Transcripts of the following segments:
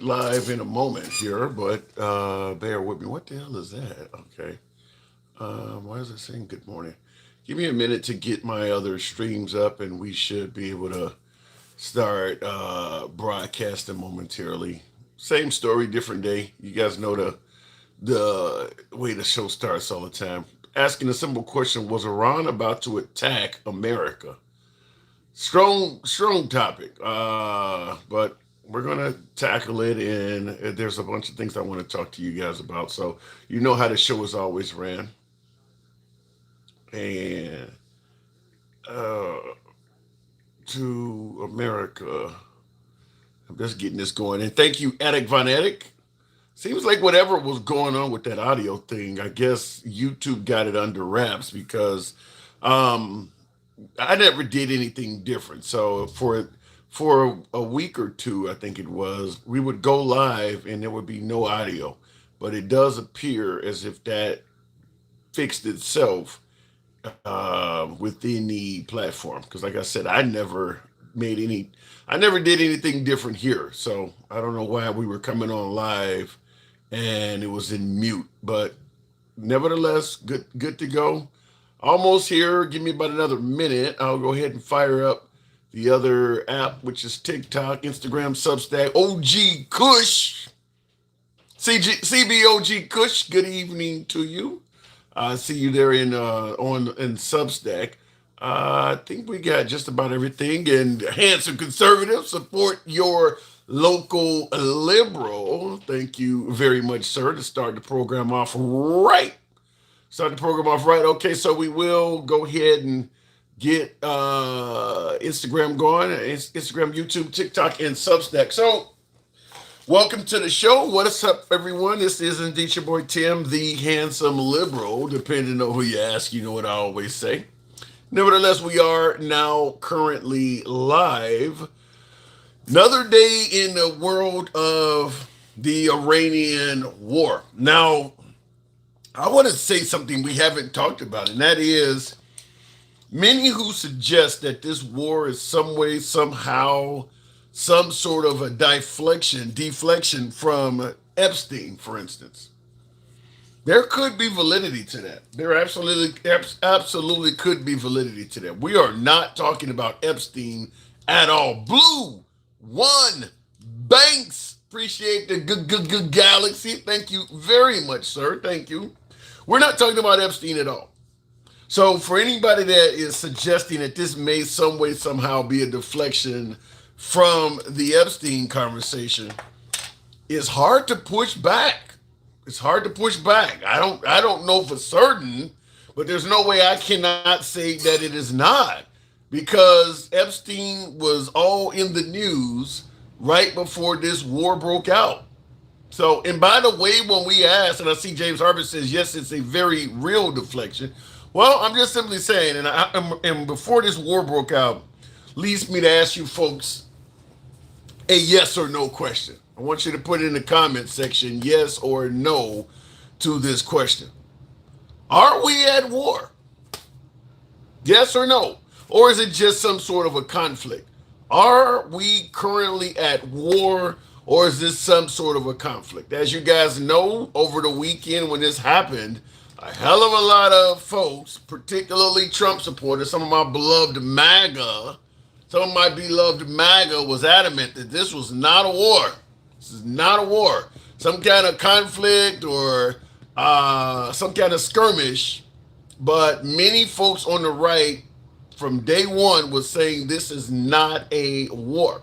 live in a moment here, but bear with me. What the hell is that? Okay. Why is it saying good morning? Give me a minute to get my other streams up, and we should be able to start broadcasting momentarily. Same story, different day. You guys know the way the show starts all the time. Asking a simple question: Was Iran about to attack America? Strong topic. But we're gonna tackle it, and there's a bunch of things I want to talk to you guys about. So you know how the show is always ran, and uh, to America. I'm just getting this going, and thank you, Attic Von Attic. Seems like whatever was going on with that audio thing, I guess YouTube got it under wraps because um, I never did anything different. So for a week or two, I think it was, we would go live and there would be no audio. But it does appear as if that fixed itself within the platform. Because like I said, made any, I never did anything different here. So I don't know why we were coming on live and it was in mute. But nevertheless, good to go. Almost here. Give me about another minute. I'll go ahead and fire up the other app, which is TikTok, Instagram, Substack, OG Kush, CBOG Kush. Good evening to you. I see you there in Substack. I think we got just about everything. And handsome conservative, support your local liberal. Thank you very much, sir. To start the program off right. Start the program off right. Okay, so we will go ahead and get Instagram going, Instagram, YouTube, TikTok, and Substack. So welcome to the show. What is up, everyone? This is indeed your boy Tim, the handsome liberal, depending on who you ask. You know what I always say. Nevertheless, we are now currently live. Another day in the world of the Iranian war. Now, I want to say something we haven't talked about, and that is many who suggest that this war is some way, somehow, some sort of a deflection from Epstein, for instance. There could be validity to that. There absolutely could be validity to that. We are not talking about Epstein at all. Blue One Banks, appreciate the good galaxy. Thank you very much, sir. Thank you. We're not talking about Epstein at all. So for anybody that is suggesting that this may some way somehow be a deflection from the Epstein conversation, it's hard to push back. It's hard to push back. I don't know for certain, but there's no way I cannot say that it is not because Epstein was all in the news right before this war broke out. So, and by the way, when we asked, and I see James Harvey says, yes, it's a very real deflection. Well, I'm just simply saying, and before this war broke out, leads me to ask you folks a yes or no question. I want you to put it in the comment section, yes or no, to this question. Are we at war? Yes or no? Or is it just some sort of a conflict? Are we currently at war or is this some sort of a conflict? As you guys know, over the weekend when this happened, a hell of a lot of folks, particularly Trump supporters, some of my beloved MAGA was adamant that this was not a war. This is not a war. Some kind of conflict or some kind of skirmish. But many folks on the right from day one was saying this is not a war.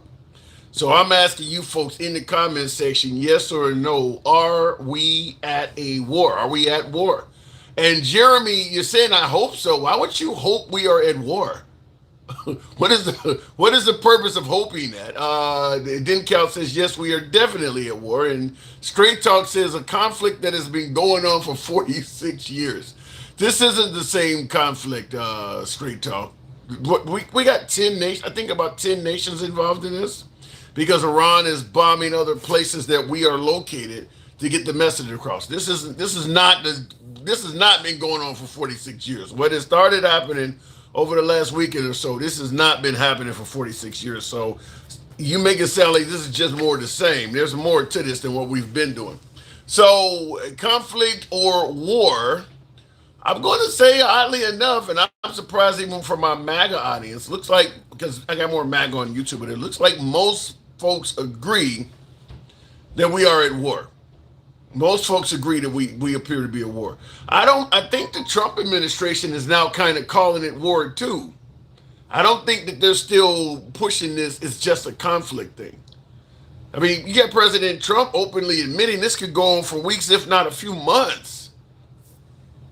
So I'm asking you folks in the comment section, yes or no, are we at a war? Are we at war? And Jeremy, you're saying I hope so. Why would you hope we are at war? What is the purpose of hoping that? Denkout says yes, we are definitely at war, and Straight Talk says a conflict that has been going on for 46 years. This isn't the same conflict, Straight Talk. We got 10 nations. I think about 10 nations involved in this because Iran is bombing other places that we are located to get the message across. This has not been going on for 46 years. What has started happening over the last weekend or so, this has not been happening for 46 years. So you make it sound like this is just more of the same. There's more to this than what we've been doing. So, conflict or war, I'm going to say, oddly enough, and I'm surprised even for my MAGA audience, looks like, because I got more MAGA on YouTube, but it looks like most folks agree that we are at war. Most folks agree that we appear to be at war. I think the Trump administration is now kind of calling it war too. I don't think that they're still pushing this. It's just a conflict thing. I mean, you got President Trump openly admitting this could go on for weeks, if not a few months.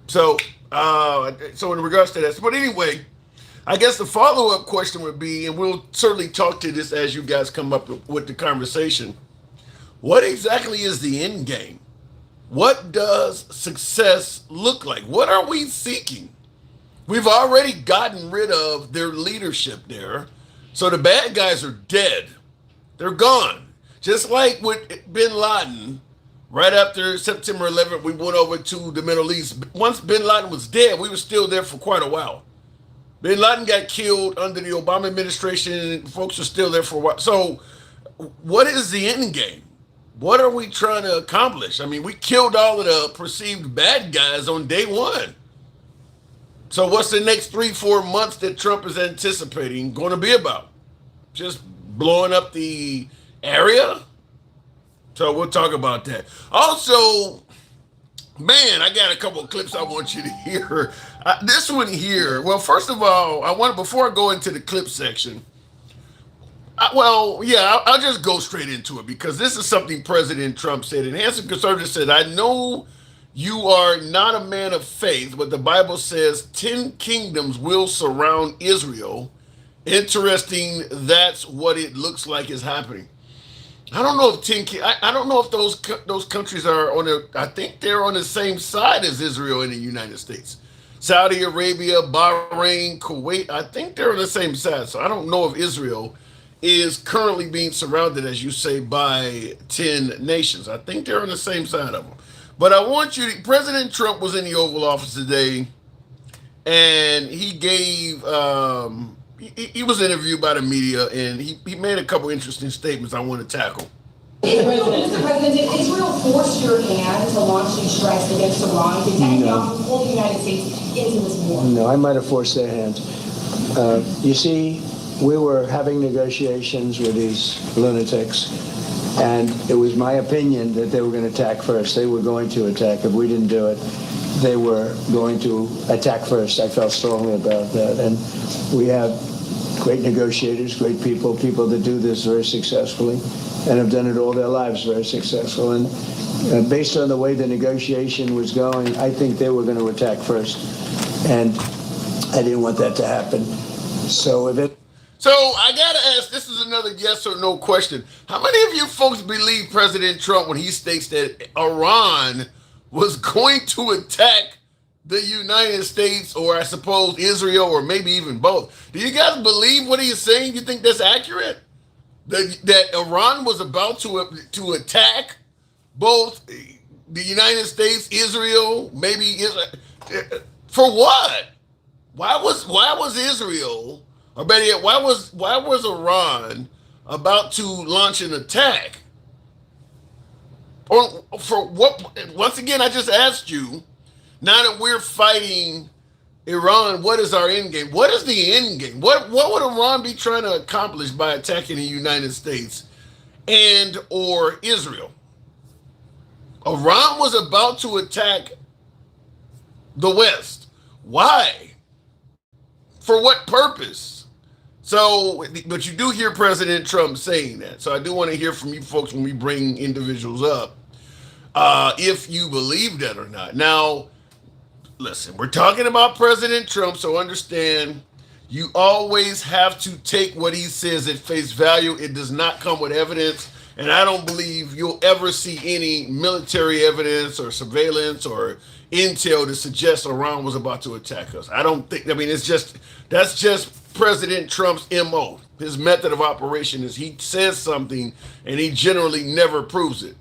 So, so in regards to that, but anyway, I guess the follow-up question would be, and we'll certainly talk to this as you guys come up with the conversation. What exactly is the end game? What does success look like? What are we seeking? We've already gotten rid of their leadership there. So the bad guys are dead. They're gone. Just like with bin Laden, right after September 11th, we went over to the Middle East. Once bin Laden was dead, we were still there for quite a while. Bin Laden got killed under the Obama administration. Folks are still there for a while. So what is the end game? What are we trying to accomplish? I mean, we killed all of the perceived bad guys on day one. So what's the next 3-4 months that Trump is anticipating going to be about? Just blowing up the area? So we'll talk about that. Also, man, I got a couple of clips I want you to hear. This one here. Well, first of all, before I go into the clip section, I'll just go straight into it because this is something President Trump said. And Hanson Conservative said, I know you are not a man of faith, but the Bible says 10 kingdoms will surround Israel. Interesting, that's what it looks like is happening. I don't know if I don't know if those countries are on the. I think they're on the same side as Israel and the United States. Saudi Arabia, Bahrain, Kuwait. I think they're on the same side. So I don't know if Israel is currently being surrounded, as you say, by 10 nations. I think they're on the same side of them. But I want you to, President Trump was in the Oval Office today, and he gave, he was interviewed by the media, and he made a couple interesting statements I want to tackle. Mr. President, did Israel force your hand to launch these strikes against Iran? Did Netanyahu pull the United States into this war? No, I might have forced their hand. You see, we were having negotiations with these lunatics, and it was my opinion that they were going to attack first. They were going to attack. If we didn't do it, they were going to attack first. I felt strongly about that. And we have great negotiators, great people that do this very successfully and have done it all their lives very successful. And based on the way the negotiation was going, I think they were going to attack first. And I didn't want that to happen. So I got to ask, this is another yes or no question. How many of you folks believe President Trump when he states that Iran was going to attack the United States, or I suppose Israel, or maybe even both? Do you guys believe what he is saying? You think that's accurate? That Iran was about to attack both the United States, Israel, maybe Israel? For what? Why was Israel, or better yet, why was Iran about to launch an attack? Or for what? Once again, I just asked you, now that we're fighting Iran, what is our end game? What is the end game? What would Iran be trying to accomplish by attacking the United States and or Israel? Iran was about to attack the West. Why? For what purpose? So, but you do hear President Trump saying that. So I do want to hear from you folks when we bring individuals up, if you believe that or not. Now, listen, we're talking about President Trump, so understand you always have to take what he says at face value. It does not come with evidence, and I don't believe you'll ever see any military evidence or surveillance or intel to suggest Iran was about to attack us. I don't think, I mean, that's just President Trump's MO. His method of operation is he says something and he generally never proves it.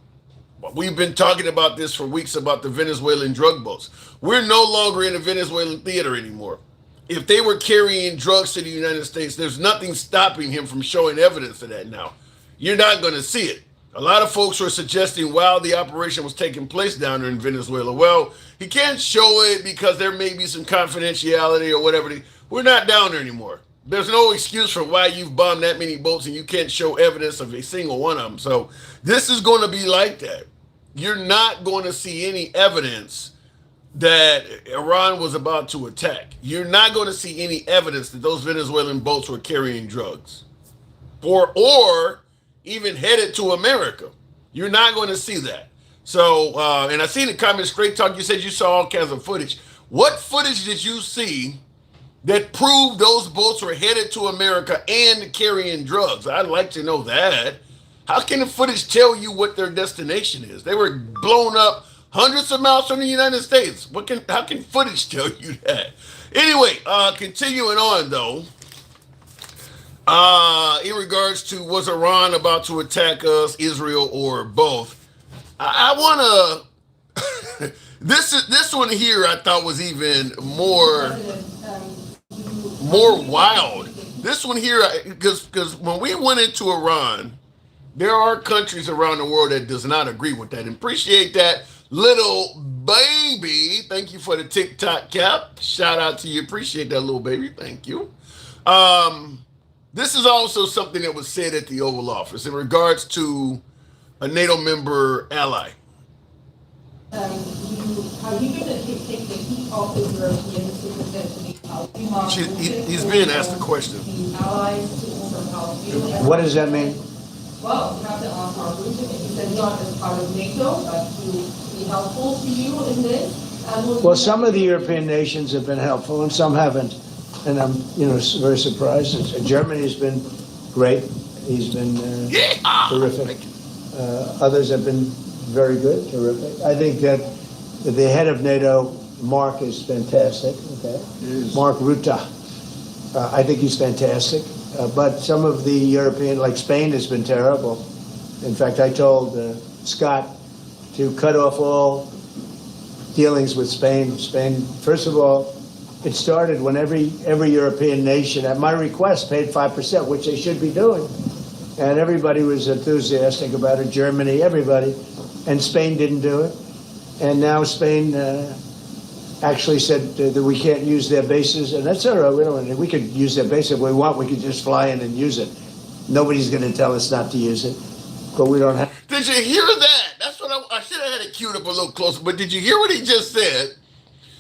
We've been talking about this for weeks about the Venezuelan drug boats. We're no longer in the Venezuelan theater anymore. if they were carrying drugs to the United States, there's nothing stopping him from showing evidence of that now. You're not going to see it. A lot of folks were suggesting while the operation was taking place down there in Venezuela, well, he can't show it because there may be some confidentiality or whatever. We're not down there anymore. There's no excuse for why you've bombed that many boats and you can't show evidence of a single one of them. So this is going to be like that. You're not going to see any evidence that Iran was about to attack. You're not going to see any evidence that those Venezuelan boats were carrying drugs or even headed to America. You're not going to see that. So, and I see the comments, Straight Talk, you said you saw all kinds of footage. What footage did you see that proved those boats were headed to America and carrying drugs? I'd like to know that. How can the footage tell you what their destination is? They were blown up hundreds of miles from the United States. How can footage tell you that? Anyway, continuing on though, in regards to was Iran about to attack us, Israel, or both? I want to. This one here I thought was even more wild. This one here, because when we went into Iran, there are countries around the world that does not agree with that. And appreciate that, little baby. Thank you for the TikTok cap. Shout out to you. Appreciate that, little baby. Thank you. This is also something that was said at the Oval Office in regards to a NATO member ally. Are you going to take the heat off the Europeans to potentially help He's being asked a question. Allies to also help you? What does that mean? Well, you have to ask our region. He said not as part of NATO, but to be helpful to you in this. Well, some of the European nations have been helpful and some haven't. And I'm, very surprised. Germany has been great. He's been terrific. Others have been very good, terrific. I think that the head of NATO, Mark, is fantastic. Okay, Mark Rutte. I think he's fantastic. But some of the European, like Spain, has been terrible. In fact, I told Scott to cut off all dealings with Spain. Spain, first of all, it started when every European nation, at my request, paid 5%, which they should be doing. And everybody was enthusiastic about it, Germany, everybody. And Spain didn't do it. And now Spain actually said that we can't use their bases. And that's all right, we could use their base if we want. We could just fly in and use it. Nobody's going to tell us not to use it. But we don't have. Did you hear that? That's what I should have had it queued up a little closer. But did you hear what he just said?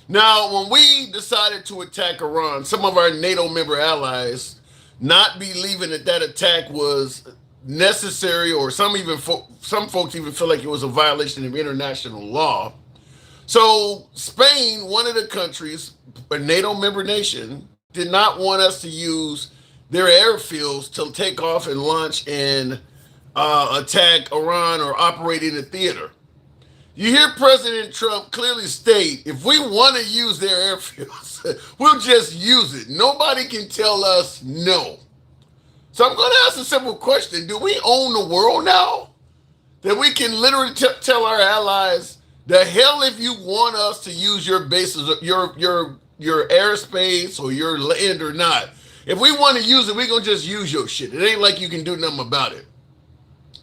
Now, when we decided to attack Iran, some of our NATO member allies, not believing that attack was necessary, or some folks even feel like it was a violation of international law. So Spain, one of the countries, a NATO member nation, did not want us to use their airfields to take off and launch and attack Iran or operate in the theater. You hear President Trump clearly state, if we want to use their airfields, we'll just use it. Nobody can tell us no. So I'm going to ask a simple question. Do we own the world now? That we can literally tell our allies, the hell if you want us to use your bases, your airspace or your land or not. If we want to use it, we're going to just use your shit. It ain't like you can do nothing about it.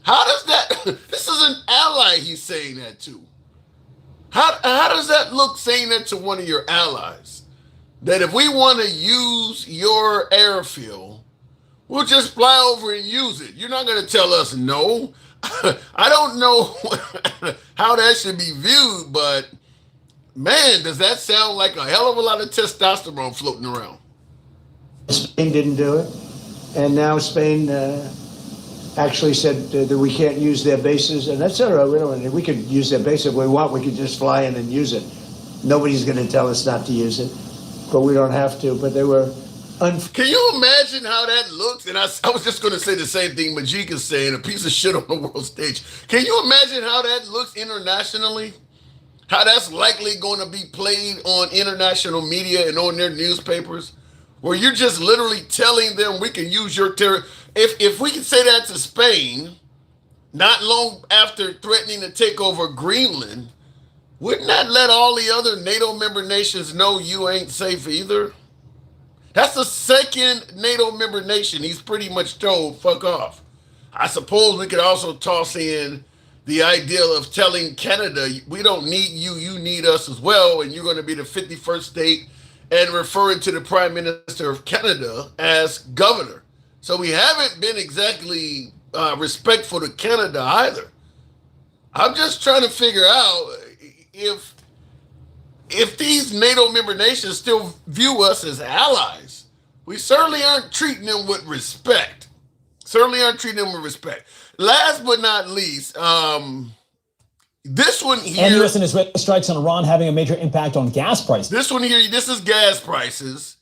How does that, this is an ally he's saying that to. How does that look, saying that to one of your allies? That if we want to use your airfield, we'll just fly over and use it. You're not going to tell us no. I don't know how that should be viewed, but man, does that sound like a hell of a lot of testosterone floating around. Spain didn't do it. And now Spain actually said that we can't use their bases. And that's all right. We could use their base if we want. We could just fly in and use it. Nobody's going to tell us not to use it. But we don't have to. But they were... Can you imagine how that looks? And I was just going to say the same thing Majik is saying, a piece of shit on the world stage. Can you imagine how that looks internationally? How that's likely going to be played on international media and on their newspapers? Where you're just literally telling them we can use your territory. If we can say that to Spain, not long after threatening to take over Greenland, wouldn't that let all the other NATO member nations know you ain't safe either? That's the second NATO member nation he's pretty much told, fuck off. I suppose we could also toss in the idea of telling Canada, we don't need you, you need us as well, and you're going to be the 51st state, and referring to the Prime Minister of Canada as governor. So we haven't been exactly respectful to Canada either. I'm just trying to figure out if these NATO member nations still view us as allies. We certainly aren't treating them with respect. Last but not least, this one here. And U.S. and Israeli strikes on Iran having a major impact on gas prices. This one here, this is gas prices.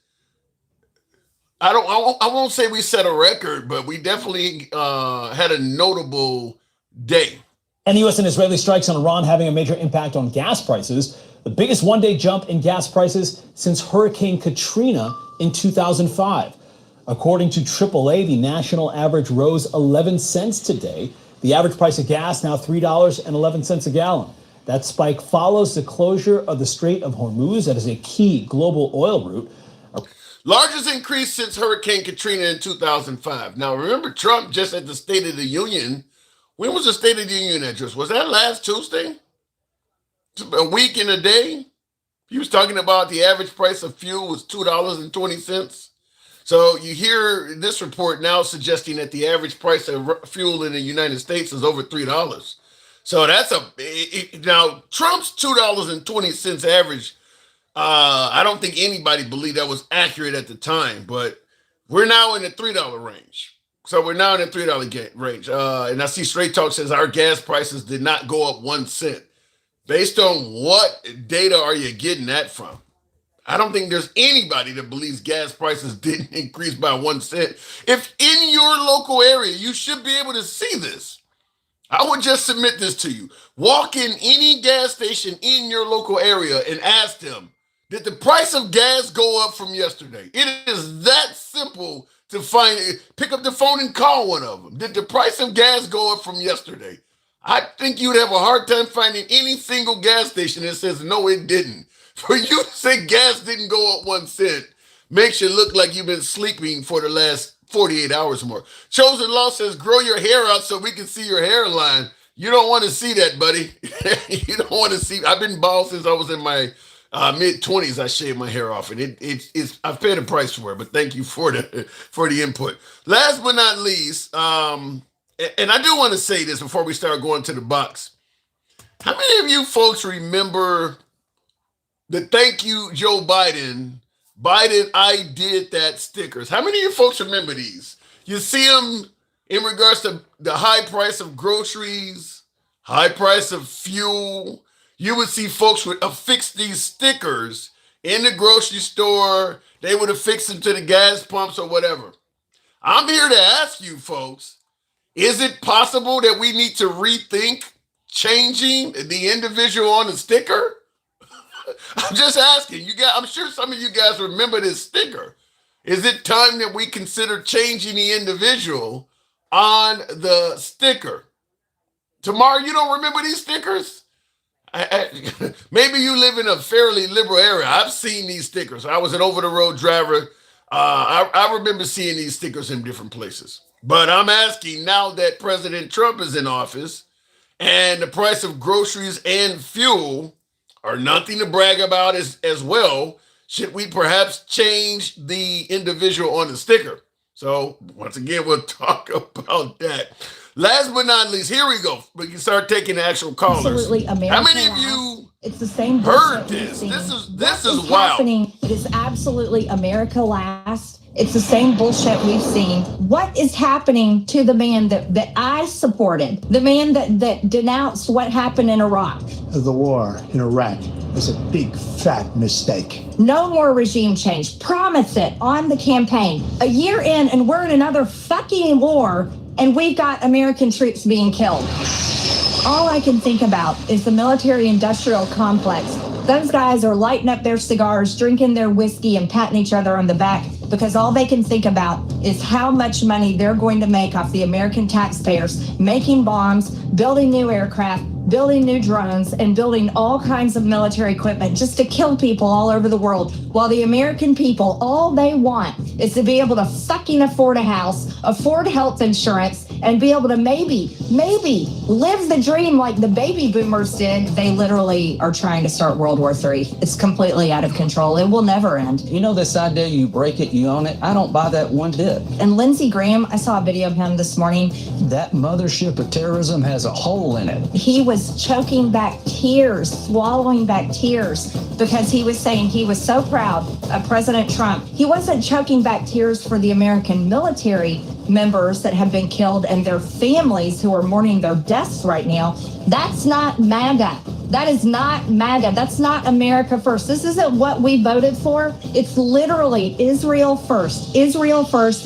I won't say we set a record, but we definitely had a notable day. And the U.S. and Israeli strikes on Iran having a major impact on gas prices. The biggest one-day jump in gas prices since Hurricane Katrina in 2005. According to AAA, the national average rose 11 cents today. The average price of gas now $3.11 a gallon. That spike follows the closure of the Strait of Hormuz. That is a key global oil route. Largest increase since Hurricane Katrina in 2005. Now, remember Trump just at the State of the Union. When was the State of the Union address? Was that last Tuesday? A week and a day? He was talking about the average price of fuel was $2.20. So you hear this report now suggesting that the average price of fuel in the United States is over $3. So that's now Trump's $2.20 average. I don't think anybody believed that was accurate at the time, but we're now in the $3 range. So we're now in the $3 range. And I see Straight Talk says our gas prices did not go up 1 cent. Based on what data are you getting that from? I don't think there's anybody that believes gas prices didn't increase by 1 cent. If in your local area, you should be able to see this. I would just submit this to you. Walk in any gas station in your local area and ask them, did the price of gas go up from yesterday? It is that simple to find it. Pick up the phone and call one of them. Did the price of gas go up from yesterday? I think you'd have a hard time finding any single gas station that says, no, it didn't. For you to say gas didn't go up 1 cent makes you look like you've been sleeping for the last 48 hours or more. Chosen Law says, grow your hair out so we can see your hairline. You don't want to see that, buddy. You don't want to see. I've been bald since I was in my mid-20s. I shaved my hair off, and it's I've paid a price for it, but thank you for the input. Last but not least, and I do want to say this before we start going to the box. How many of you folks remember the thank you, Joe Biden, I did that stickers? How many of you folks remember these? You see them in regards to the high price of groceries, high price of fuel. You would see folks would affix these stickers in the grocery store. They would affix them to the gas pumps or whatever. I'm here to ask you folks, is it possible that we need to rethink changing the individual on the sticker? I'm just asking you guys. I'm sure some of you guys remember this sticker. Is it time that we consider changing the individual on the sticker? Tomorrow, you don't remember these stickers? Maybe you live in a fairly liberal area. I've seen these stickers. I was an over-the-road driver. I remember seeing these stickers in different places. But I'm asking, now that President Trump is in office and the price of groceries and fuel are nothing to brag about as well, should we perhaps change the individual on the sticker? So once again, we'll talk about that. Last but not least, here we go. We can start taking the actual callers. Absolutely American. How many of you It's the same heard bullshit we've this? seen. This What is wild. happening. It is absolutely America last. It's the same bullshit we've seen. What is happening to the man that I supported, the man that denounced what happened in Iraq? The war in Iraq is a big, fat mistake. No more regime change. Promise it on the campaign. A year in, and we're in another fucking war, and we've got American troops being killed. All I can think about is the military-industrial complex. Those guys are lighting up their cigars, drinking their whiskey, and patting each other on the back because all they can think about is how much money they're going to make off the American taxpayers, making bombs, building new aircraft, building new drones and building all kinds of military equipment just to kill people all over the world, while the American people, all they want is to be able to fucking afford a house, afford health insurance, and be able to maybe live the dream like the baby boomers did. They literally are trying to start World War III. It's completely out of control. It will never end. You know this idea, you break it, you own it? I don't buy that one bit. And Lindsey Graham, I saw a video of him this morning. That mothership of terrorism has a hole in it. He was choking back tears, swallowing back tears, because he was saying he was so proud of President Trump. He wasn't choking back tears for the American military members that have been killed and their families who are mourning their deaths right now. That's not MAGA. That is not MAGA. That's not America first. This isn't what we voted for. It's literally Israel first,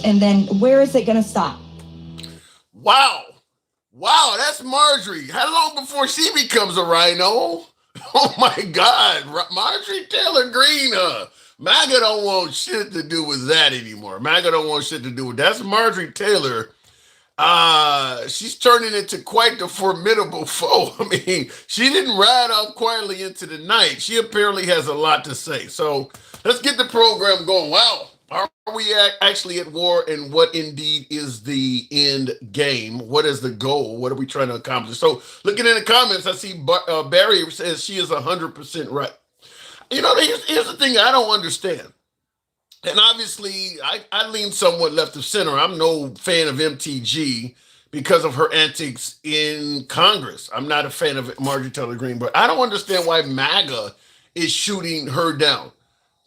and then where is it going to stop? Wow. Wow, that's Marjorie. How long before she becomes a rhino? Oh my God, Marjorie Taylor Greene. MAGA don't want shit to do with that anymore. MAGA don't want shit to do with that. That's Marjorie Taylor. She's turning into quite the formidable foe. I mean, she didn't ride off quietly into the night. She apparently has a lot to say. So let's get the program going. Wow. Are we actually at war, and what indeed is the end game? What is the goal? What are we trying to accomplish? So looking in the comments, I see Barry says she is 100% right. You know, here's the thing I don't understand. And obviously, I lean somewhat left of center. I'm no fan of MTG because of her antics in Congress. I'm not a fan of Marjorie Taylor Greene, but I don't understand why MAGA is shooting her down.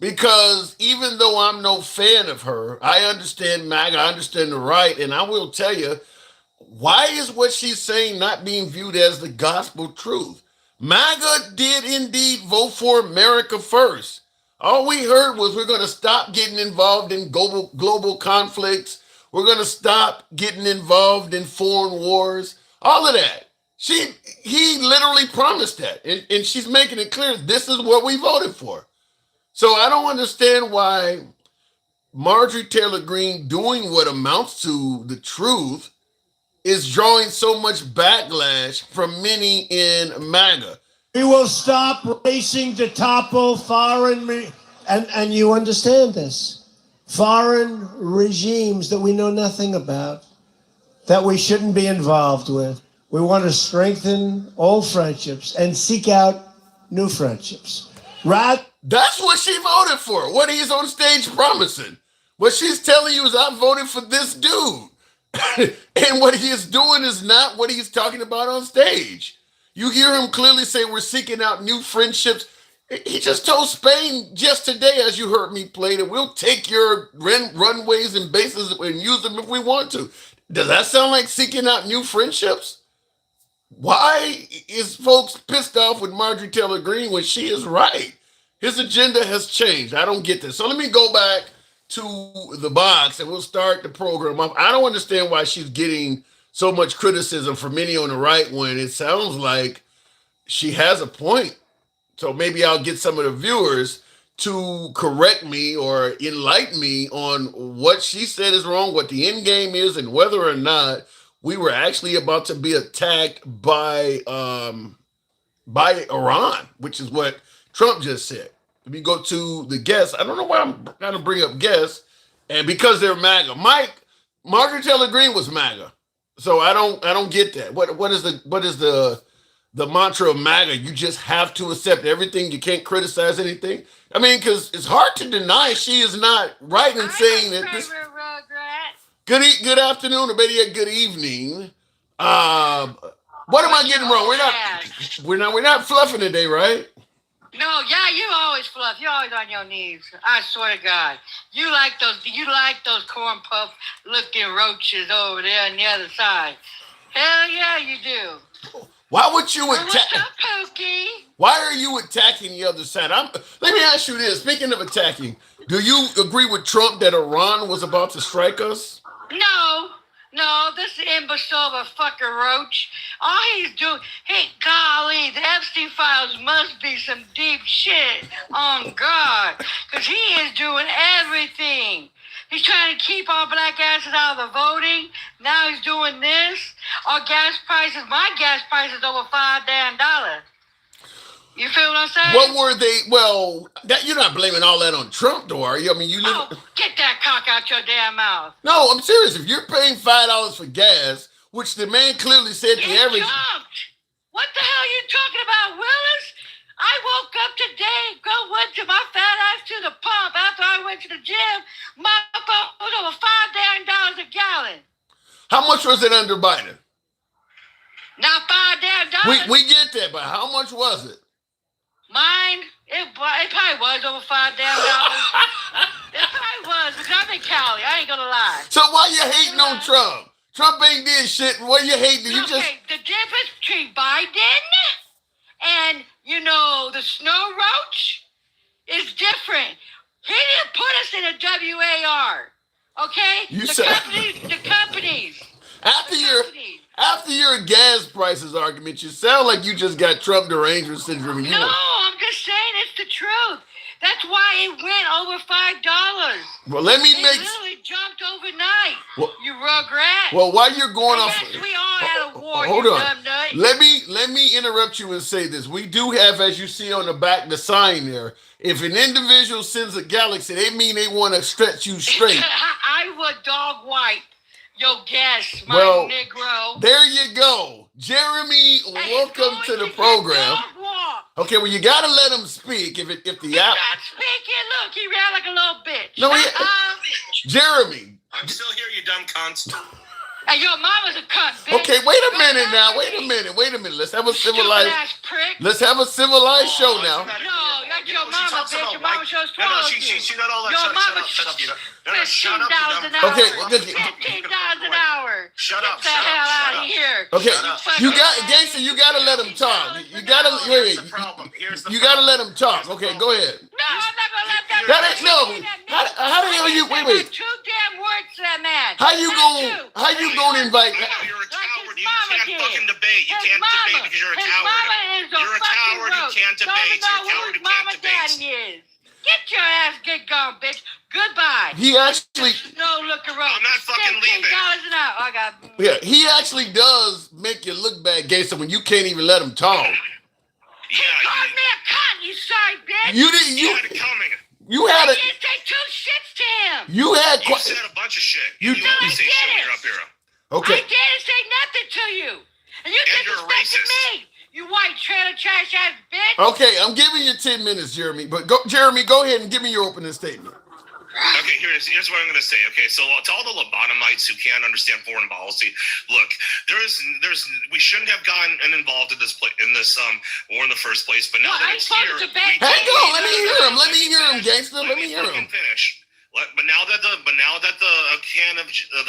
Because even though I'm no fan of her, I understand MAGA, I understand the right, and I will tell you, why is what she's saying not being viewed as the gospel truth? MAGA did indeed vote for America first. All we heard was we're going to stop getting involved in global conflicts. We're going to stop getting involved in foreign wars. All of that. He literally promised that. And she's making it clear this is what we voted for. So I don't understand why Marjorie Taylor Greene doing what amounts to the truth is drawing so much backlash from many in MAGA. We will stop racing to topple foreign, and you understand this, foreign regimes that we know nothing about, that we shouldn't be involved with. We want to strengthen old friendships and seek out new friendships. That's what she voted for. What he's on stage promising. What she's telling you is I voted for this dude. And what he is doing is not what he's talking about on stage. You hear him clearly say we're seeking out new friendships. He just told Spain just today, as you heard me play, that we'll take your runways and bases and use them if we want to. Does that sound like seeking out new friendships? Why is folks pissed off with Marjorie Taylor Greene when she is right? His agenda has changed. I don't get this. So let me go back to the box and we'll start the program off. I don't understand why she's getting so much criticism from many on the right when it sounds like she has a point. So maybe I'll get some of the viewers to correct me or enlighten me on what she said is wrong, what the end game is, and whether or not we were actually about to be attacked by Iran, which is what Trump just said. Let me go to the guests. I don't know why I'm trying to bring up guests, and because they're MAGA. Marjorie Taylor Greene was MAGA, so I don't get that. What is the mantra of MAGA? You just have to accept everything. You can't criticize anything. I mean, because it's hard to deny she is not right in saying that this. Good afternoon, or maybe good evening. What am I getting wrong? We're not fluffing today, right? No, yeah, you always fluff. You're always on your knees. I swear to God, you like those corn puff looking roaches over there on the other side. Hell yeah, you do. Why would you attack? What's up, Pookie? Why are you attacking the other side? Let me ask you this. Speaking of attacking, do you agree with Trump that Iran was about to strike us? No, this imbecile of a fucking roach. All he's doing, hey, golly, the Epstein files must be some deep shit on God. Because he is doing everything. He's trying to keep our black asses out of the voting. Now he's doing this. Our gas prices, my gas price is over $5 You feel what I'm saying? What were they? Well, that you're not blaming all that on Trump, though, are you? I mean, you live. Oh, get that cock out your damn mouth. No, I'm serious. If you're paying $5 for gas, which the man clearly said the It average. jumped. What the hell are you talking about, Willis? I woke up today, went to my fat ass to the pump after I went to the gym. My phone was over $5 a gallon. How much was it under Biden? Not $5. We get that, but how much was it? Mine, it probably was over $5. It probably was, because I'm in Cali. I ain't gonna lie. So why you hating on Trump? Trump ain't did shit. What you hating? You just Okay, the difference between Biden and, the snow roach is different. He didn't put us in a WAR. Okay? You the said- companies. After your gas prices argument, you sound like you just got Trump derangement syndrome. And you No, want- I'm just saying it's the truth. That's why it went over $5. Well, let me It make. literally jumped overnight. Well- You rugrat. Well, while you're going I off, guess we all had a war. hold you on. dumb nut. Let me interrupt you and say this. We do have, as you see on the back, the sign there. If an individual sends a galaxy, they mean they want to stretch you straight. I would dog wipe your guess, my Well, Negro. There you go, Jeremy. Welcome to the program. Okay, well, you gotta let him speak. If the app, Not speaking. Look, he ran like a little bitch. No, Jeremy. I'm still here, you dumb cunts. And your mama's a cunt, bitch. Okay, wait a Your minute now. mama Wait a is minute. Let's have a stupid civilized. ass prick. Let's have a civilized show now. No, that's You your know, she mama, talks bitch. about Your mama white- shows No, swallows she you. not all that. Your Shut mama up, shut up, you know. No, shut up, $15 you an dumb. hour. Okay, $15 an hour. Shut up, Get the shut up, hell shut out up. of here. Okay, Shut up. you got gangster. You gotta let him talk. You gotta Here's wait. the problem. Here's the You gotta problem. let him talk. Here's the Okay, problem. go ahead. No, I'm not gonna let that. That ain't no. How the hell you? Wait. Two damn words to that man. How you Not gonna? two. How you gonna invite? I know you're a Like coward. his You mama can't did. fucking debate. You His can't mama. debate because you're a His coward. mama is a You're a fucking coward. You roach. can't Don't debate. even You're a know who coward. his You can't mama debate. daddy is. Get your ass, get gone, bitch. Goodbye. He actually, No looking roach. I'm not fucking leaving. $15 an hour. I got. yeah, he actually does make you look bad, gangster, when you can't even let him talk. He called me a cunt, you sorry bitch. You didn't. You had it coming. You I had a. didn't say two shits to him. You had. You said a bunch of shit. You- You No, I always say shit when didn't. you're up here. I Okay. didn't say nothing to you. And you And you're a disrespected racist. me. You white trailer trash ass bitch. Okay, I'm giving you 10 minutes, Jeremy. But Jeremy, go ahead and give me your opening statement. Okay, here's what I'm going to say. Okay, so to all the lobotomites who can't understand foreign policy, look, we shouldn't have gotten involved in this war in the first place. But now Well, that I it's supposed here, to debate we Hang do on, need let me to- hear him. Let me hear him, gangster. Let me hear fucking him. finish. But now that the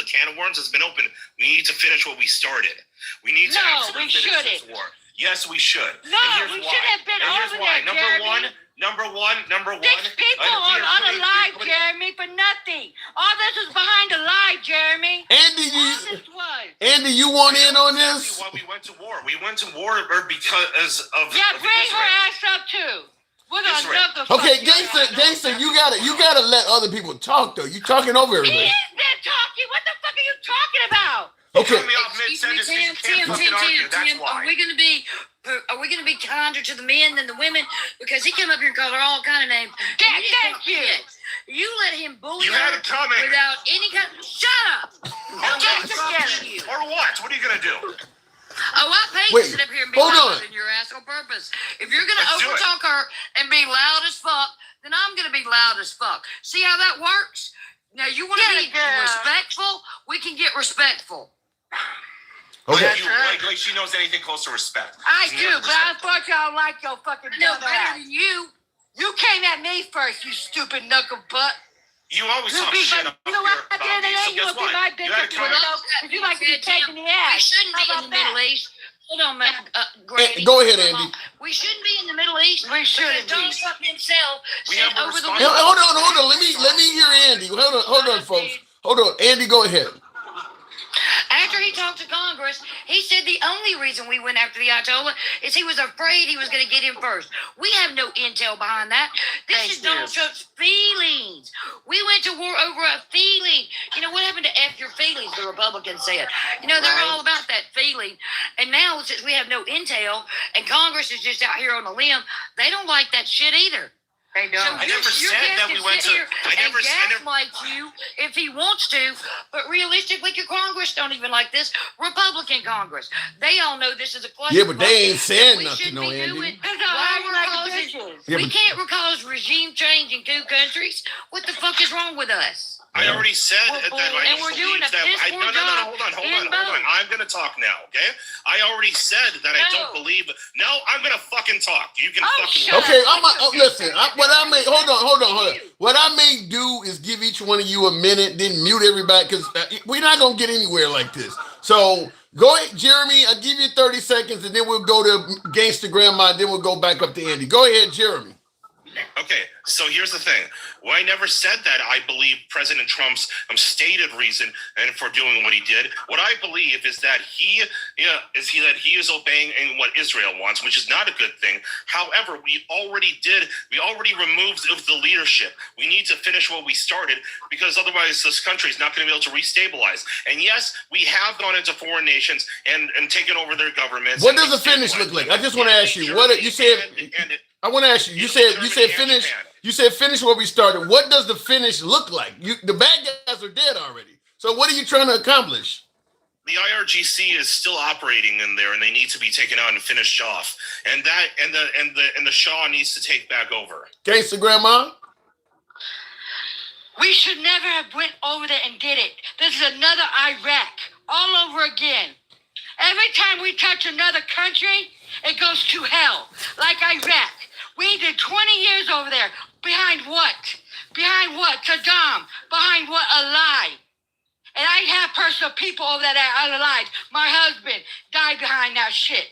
can of worms has been opened, we need to finish what we started. We need to No, actually we finish this shouldn't. war. Yes, we should. No, And here's we why. should have been And here's over why. there, Jeremy. Number one. 6 people on unalive, Jeremy, for nothing. All this is behind a lie, Jeremy. Andy, All this was. Andy, you want in on Exactly this? why we went to war. We went to war because of Yeah, of bring her Israel. ass up too. We're gonna Israel. nub the fuck Okay, your ass. gangster, you gotta let other people talk though. You talking over He everybody. is there talking. What the fuck are you talking about? You Okay. cut me off mid-sentence because you can't fucking argue. That's why. Are we gonna be kinder to the men than the women? Because he came up here and called her all kind of names. Yeah, And you didn't thank talk you. shit. You let him bully You her had it coming. without any kind. Shut up! Or Get what? together, you. Or what? What are you gonna do? Oh, I paid Wait, to sit up here and be hold louder on. than your ass on purpose. If you're gonna Let's do it. overtalk her and be loud as fuck, then I'm gonna be loud as fuck. See how that works? Now you want to Get be it, girl. respectful? We can get respectful. Okay. Like she knows anything close to respect. I She's do, never but I respected. thought y'all like your fucking I know dumb better ass. than you. You came at me first, you stupid knuckle butt. You always You talk be shit my, up you know here what? At the about end of me, the so day, you guess will be what? my You bitch had up it to coming. the you like to be taking the ass. We shouldn't How be in about the Middle that? East. Hold on, Grady. go ahead, Hold Andy. on. We shouldn't be in the Middle East. We shouldn't because Donald be. Trump himself We said have a over the responsibility. Hold on. Let me hear Andy. Hold on, folks. Hold on, Andy, go ahead. After he talked to Congress, he said the only reason we went after the Ayatollah is he was afraid he was going to get him first. We have no intel behind that. This Thank is you. Donald Trump's feelings. We went to war over a feeling. You know, what happened to F your feelings, the Republicans said. You know, they're Right. all about that feeling. And now, since we have no intel and Congress is just out here on a limb, They don't like that shit either. They don't. So I never said that we went to. I never gaslight you if he wants to, but realistically, your Congress don't even like this. Republican Congress, they all know this is a cluster. Yeah, but they ain't saying nothing, no, Andy. We can't cause regime change in 2 countries. What the fuck is wrong with us? I already said that I and we're doing a piss poor no, job. hold on. I'm going to talk now, okay? I already said that I don't believe. No, I'm going to fucking talk. You can fucking. Okay, listen. Hold on. What I may do is give each one of you a minute, then mute everybody, because we're not going to get anywhere like this. So go ahead, Jeremy. I'll give you 30 seconds, and then we'll go to Gangsta Grandma, and then we'll go back up to Andy. Go ahead, Jeremy. Okay, so here's the thing. Well, I never said that I believe President Trump's stated reason and for doing what he did. What I believe is that he is obeying what Israel wants, which is not a good thing. However, we already removed the leadership. We need to finish what we started, because otherwise this country is not going to be able to restabilize. And yes, we have gone into foreign nations and taken over their governments. What does the finish look like? I just want to ask you. What you said? I want to ask you. You said finish. You said finish what we started. What does the finish look like? The bad guys are dead already. So what are you trying to accomplish? The IRGC is still operating in there, and they need to be taken out and finished off. And the Shah needs to take back over. Gangsta Grandma. We should never have went over there and did it. This is another Iraq all over again. Every time we touch another country, it goes to hell, like Iraq. We did 20 years over there. Behind what? Behind what? Saddam. Behind what? A lie. And I have personal people over there that are alive. My husband died behind that shit.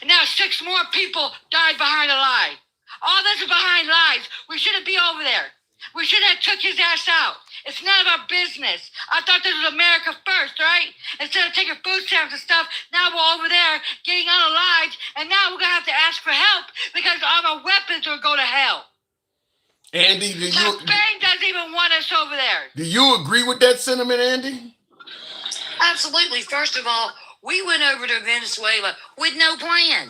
And now 6 more people died behind a lie. All this is behind lies. We shouldn't be over there. We should have took his ass out. It's none of our business. I thought this was America first, right? Instead of taking food stamps and stuff, now we're over there getting unalived, and now we're going to have to ask for help because all our weapons will go to hell. Andy, Spain doesn't even want us over there. Do you agree with that sentiment, Andy? Absolutely. First of all, we went over to Venezuela with no plan.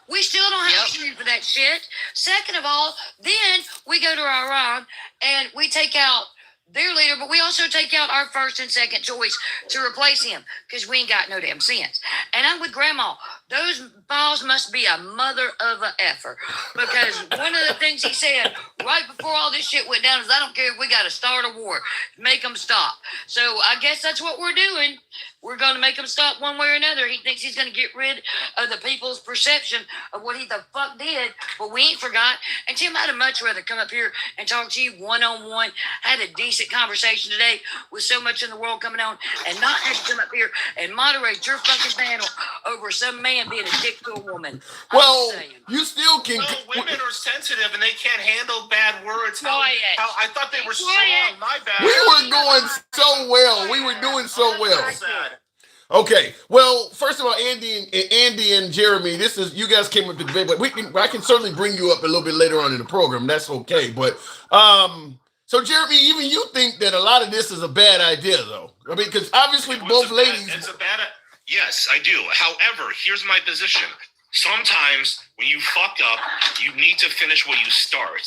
We still don't have a plan for that shit. Second of all, then we go to Iran and we take out their leader, but we also take out our first and second choice to replace him because we ain't got no damn sense. And I'm with Grandma. Those balls must be a mother of a effer, because one of the things he said right before all this shit went down is, I don't care if we got to start a war, make them stop. So I guess that's what we're doing. We're going to make them stop one way or another. He thinks he's going to get rid of the people's perception of what he the fuck did, but we ain't forgot. And Tim, I'd much rather come up here and talk to you one-on-one, had a decent conversation today with so much in the world coming on, and not have to come up here and moderate your fucking panel over some man being a dick to a woman. Well, you still can. Well, women are sensitive and they can't handle bad words. Quiet. How I thought they were strong. My bad. We were going so well. We were doing so well. Okay. Well, first of all, Andy and Jeremy, this is, you guys came up with the debate, but I can certainly bring you up a little bit later on in the program. That's okay. But so Jeremy, even you think that a lot of this is a bad idea, though? I mean, because obviously both ladies. Yes, I do. However, here's my position. Sometimes when you fuck up, you need to finish what you start.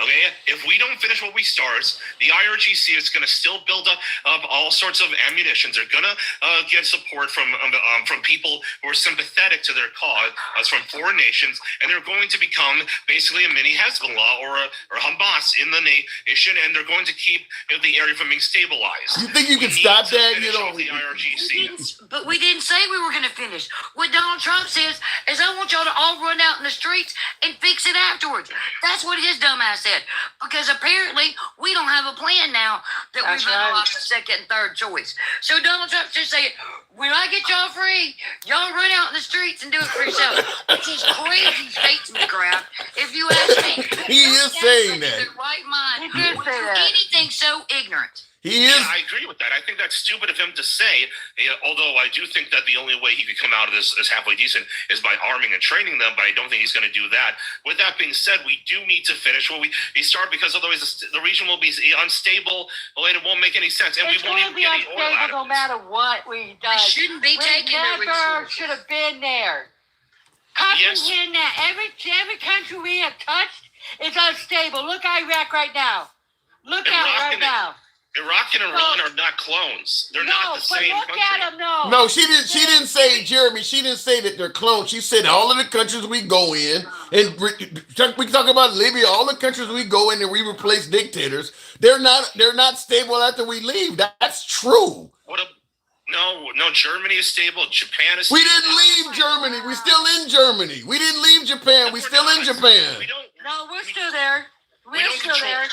Okay? If we don't finish what we start, the IRGC is going to still build up all sorts of ammunitions. They're going to get support from people who are sympathetic to their cause, from foreign nations, and they're going to become basically a mini Hezbollah or Hamas in the nation, and they're going to keep the area from being stabilized. You think you can stop that? You know, the IRGC. But we didn't say we were going to finish. What Donald Trump says is, I want y'all to all run out in the streets and fix it afterwards. That's what his dumb ass said. Because apparently we don't have a plan now that we've been off the second and third choice. So Donald Trump just said, when I get y'all free, y'all run out in the streets and do it for yourselves. Which is crazy statesmanship, if you ask me. He is saying that. Right mind. He did say that. Anything so ignorant. He is. Yeah, I agree with that. I think that's stupid of him to say, although I do think that the only way he could come out of this as halfway decent is by arming and training them, but I don't think he's going to do that. With that being said, we do need to finish what we start, because otherwise the region will be unstable, and it won't make any sense, and we won't even get any oil out of it. No matter what we do. We shouldn't be taking the never resources. should have been there. Comprehend that every country we have touched is unstable. Look at Iraq right now. Look at it right now. Iraq and Iran are not clones. They're not the same look country. at them, no. No, she didn't. She didn't say, Jeremy. She didn't say that they're clones. She said all of the countries we go in, and we talk about Libya. All the countries we go in and we replace dictators. They're not stable after we leave. That's true. No. Germany is stable. Japan is stable. We didn't leave Germany. We're still in Germany. We didn't leave Japan. We're still in Japan. No, we're still there. We don't control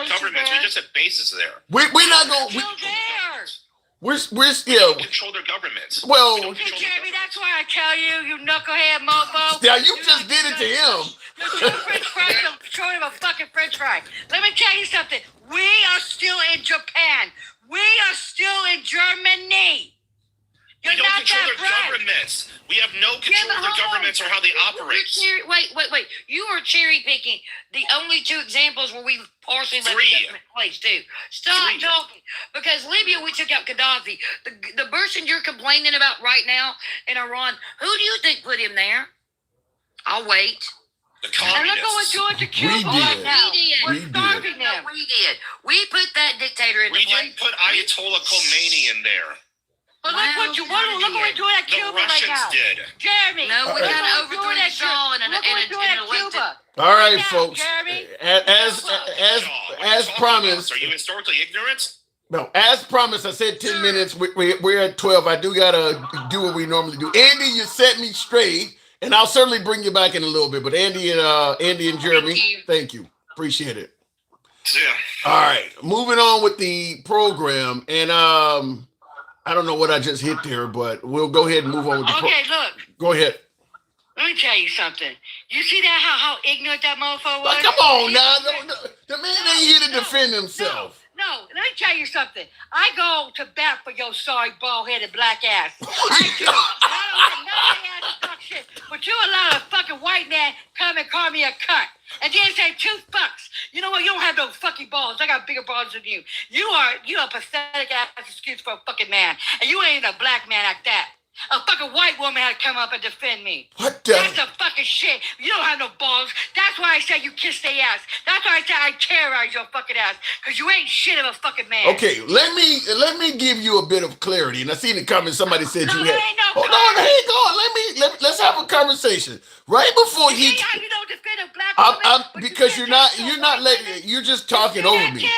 the governments. We just have bases there. We're not going. Still there. We're We don't control their governments. Well, Hey, Jeremy, that's why I tell you, you knucklehead mofo. yeah, you just did it to him. You're French fries, you're showing him a fucking French fry. Let me tell you something. We are still in Japan. We are still in Germany. You're We don't not control that their bright. governments. We have no control of their governments or how they operate. Wait. You are cherry picking the only two examples where we partially let the government in place too. Stop talking. Because Libya, we took out Gaddafi. The person you're complaining about right now in Iran, who do you think put him there? I'll wait. The And look what we're doing to Cuba We right did. now. We We're did. starving them. We did. We put that dictator in We place. didn't put Ayatollah Khomeini in there. But look what we're doing at The Cuba right Russians now. did. Jeremy. No, we look got what we're overthrew doing at Shaw and Look what we're doing at elected. Cuba. All right, now, folks. Jeremy. As promised. Are you historically ignorant? No, as promised, I said 10 minutes. We're at 12. I do gotta do what we normally do. Andy, you set me straight, and I'll certainly bring you back in a little bit. But Andy and Jeremy, thank you. Appreciate it. Yeah. All right, moving on with the program, and I don't know what I just hit there, but we'll go ahead and move on with the Okay, look. Go ahead. Let me tell you something. You see that how ignorant that mofo was? Like, come on now. The man ain't here to defend himself. No, let me tell you something. I go to bat for your sorry, bald-headed black ass. I do. And I don't let nobody ass talk shit. But you allow a fucking white man come and call me a cunt. And then say 2 fucks. You know what? You don't have no fucking balls. I got bigger balls than you. You are a pathetic ass excuse for a fucking man. And you ain't a black man like that. A fucking white woman had to come up and defend me. What the? That's the fucking shit. You don't have no balls. That's why I said you kiss their ass. That's why I said I terrorize your fucking ass. Because you ain't shit of a fucking man. Okay, let me give you a bit of clarity. And I see in the comments somebody said No, you there had. ain't no Hold on, hang on. Let's have a conversation. Right before You he. see how you don't defend a black woman? But Because you you're can't not talk letting. women? You're just You talking see over that, me. Tim?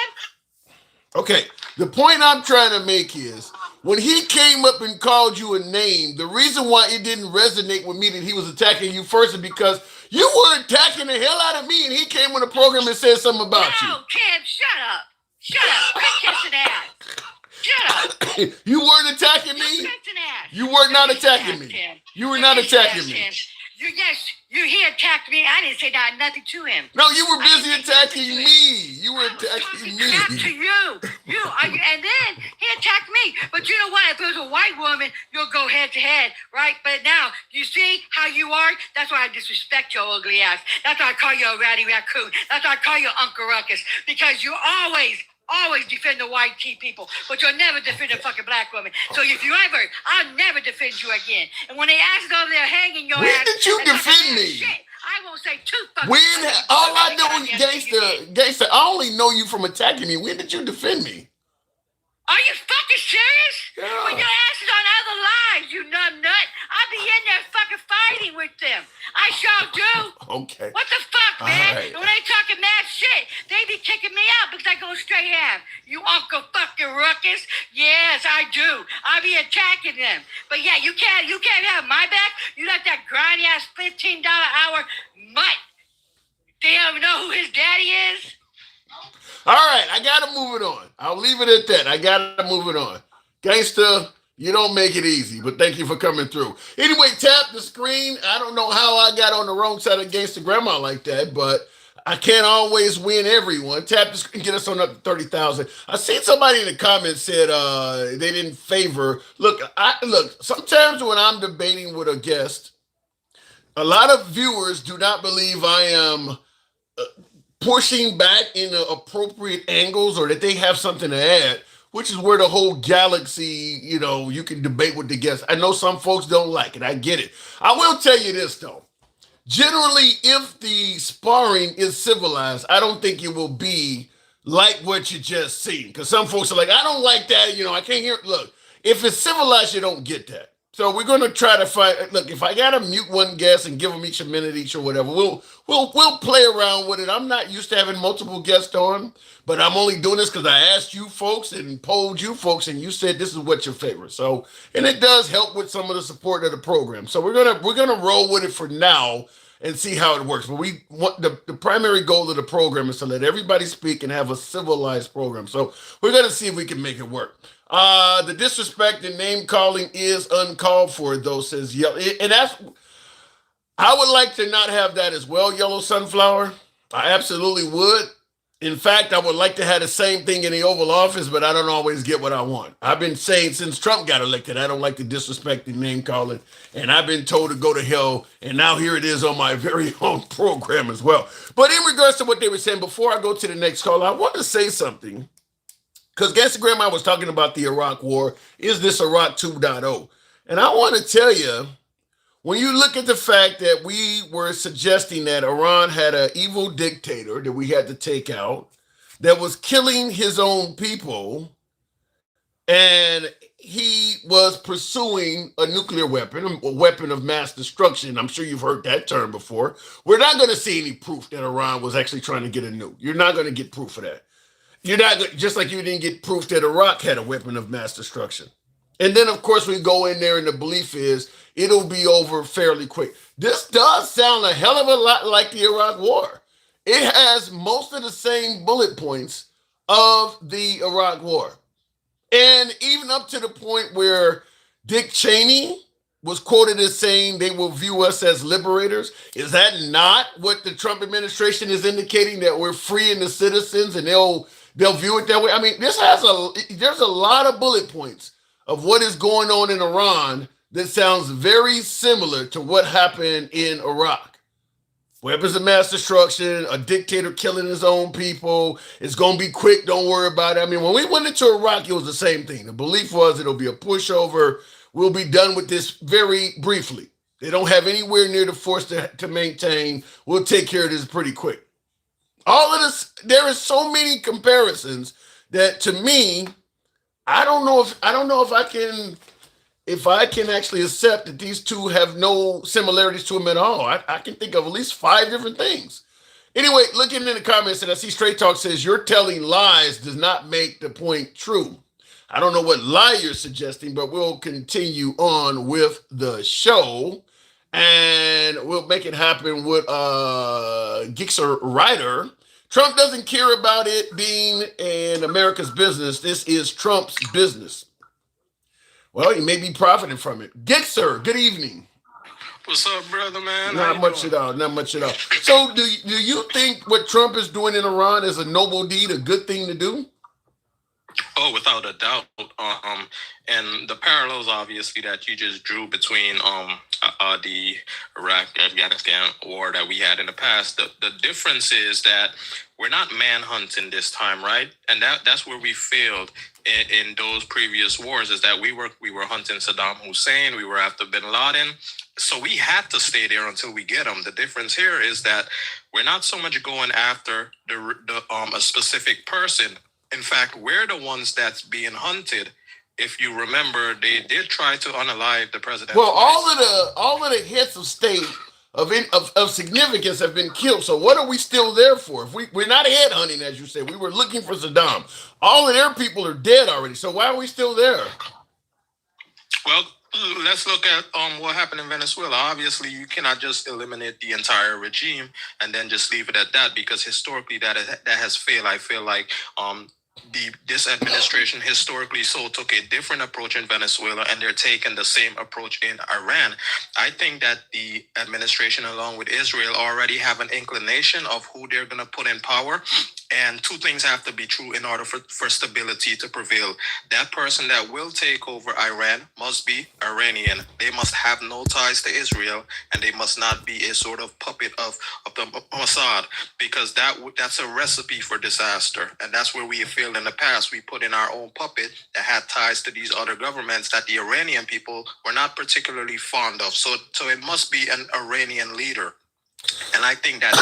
Okay, the point I'm trying to make is when he came up and called you a name, the reason why it didn't resonate with me that he was attacking you first is because you were attacking the hell out of me, and he came on the program and said something about No, Tim, shut up. Shut up. Quit kissing ass. Shut up. you. You weren't attacking You're me. kissing ass. You were not You're kissing attacking ass, me. Tim. You were You're not kissing attacking ass, me. Tim. He attacked me. I didn't say nothing to him. No, you were I busy didn't say attacking nothing to him. me. You were I was attacking talking back to me. you. And then he attacked me. But you know what? If it was a white woman, you'll go head to head, right? But now, you see how you are? That's why I disrespect your ugly ass. That's why I call you a ratty raccoon. That's why I call you Uncle Ruckus. Because you always defend the white tea people, but you'll never defend a fucking black woman. So if you ever, I'll never defend you again. And when they ask over there hanging your When ass, did you and talking defend that me? shit, I won't say 2 fucking When fucking all I fucking know is goddamn gangster, I only know you from attacking me. When did you defend me? Are you fucking serious? Yeah. When your ass is on other lives, you numb nut. I'll be in there fucking fighting with them. I sure do. Okay. What the fuck, All man? right. And when they talking mad shit, they be kicking me out because I go straight ham. You Uncle fucking Ruckus? Yes, I do. I be attacking them. But yeah, you can't have my back. You let that grimy ass $15 hour mutt. They don't know who his daddy is? All right, I gotta move it on. I'll leave it at that. I gotta move it on. Gangster, you don't make it easy, but thank you for coming through. Anyway, tap the screen. I don't know how I got on the wrong side of Gangster Grandma like that, but I can't always win everyone. Tap the screen, get us on up to 30,000. I seen somebody in the comments said they didn't favor. Look, sometimes when I'm debating with a guest, a lot of viewers do not believe I am pushing back in the appropriate angles or that they have something to add. which is where the whole galaxy, you can debate with the guests. I know some folks don't like it. I get it. I will tell you this, though. Generally, if the sparring is civilized, I don't think it will be like what you just seen. Because some folks are like, I don't like that. I can't hear it. Look, if it's civilized, you don't get that. So we're going to try to find. Look, if I gotta mute one guest and give them each a minute each or whatever, we'll play around with it. I'm not used to having multiple guests on, but I'm only doing this because I asked you folks and polled you folks, and you said this is what's your favorite. So, and it does help with some of the support of the program. So we're gonna roll with it for now and see how it works. But we want the primary goal of the program is to let everybody speak and have a civilized program. So we're gonna see if we can make it work. The disrespect and name calling is uncalled for, though, says Yellow. And I would like to not have that as well, Yellow Sunflower. I absolutely would. In fact, I would like to have the same thing in the Oval Office, but I don't always get what I want. I've been saying since Trump got elected, I don't like the disrespect and name calling, and I've been told to go to hell, and now here it is on my very own program as well. But in regards to what they were saying, before I go to the next call, I want to say something, because Gangsta Grandma was talking about the Iraq War. Is this Iraq 2.0? And I want to tell you, when you look at the fact that we were suggesting that Iran had an evil dictator that we had to take out, that was killing his own people, and he was pursuing a nuclear weapon, a weapon of mass destruction. I'm sure you've heard that term before. We're not going to see any proof that Iran was actually trying to get a nuke. You're not going to get proof of that. You're not, just like you didn't get proof that Iraq had a weapon of mass destruction. And then, of course, we go in there and the belief is it'll be over fairly quick. This does sound a hell of a lot like the Iraq War. It has most of the same bullet points of the Iraq War. And even up to the point where Dick Cheney was quoted as saying they will view us as liberators. Is that not what the Trump administration is indicating, that we're freeing the citizens and they'll view it that way? I mean, there's a lot of bullet points of what is going on in Iran that sounds very similar to what happened in Iraq. Weapons of mass destruction, a dictator killing his own people. It's going to be quick. Don't worry about it. I mean, when we went into Iraq, it was the same thing. The belief was it'll be a pushover. We'll be done with this very briefly. They don't have anywhere near the force to maintain. We'll take care of this pretty quick. All of this, there is so many comparisons that, to me, I don't know if I can actually accept that these two have no similarities to them at all. I can think of at least 5 different things. Anyway, looking in the comments, and I see Straight Talk says, you're telling lies does not make the point true. I don't know what lie you're suggesting, but we'll continue on with the show, and we'll make it happen with Gixxer Ryder. Trump doesn't care about it being in America's business. This is Trump's business. Well, he may be profiting from it. Gixxer, good evening. What's up, brother, man? Not much at all. So do you think what Trump is doing in Iran is a noble deed, a good thing to do? Oh, without a doubt. And the parallels, obviously, that you just drew between the Iraq-Afghanistan war that we had in the past. The difference is that we're not manhunting this time, right? And that's where we failed in those previous wars, is that we were hunting Saddam Hussein, we were after bin Laden. So we had to stay there until we get them. The difference here is that we're not so much going after a specific person. In fact, we're the ones that's being hunted. If you remember, they did try to unalive the president. Well, all of the heads of state of significance have been killed. So what are we still there for? If we're not head hunting, as you said, we were looking for Saddam. All of their people are dead already. So why are we still there? Well, let's look at what happened in Venezuela. Obviously, you cannot just eliminate the entire regime and then just leave it at that, because historically that has failed. I feel like this administration historically took a different approach in Venezuela, and they're taking the same approach in Iran. I think that the administration, along with Israel, already have an inclination of who they're going to put in power. And two things have to be true in order for stability to prevail. That person that will take over Iran must be Iranian. They must have no ties to Israel, and they must not be a sort of puppet of the Mossad, because that's a recipe for disaster. And that's where we have failed in the past. We put in our own puppet that had ties to these other governments that the Iranian people were not particularly fond of. So it must be an Iranian leader. And I think that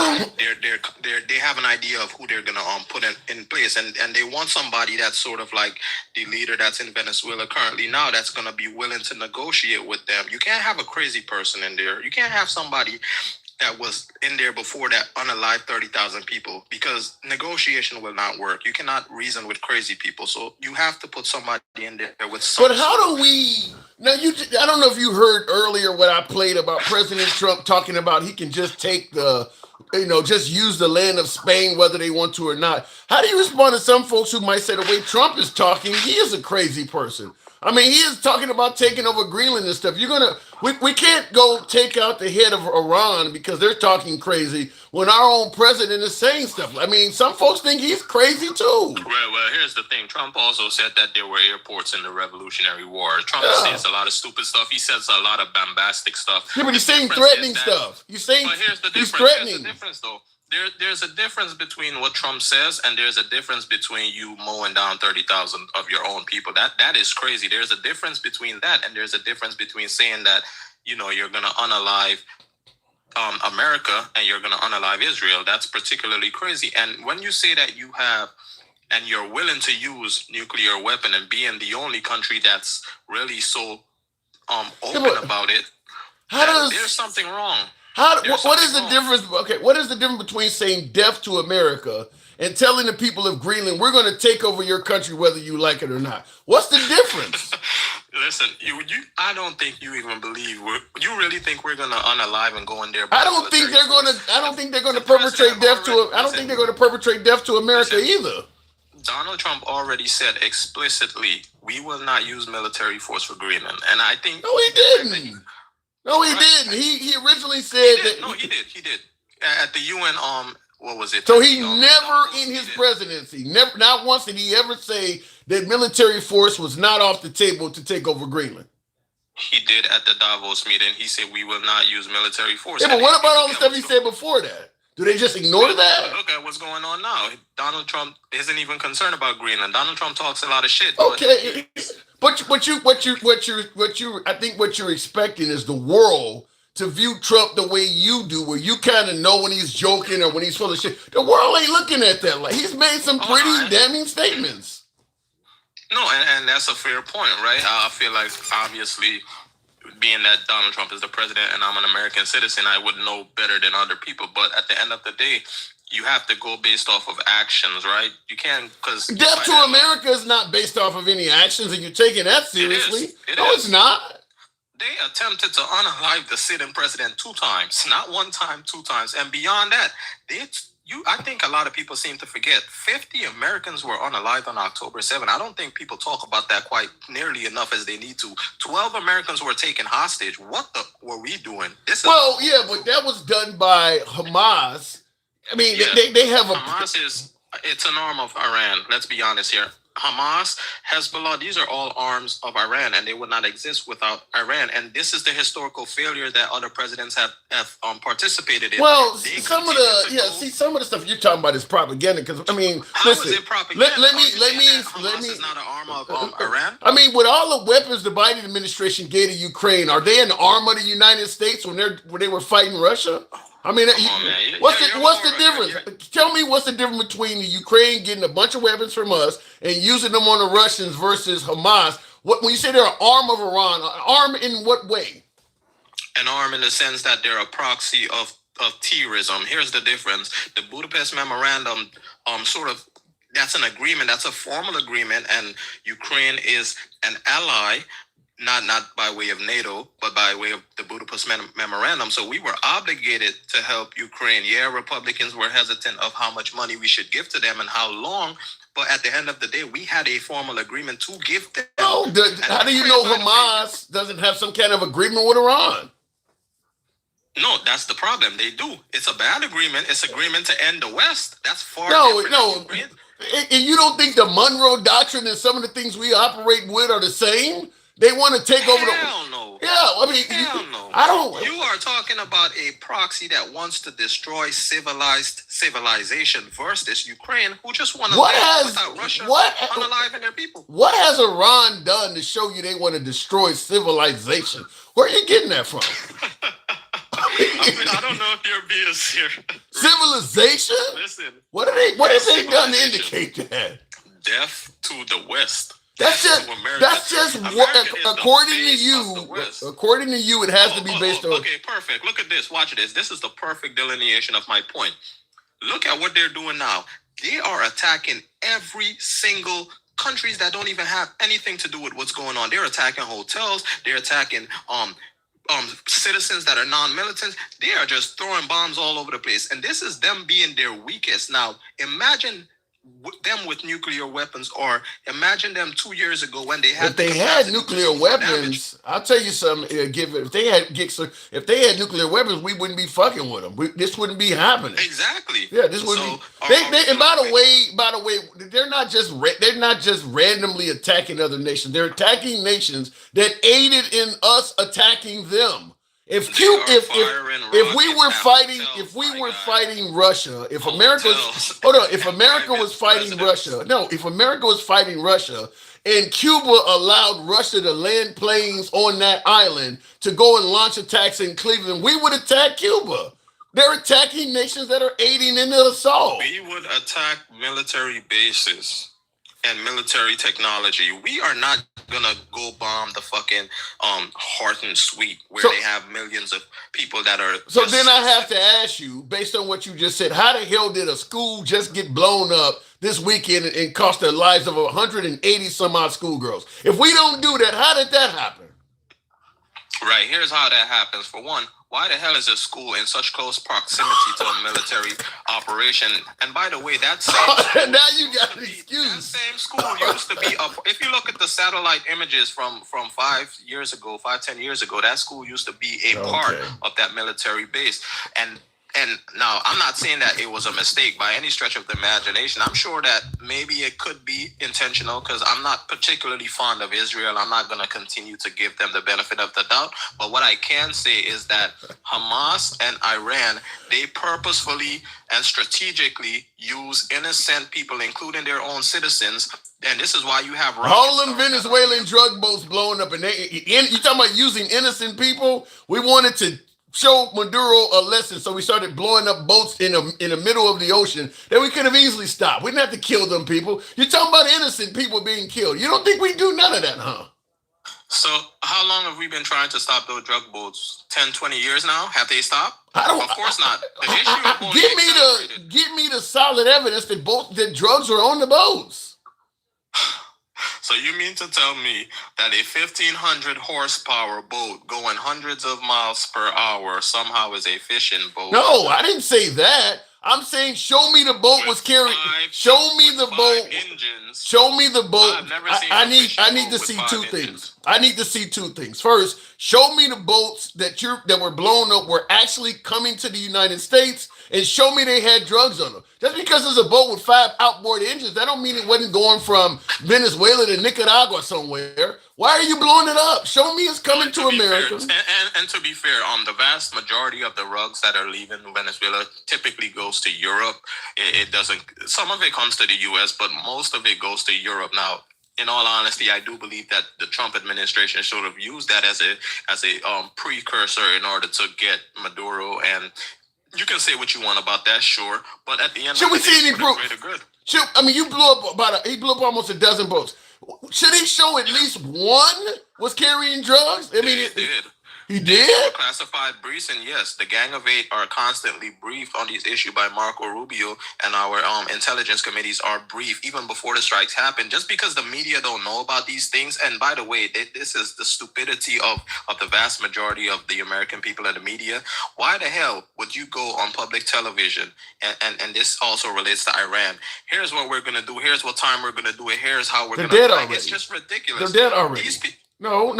they have an idea of who they're gonna put in place, and they want somebody that's sort of like the leader that's in Venezuela currently now, that's gonna be willing to negotiate with them. You can't have a crazy person in there. You can't have somebody that was in there before that unalive 30,000 people, because negotiation will not work. You cannot reason with crazy people. So you have to put somebody in there with some. But how do we now? I don't know if you heard earlier what I played about President Trump talking about he can just take just use the land of Spain whether they want to or not. How do you respond to some folks who might say the way Trump is talking, he is a crazy person? I mean, he is talking about taking over Greenland and stuff. We can't go take out the head of Iran because they're talking crazy when our own president is saying stuff. I mean, some folks think he's crazy too. Well, here's the thing. Trump also said that there were airports in the Revolutionary War. Trump says a lot of stupid stuff. He says a lot of bombastic stuff. Yeah, but he's saying threatening stuff. He's saying he's threatening. Here's the difference, though. There's a difference between what Trump says, and there's a difference between you mowing down 30,000 of your own people. That is crazy. There's a difference between that, and there's a difference between saying that, you're going to unalive America and you're going to unalive Israel. That's particularly crazy. And when you say that you have, and you're willing to use nuclear weapon and being the only country that's really so open about it, there's something wrong. What is the difference? Okay, what is the difference between saying death to America and telling the people of Greenland, we're going to take over your country whether you like it or not? What's the difference? Listen, I don't think you even believe you really think we're going to unalive and go in there. I don't think they're going to perpetrate death to. I don't think they're going to perpetrate death to America either. Donald Trump already said explicitly, we will not use military force for Greenland, and I think no, he didn't. No, he didn't. He originally said that. No, he did. At the UN, what was it? So he never in his presidency, not once did he ever say that military force was not off the table to take over Greenland. He did at the Davos meeting. He said we will not use military force. Yeah, but what about all the stuff he said before that? Do they just ignore that? Look at what's going on now. Donald Trump isn't even concerned about Greenland. Donald Trump talks a lot of shit. Okay. But I think what you're expecting is the world to view Trump the way you do, where you kind of know when he's joking or when he's full of shit. The world ain't looking at that. Like, he's made some pretty damning statements. No, and that's a fair point, right? I feel like obviously, being that Donald Trump is the president and I'm an American citizen, I would know better than other people. But at the end of the day, you have to go based off of actions, right? You can't, because death to America is not based off of any actions, and you're taking that seriously. It's not. They attempted to unalive the sitting president 2 times, not 1 time, 2 times, and beyond that, I think a lot of people seem to forget 50 Americans were unalived on October 7. I don't think people talk about that quite nearly enough as they need to. 12 Americans were taken hostage. What were we doing? But that was done by Hamas. I mean, they have Hamas it's an arm of Iran. Let's be honest here. Hamas, Hezbollah, these are all arms of Iran, and they would not exist without Iran. And this is the historical failure that other presidents have participated in. Well, some of the stuff you're talking about is propaganda. Because I mean, how is it propaganda? Let me. Hamas is not an arm of Iran. I mean, with all the weapons the Biden administration gave to Ukraine, are they an arm of the United States when they were fighting Russia? I mean, what's the difference? Tell me what's the difference between the Ukraine getting a bunch of weapons from us and using them on the Russians versus Hamas? When you say they're an arm of Iran, an arm in what way? An arm in the sense that they're a proxy of terrorism. Here's the difference. The Budapest Memorandum, that's an agreement. That's a formal agreement, and Ukraine is an ally. Not by way of NATO, but by way of the Budapest Memorandum. So we were obligated to help Ukraine. Yeah, Republicans were hesitant of how much money we should give to them and how long. But at the end of the day, we had a formal agreement to give them. How do you know Hamas doesn't have some kind of agreement with Iran? No, that's the problem. They do. It's a bad agreement. It's agreement to end the West. That's far No, different. no. And you don't think the Monroe Doctrine and some of the things we operate with are the same? They want to take over the. Hell no. Yeah, I mean, Hell no. I don't. You are talking about a proxy that wants to destroy civilization versus Ukraine, who just want to live without Russia unaliving their people. What has Iran done to show you they want to destroy civilization? Where are you getting that from? I don't know if you're being serious. Civilization? Listen. What have they done to indicate that? Death to the West. That's just what, according to you. According to you, it has to be based on. Okay, perfect. Look at this. Watch this. This is the perfect delineation of my point. Look at what they're doing now. They are attacking every single countries that don't even have anything to do with what's going on. They're attacking hotels. They're attacking citizens that are non-militants. They are just throwing bombs all over the place, and this is them being their weakest. Now, imagine them with nuclear weapons, or imagine them 2 years ago when they had. If they had nuclear weapons, I'll tell you something. If they had nuclear weapons, we wouldn't be fucking with them. This wouldn't be happening. Exactly. Yeah, this wouldn't be. And by the way, they're not just randomly attacking other nations. They're attacking nations that aided in us attacking them. If we were fighting Russia, if America was fighting Russia, and Cuba allowed Russia to land planes on that island to go and launch attacks in Cleveland, we would attack Cuba. They're attacking nations that are aiding in the assault. We would attack military bases and military technology. We are not gonna go bomb the fucking Horton Suite where they have millions of people that are. So then I have to ask you, based on what you just said, how the hell did a school just get blown up this weekend and cost the lives of 180 some odd schoolgirls? If we don't do that, how did that happen? Right, here's how that happens. For one, why the hell is a school in such close proximity to a military operation? And by the way, that same school, now you got an excuse. That same school used to be up. If you look at the satellite images from 5 years ago, 10 years ago, that school used to be a part of that military base. And now, I'm not saying that it was a mistake by any stretch of the imagination. I'm sure that maybe it could be intentional, because I'm not particularly fond of Israel. I'm not going to continue to give them the benefit of the doubt. But what I can say is that Hamas and Iran, they purposefully and strategically use innocent people, including their own citizens. And this is why you have all them Venezuelan drug boats blowing up. And you talking about using innocent people? We wanted to show Maduro a lesson, so we started blowing up boats in the middle of the ocean that we could have easily stopped. We didn't have to kill them people. You're talking about innocent people being killed. You don't think we do none of that, huh? So how long have we been trying to stop those drug boats? 10, 20 years now? Have they stopped? Of course not. The issue give me the solid evidence that drugs were on the boats. So you mean to tell me that a 1,500 horsepower boat going hundreds of miles per hour somehow is a fishing boat? No, I didn't say that. I'm saying show me the boat was carrying. Show me the boat. Engines. Show me the boat. I've never seen I need to see two things. I need to see two things. First, show me the boats that were blown up were actually coming to the United States, and show me they had drugs on them. Just because there's a boat with 5 outboard engines, that don't mean it wasn't going from Venezuela to Nicaragua somewhere. Why are you blowing it up? Show me it's coming to America. And to be fair, the vast majority of the rugs that are leaving Venezuela typically goes to Europe. It doesn't. Some of it comes to the U.S., but most of it goes to Europe. Now, in all honesty, I do believe that the Trump administration should have used that as a precursor in order to get Maduro. And you can say what you want about that, sure, but at the end, should we see any proof? Good. You blew up he blew up almost a dozen boats. Should he show at least one was carrying drugs? I mean, he did. He did? Classified briefs, and yes, the Gang of Eight are constantly briefed on these issues by Marco Rubio, and our intelligence committees are briefed even before the strikes happen. Just because the media don't know about these things, and by the way, this is the stupidity of the vast majority of the American people and the media. Why the hell would you go on public television, and this also relates to Iran? Here's what we're going to do. Here's what time we're going to do it. Here's how we're going to do it. It's just ridiculous. They're dead already. No,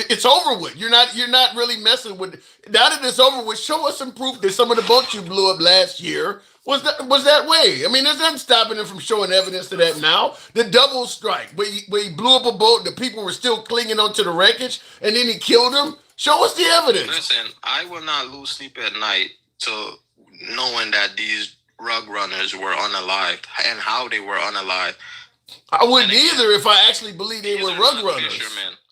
it's over with. You're not really messing with. Now that it's over with, show us some proof that some of the boats you blew up last year was that way. I mean, there's nothing stopping him from showing evidence to that now. The double strike, where he blew up a boat, the people were still clinging onto the wreckage, and then he killed them. Show us the evidence. Listen, I will not lose sleep at night to knowing that these rug runners were unalived and how they were unalived. I wouldn't either if I actually believed they were rug runners.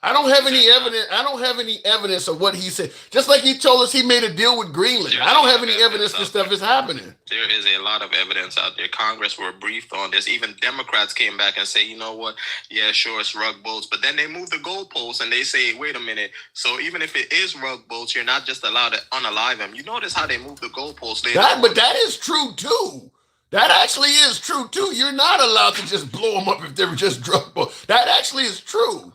I don't have any evidence. I don't have any evidence of what he said. Just like he told us he made a deal with Greenland. I don't have any evidence this stuff is happening. There is a lot of evidence out there. Congress were briefed on this. Even Democrats came back and say, you know what? Yeah, sure, it's rug bolts. But then they move the goalposts and they say, wait a minute. So even if it is rug bolts, you're not just allowed to unalive them. You notice how they move the goalposts. But that is true too. That actually is true too. You're not allowed to just blow them up if they were just drug bolts. That actually is true.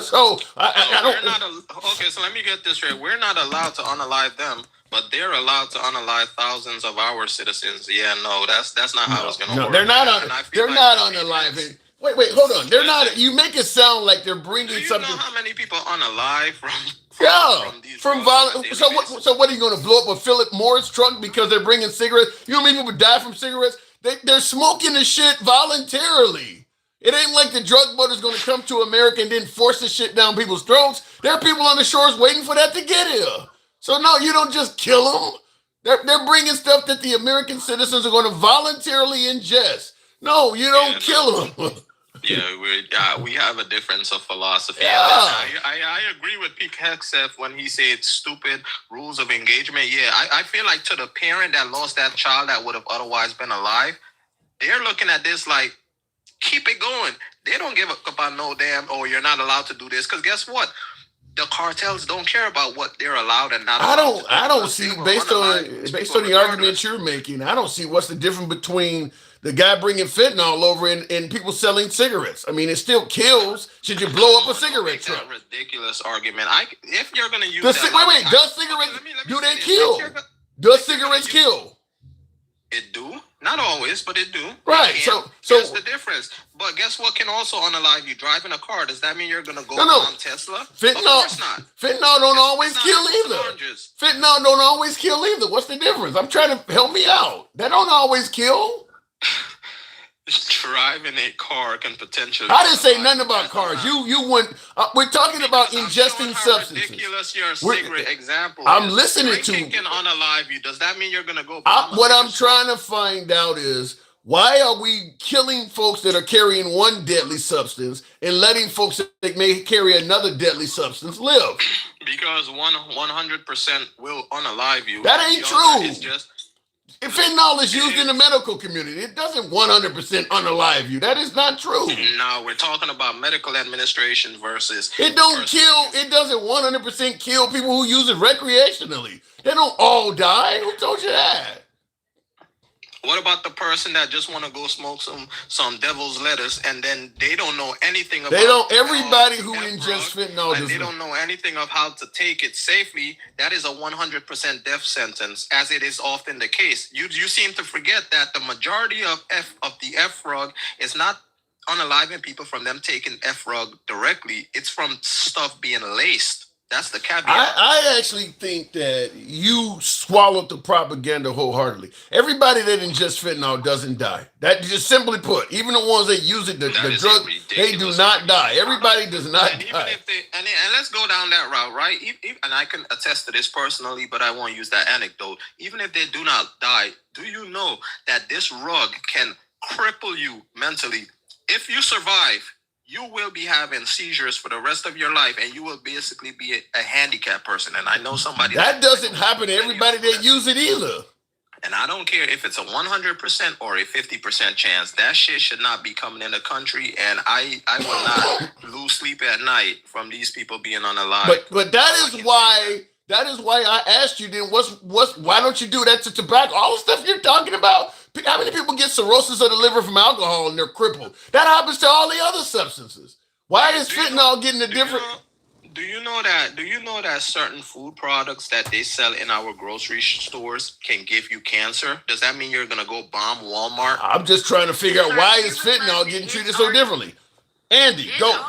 So okay, so let me get this right. We're not allowed to unalive them, but they're allowed to unalive thousands of our citizens. Yeah, no, that's not how it's gonna work. They're not unaliving. Wait, hold on. They're not. You make it sound like they're bringing something. Do you know how many people unalive from violence? So what are you going to blow up a Philip Morris truck because they're bringing cigarettes? You know how many people die from cigarettes? They're smoking the shit voluntarily. It ain't like the drug boat is going to come to America and then force the shit down people's throats. There are people on the shores waiting for that to get here. So no, you don't just kill them. They're bringing stuff that the American citizens are going to voluntarily ingest. No, you don't kill them. Yeah, we have a difference of philosophy. Yeah. I agree with Pete Hegseth when he said stupid rules of engagement. Yeah, I feel like to the parent that lost that child that would have otherwise been alive, they're looking at this like, keep it going. They don't give a fuck about no damn, you're not allowed to do this. Because guess what? The cartels don't care about what they're allowed and not allowed. I don't see, based on the argument you're making, I don't see what's the difference between the guy bringing fentanyl over and people selling cigarettes. I mean, it still kills. Should you blow up a cigarette truck? That's a ridiculous argument. If you're going to use does cigarettes, do they kill? Does cigarettes kill? It do. Not always, but it do. Right. So that's the difference. But guess what can also unalive you? Driving a car. Does that mean you're gonna go on Tesla? Fentanyl. Of course not. Fentanyl don't always kill either. Fentanyl don't always kill either. What's the difference? I'm trying to help me out. That don't always kill. Driving a car can potentially. I didn't say nothing about cars. You went. We're talking about ingesting substances. Ridiculous your cigarette example. I'm listening to. Drinking can unalive you. Does that mean you're gonna go? What I'm trying to find out is why are we killing folks that are carrying one deadly substance and letting folks that may carry another deadly substance live? Because 100% will unalive you. That ain't true. It's just. If fentanyl is used in the medical community, it doesn't 100% unalive you. That is not true. No, we're talking about medical administration versus. It don't kill. It doesn't 100% kill people who use it recreationally. They don't all die. Who told you that? What about the person that just want to go smoke some devil's lettuce and then they don't know anything about everybody who ingests fentanyl and they don't know anything of how to take it safely? That is a 100% death sentence, as it is often the case. You seem to forget that the majority of the F-rug is not unaliving people from them taking F-rug directly. It's from stuff being laced. That's the caveat. I actually think that you swallowed the propaganda wholeheartedly. Everybody that ingests fentanyl doesn't die. That just simply put, even the ones that use it, the drug, they do not die. Everybody does not die. Even if and let's go down that route, right? And I can attest to this personally, but I won't use that anecdote. Even if they do not die, do you know that this rug can cripple you mentally? If you survive, you will be having seizures for the rest of your life, and you will basically be a handicapped person. And I know somebody that doesn't happen to everybody that use it either. And I don't care if it's a 100% or a 50% chance. That shit should not be coming in the country, and I will not lose sleep at night from these people being unalive. But that is why I asked you then. Why don't you do that to tobacco? All the stuff you're talking about. How many people get cirrhosis of the liver from alcohol and they're crippled? That happens to all the other substances. Why is fentanyl getting a different? Do you know that certain food products that they sell in our grocery stores can give you cancer? Does that mean you're gonna go bomb Walmart? I'm just trying to figure out why is fentanyl getting treated so differently. Andy, go.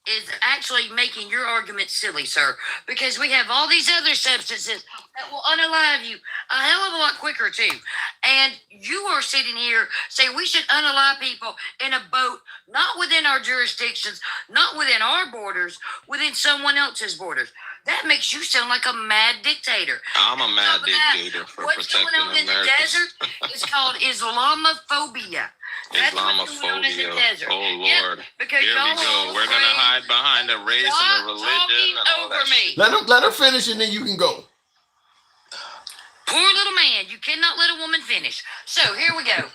is actually making your argument silly, sir, because we have all these other substances that will unalive you a hell of a lot quicker, too. And you are sitting here saying we should unalive people in a boat, not within our jurisdictions, not within our borders, within someone else's borders. That makes you sound like a mad dictator. I'm a mad dictator for what's protecting going on in the Americans. desert is called Islamophobia. That's what's going on in the Islamophobia. desert. Oh Yep, Lord. because Here y'all we go. are We're gonna afraid. hide behind the race and Stop the religion talking and all over that me. shit. Let her finish and then you can go. Poor little man, you cannot let a woman finish. So here we go.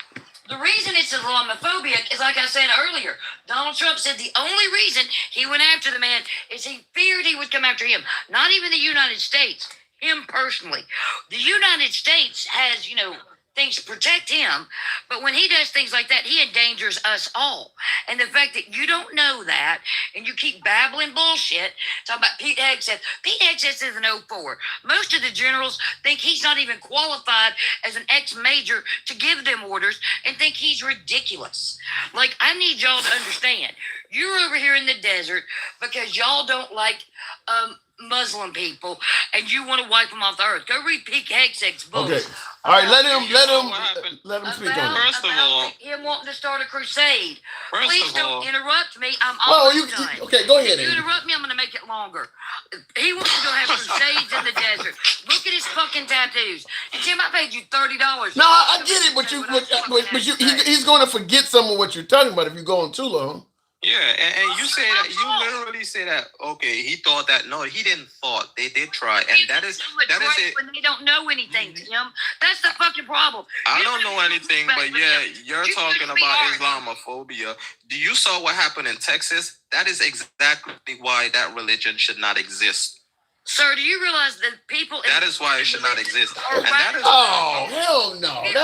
The reason it's Islamophobia is, like I said earlier, Donald Trump said the only reason he went after the man is he feared he would come after him. Not even the United States, him personally. The United States has, things to protect him, but when he does things like that, he endangers us all. And the fact that you don't know that, and you keep babbling bullshit, talking about Pete Hegseth. Pete Hegseth is an 04. Most of the generals think he's not even qualified as an ex-major to give them orders and think he's ridiculous. Like, I need y'all to understand. You're over here in the desert because y'all don't like Muslim people, and you want to wipe them off the earth. Go read Pete Hegseth's book. Okay. All right, let him speak on it. First of all, him wanting to start a crusade. First Please of don't all- interrupt me. I'm Well, almost done. okay, go ahead, If you Andy. interrupt me, I'm going to make it longer. He wants to go have crusades in the desert. Look at his fucking tattoos. And Tim, I paid you $30. No, I get it, but he's going to forget some of what you're talking about if you go on too long. yeah, and you say that, you literally say that, okay, he thought that. No, he didn't thought. They did try. And that is it. When they don't know anything, Tim. That's the fucking problem. I You don't know anything, but yeah, you're You talking shouldn't be about arguing. Islamophobia. Do you saw what happened in Texas? That is exactly why that religion should not exist. Sir, do you realize that people... That is why it should not exist. And that is Oh, hell no. and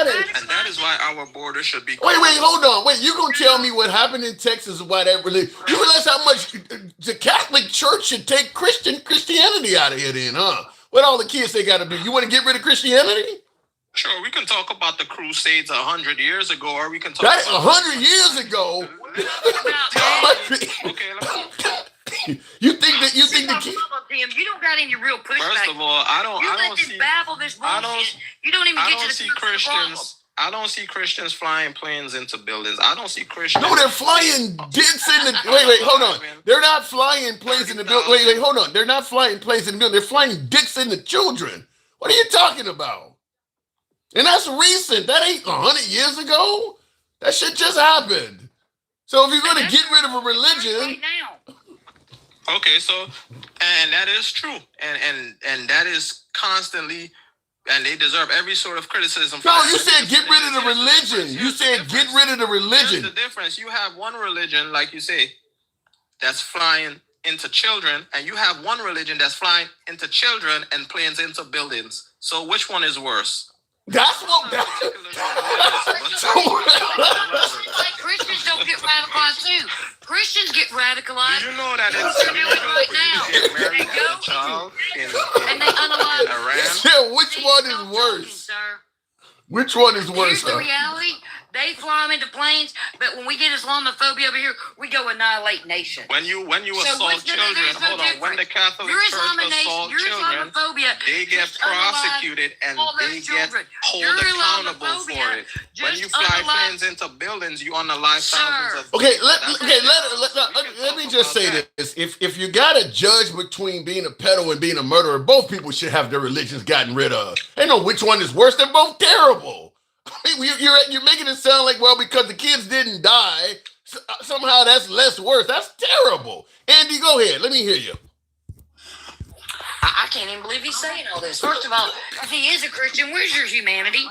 that is why our border should be Wait, hold on. Wait, you going to tell me what happened in Texas and why that religion... You realize how much the Catholic Church should take Christianity out of here then, huh? What all the kids they got to do? You want to get rid of Christianity? Sure, we can talk about the Crusades 100 years ago, or we can talk That's about 100 years ago. Okay, You think the Tim, you don't got any real pushback. First of all, I don't see babble this bullshit. You don't even I get don't to the see crux of the problem. Christians. I don't see Christians flying planes into buildings. I don't see Christians. No, they're flying dicks in the... Wait, hold on. They're not flying planes in the building. Wait, hold on. They're not flying planes in the building. They're flying dicks in the children. What are you talking about? And that's recent. That ain't 100 years ago. That shit just happened. So if you're going to get rid of a religion... Right now. Okay, so and that is true, and that is constantly, and they deserve every sort of criticism. No, you said get rid of the religion. You said get rid of the religion. Here's the difference. You have one religion, like you say, that's flying into children, and you have one religion that's flying into children and planes into buildings. So which one is worse? That's what... Like Christians don't get radicalized too. Christians get radicalized. Do you know that They're doing it right now. They go and they unalive. Yeah, which one is worse? Which one is worse? Here's the reality. They fly them into planes, but when we get Islamophobia over here, we go annihilate nations. When you assault children, hold on. When the Catholic Church assault children, they get prosecuted and they get held accountable for it. When you fly planes into buildings, you unalive thousands of. Okay, let me just say this: if you got a judge between being a pedo and being a murderer, both people should have their religions gotten rid of. They know which one is worse. They're both terrible. You're making it sound like, well, because the kids didn't die, somehow that's less worse. That's terrible. Andy, go ahead. Let me hear you. I can't even believe he's saying all this. First of all, if he is a Christian, where's your humanity?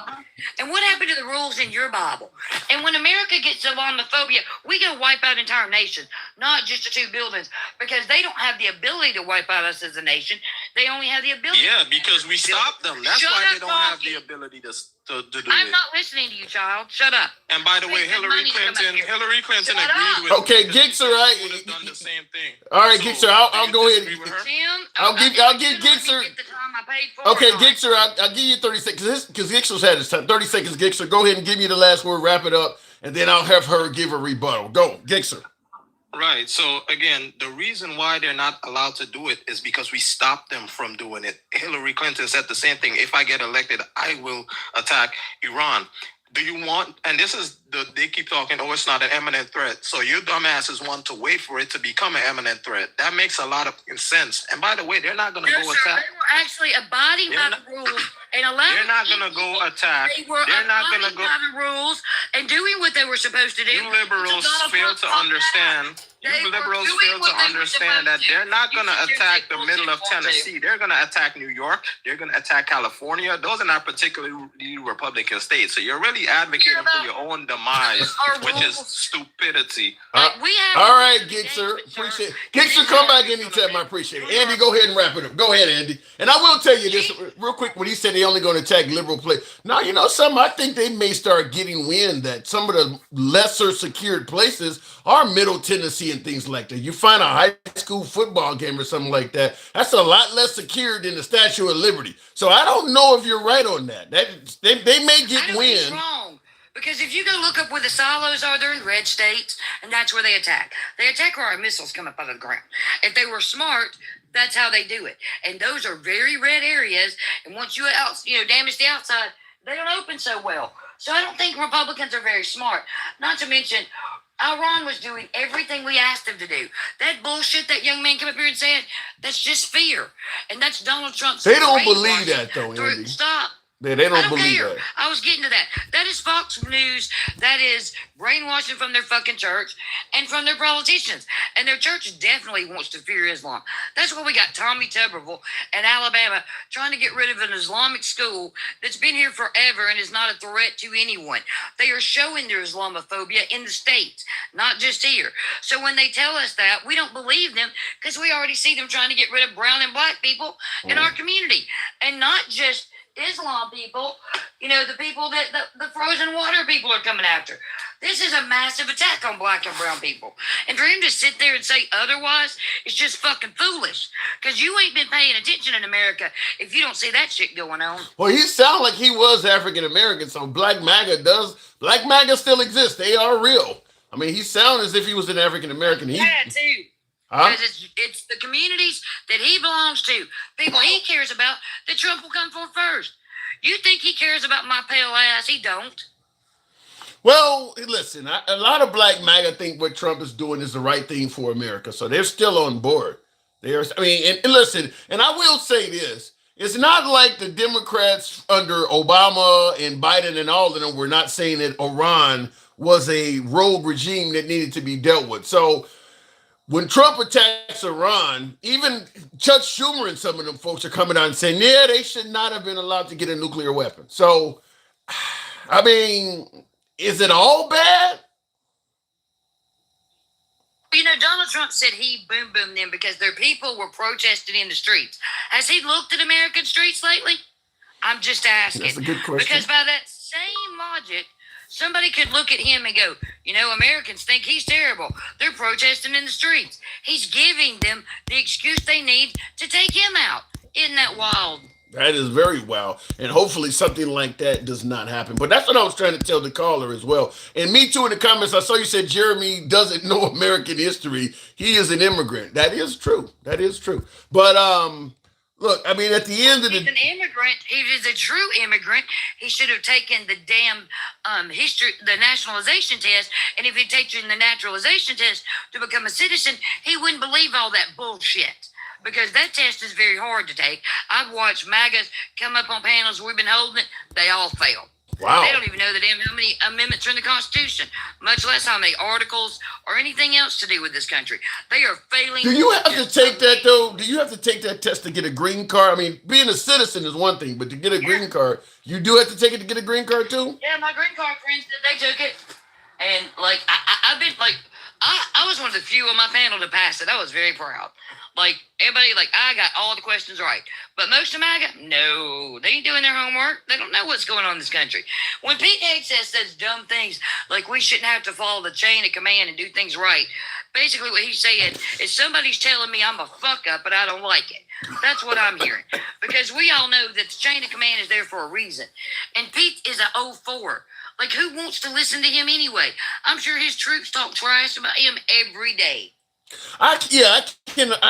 And what happened to the rules in your Bible? And when America gets Islamophobia, we go wipe out entire nations, not just the two buildings, because they don't have the ability to wipe out us as a nation. They only have the ability. Yeah, because we stopped them. That's Shut why up they don't have talking. the ability to do I'm it. not listening to you, child. Shut up. And by the way, Hillary Clinton Shut agreed with. Okay, Gixer, Would have done the same thing. All right, So, Gixer, I'll go ahead. disagree with her? Tim, I'll give Gixer. Get the time I paid for Okay, or not? Gixer, I'll give you 30 seconds because Gixer's had his time. 30 seconds, Gixer. Go ahead and give me the last word. Wrap it up, and then I'll have her give a rebuttal. Go, Gixer. Right. So again, the reason why they're not allowed to do it is because we stopped them from doing it. Hillary Clinton said the same thing. If I get elected, I will attack Iran. Do you want, and this is they keep talking, oh, it's not an imminent threat. So you dumbasses want to wait for it to become an imminent threat. That makes a lot of sense. And by the way, they're not going to go attack. They were actually abiding by the rules and allowing. They're not going to go attack. They were abiding by the rules and doing what they were supposed to do. You liberals fail to understand. You liberals fail to understand that they're not going to attack the middle of Tennessee. They're going to attack New York. They're going to attack California. Those are not particularly Republican states. So you're really advocating for your own demise, which is stupidity. All right, Gixer. Appreciate it. Gixer, come back anytime. I appreciate it. Andy, go ahead and wrap it up. Go ahead, Andy. And I will tell you this real quick. When he said they only going to attack liberal play. Now, you know something? I think they may start getting wind that some of the lesser secured places are Middle Tennessee and things like that. You find a high school football game or something like that, that's a lot less secured than the Statue of Liberty. So I don't know if you're right on that. They may get wind. Wrong. Because if you go look up where the silos are, they're in red states, and that's where they attack. They attack where our missiles come up out of the ground. If they were smart, that's how they do it. And those are very red areas. And once you damage the outside, they don't open so well. So I don't think Republicans are very smart. Not to mention, Iran was doing everything we asked them to do. That bullshit that young man came up here and said, that's just fear. And that's Donald Trump's. They don't believe that, though, Andy. Stop. They don't believe care. that. I was getting to that. That is Fox News. That is brainwashing from their fucking church and from their politicians. And their church definitely wants to fear Islam. That's why we got Tommy Tuberville in Alabama trying to get rid of an Islamic school that's been here forever and is not a threat to anyone. They are showing their Islamophobia in the States, not just here. So when they tell us that, we don't believe them because we already see them trying to get rid of brown and black people in our community. And not just Islam people, the people that the frozen water people are coming after. This is a massive attack on black and brown people. And for him to sit there and say otherwise, it's just fucking foolish. Because you ain't been paying attention in America if you don't see that shit going on. Well, he sounded like he was African American, so Black MAGA still exists. They are real. I mean, he sounded as if he was an African American. Yeah, too. Because it's the communities that he belongs to, people he cares about, that Trump will come for first. You think he cares about my pale ass? He don't. Well, listen, a lot of Black MAGA think what Trump is doing is the right thing for America, so they're still on board. And listen, and I will say this. It's not like the Democrats under Obama and Biden and all of them were not saying that Iran was a rogue regime that needed to be dealt with. So when Trump attacks Iran, even Chuck Schumer and some of them folks are coming out and saying, yeah, they should not have been allowed to get a nuclear weapon. So, I mean, is it all bad? Donald Trump said he boom-boomed them because their people were protesting in the streets. Has he looked at American streets lately? I'm just asking. That's a good question. Because by that same logic, somebody could look at him and go, Americans think he's terrible. They're protesting in the streets. He's giving them the excuse they need to take him out. Isn't that wild? That is very wild. And hopefully something like that does not happen. But that's what I was trying to tell the caller as well. And me too in the comments, I saw you said Jeremy doesn't know American history. He is an immigrant. That is true. That is true. But look, I mean, at the end of the... He's an immigrant. He is a true immigrant. He should have taken the damn the nationalization test. And if he'd taken the naturalization test to become a citizen, he wouldn't believe all that bullshit. Because that test is very hard to take. I've watched MAGAs come up on panels. We've been holding it. They all fail. Wow. They don't even know how many amendments are in the Constitution, much less how many articles or anything else to do with this country. They are failing. Do you have to take that, though? Do you have to take that test to get a green card? I mean, being a citizen is one thing, but to get a green card, you do have to take it to get a green card, too? Yeah, my green card friends, they took it. And, I've been, I was one of the few on my panel to pass it. I was very proud. Everybody, I got all the questions right. But most of MAGA, no, they ain't doing their homework. They don't know what's going on in this country. When Pete Hegseth says dumb things like we shouldn't have to follow the chain of command and do things right, basically what he's saying is somebody's telling me I'm a fuck up, but I don't like it. That's what I'm hearing. Because we all know that the chain of command is there for a reason. And Pete is a 04. Who wants to listen to him anyway? I'm sure his troops talk trash about him every day. I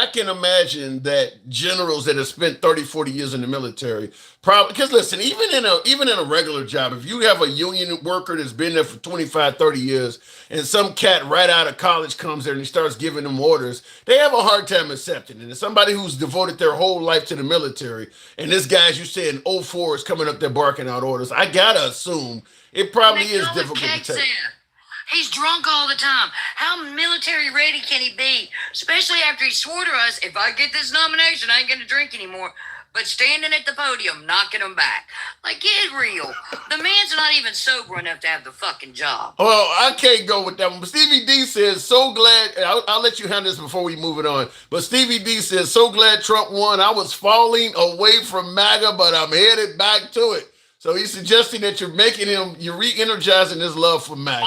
can imagine that generals that have spent 30, 40 years in the military probably, because listen, even in a regular job, if you have a union worker that's been there for 25, 30 years, and some cat right out of college comes there and he starts giving them orders, they have a hard time accepting it. And somebody who's devoted their whole life to the military, and this guy, as you said, in '04 is coming up there barking out orders, I gotta assume it probably is difficult to take. He's drunk all the time. How military ready can he be? Especially after he swore to us, if I get this nomination, I ain't going to drink anymore. But standing at the podium, knocking him back. Like, get real. The man's not even sober enough to have the fucking job. Well, I can't go with that one. But Stevie D says, so glad. I'll let you handle this before we move it on. But Stevie D says, so glad Trump won. I was falling away from MAGA, but I'm headed back to it. So he's suggesting that you're re-energizing his love for MAGA.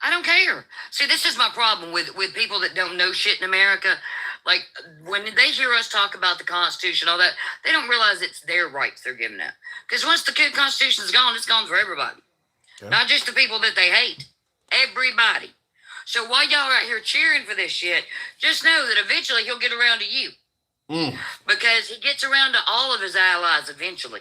I don't care. See, this is my problem with people that don't know shit in America. Like, when they hear us talk about the Constitution, all that, they don't realize it's their rights they're giving up. Because once the Constitution's gone, it's gone for everybody. Okay. Not just the people that they hate. Everybody. So while y'all are out here cheering for this shit, just know that eventually he'll get around to you. Because he gets around to all of his allies eventually.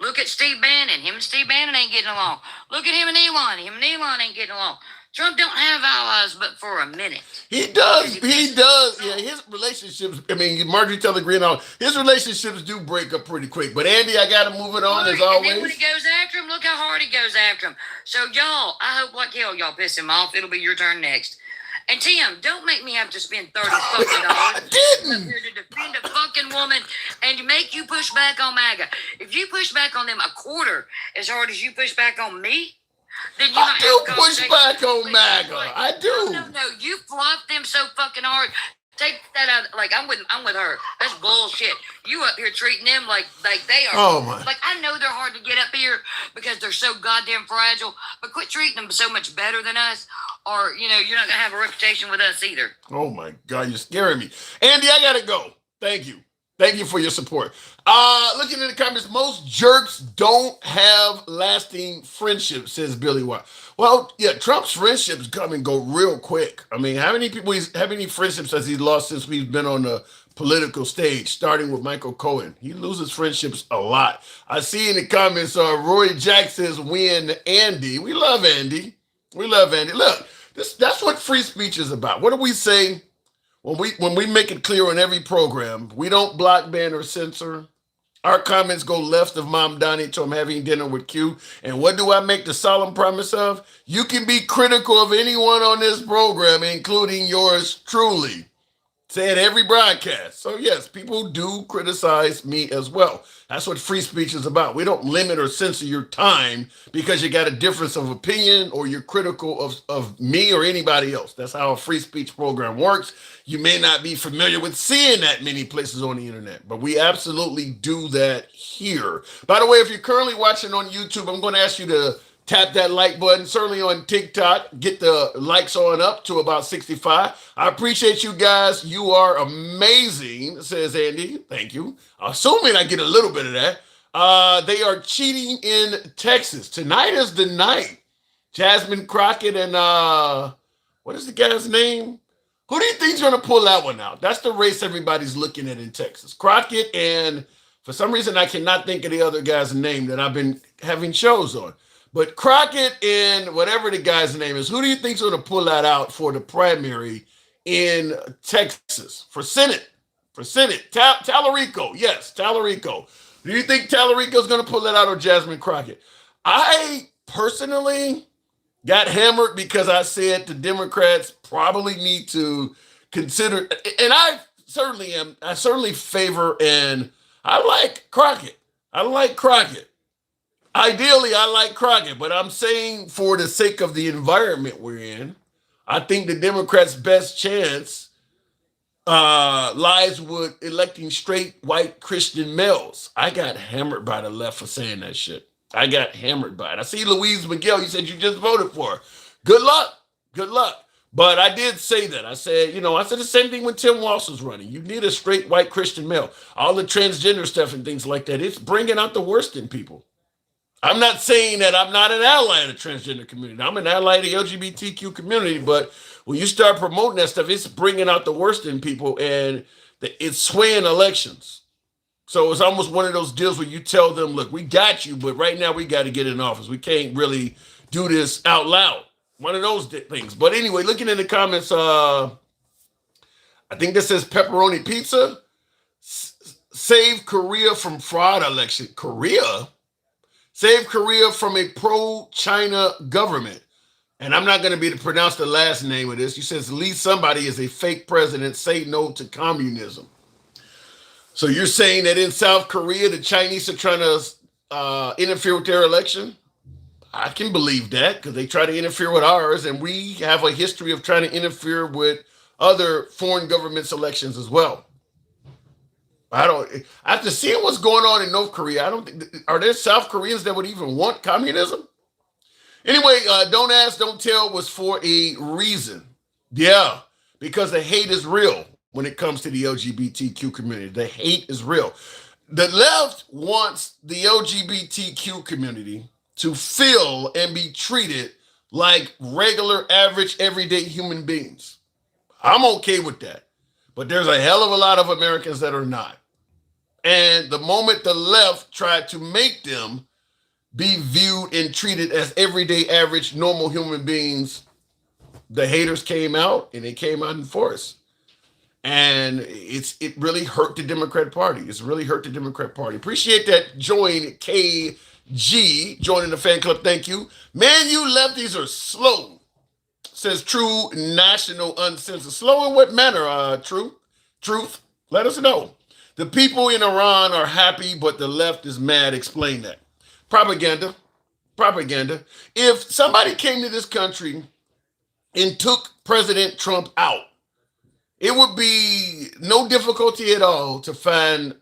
Look at Steve Bannon. Him and Steve Bannon ain't getting along. Look at him and Elon. Him and Elon ain't getting along. Trump don't have allies but for a minute. He does. He does. Yeah, his relationships, I mean, Marjorie Taylor Greene, his relationships do break up pretty quick. But Andy, I got to move it on as always. And then when he goes after him, look how hard he goes after him. So y'all, I hope like hell y'all piss him off. It'll be your turn next. And Tim, don't make me have to spend $30 fucking dollars up here to defend a fucking woman and to make you push back on MAGA. If you push back on them a quarter as hard as you push back on me, then you might do push back on MAGA. I do. No, you fluff them so fucking hard. Take that out. Like, I'm with her. That's bullshit. You up here treating them like they are. Oh my. Like, I know they're hard to get up here because they're so goddamn fragile, but quit treating them so much better than us, or, you're not going to have a reputation with us either. Oh my God, you're scaring me. Andy, I got to go. Thank you. Thank you for your support. Looking in the comments, most jerks don't have lasting friendships, says Billy White. Well, yeah, Trump's friendships come and go real quick. I mean, how many friendships has he lost since we've been on the political stage, starting with Michael Cohen? He loses friendships a lot. I see in the comments, Roy Jack says, win Andy. We love Andy. We love Andy. Look, that's what free speech is about. What do we say? When we make it clear on every program, we don't block, ban, or censor. Our comments go left of Mom Donnie till I'm having dinner with Q. And what do I make the solemn promise of? You can be critical of anyone on this program, including yours truly. Say it every broadcast. So yes, people do criticize me as well. That's what free speech is about. We don't limit or censor your time because you got a difference of opinion or you're critical of me or anybody else. That's how a free speech program works. You may not be familiar with seeing that many places on the internet, but we absolutely do that here. By the way, if you're currently watching on YouTube, I'm going to ask you to tap that like button. Certainly on TikTok, get the likes on up to about 65. I appreciate you guys. You are amazing, says Andy. Thank you. Assuming I get a little bit of that. They are cheating in Texas. Tonight is the night. Jasmine Crockett and what is the guy's name? Who do you think's going to pull that one out? That's the race everybody's looking at in Texas. Crockett and, for some reason, I cannot think of the other guy's name that I've been having shows on. But Crockett and whatever the guy's name is, who do you think's going to pull that out for the primary in Texas for Senate? For Senate, Tallarico, yes, Tallarico. Do you think Tallarico's going to pull that out or Jasmine Crockett? I personally got hammered because I said the Democrats probably need to consider, and I certainly favor, and I like Crockett. Ideally, I like Crockett, but I'm saying for the sake of the environment we're in, I think the Democrats' best chance lies with electing straight white Christian males. I got hammered by the left for saying that shit. I got hammered by it. I see Louise Miguel, you said you just voted for her. Good luck. But I did say that. I said the same thing when Tim Walz was running. You need a straight white Christian male. All the transgender stuff and things like that, it's bringing out the worst in people. I'm not saying that I'm not an ally of the transgender community. I'm an ally of the LGBTQ community, but when you start promoting that stuff, it's bringing out the worst in people, and it's swaying elections. So it's almost one of those deals where you tell them, look, we got you, but right now we got to get in office. We can't really do this out loud. One of those things. But anyway, looking in the comments, I think this says pepperoni pizza. Save Korea from fraud election. Korea? Save Korea from a pro-China government. And I'm not going to be able to pronounce the last name of this. He says, at least somebody is a fake president. Say no to communism. So you're saying that in South Korea, the Chinese are trying to interfere with their election? I can believe that because they try to interfere with ours. And we have a history of trying to interfere with other foreign governments' elections as well. After seeing what's going on in North Korea, are there South Koreans that would even want communism? Anyway, Don't Ask, Don't Tell was for a reason. Yeah, because the hate is real when it comes to the LGBTQ community. The hate is real. The left wants the LGBTQ community to feel and be treated like regular, average, everyday human beings. I'm okay with that. But there's a hell of a lot of Americans that are not. And the moment the left tried to make them be viewed and treated as everyday, average, normal human beings, the haters came out, and they came out in force. And it really hurt the Democrat Party. It's really hurt the Democrat Party. Appreciate that. Join KG, joining the fan club. Thank you. Man, you lefties are slow, says True National Uncensored. Slow in what manner, Truth? Let us know. The people in Iran are happy, but the left is mad. Explain that. Propaganda. If somebody came to this country and took President Trump out, it would be no difficulty at all to find,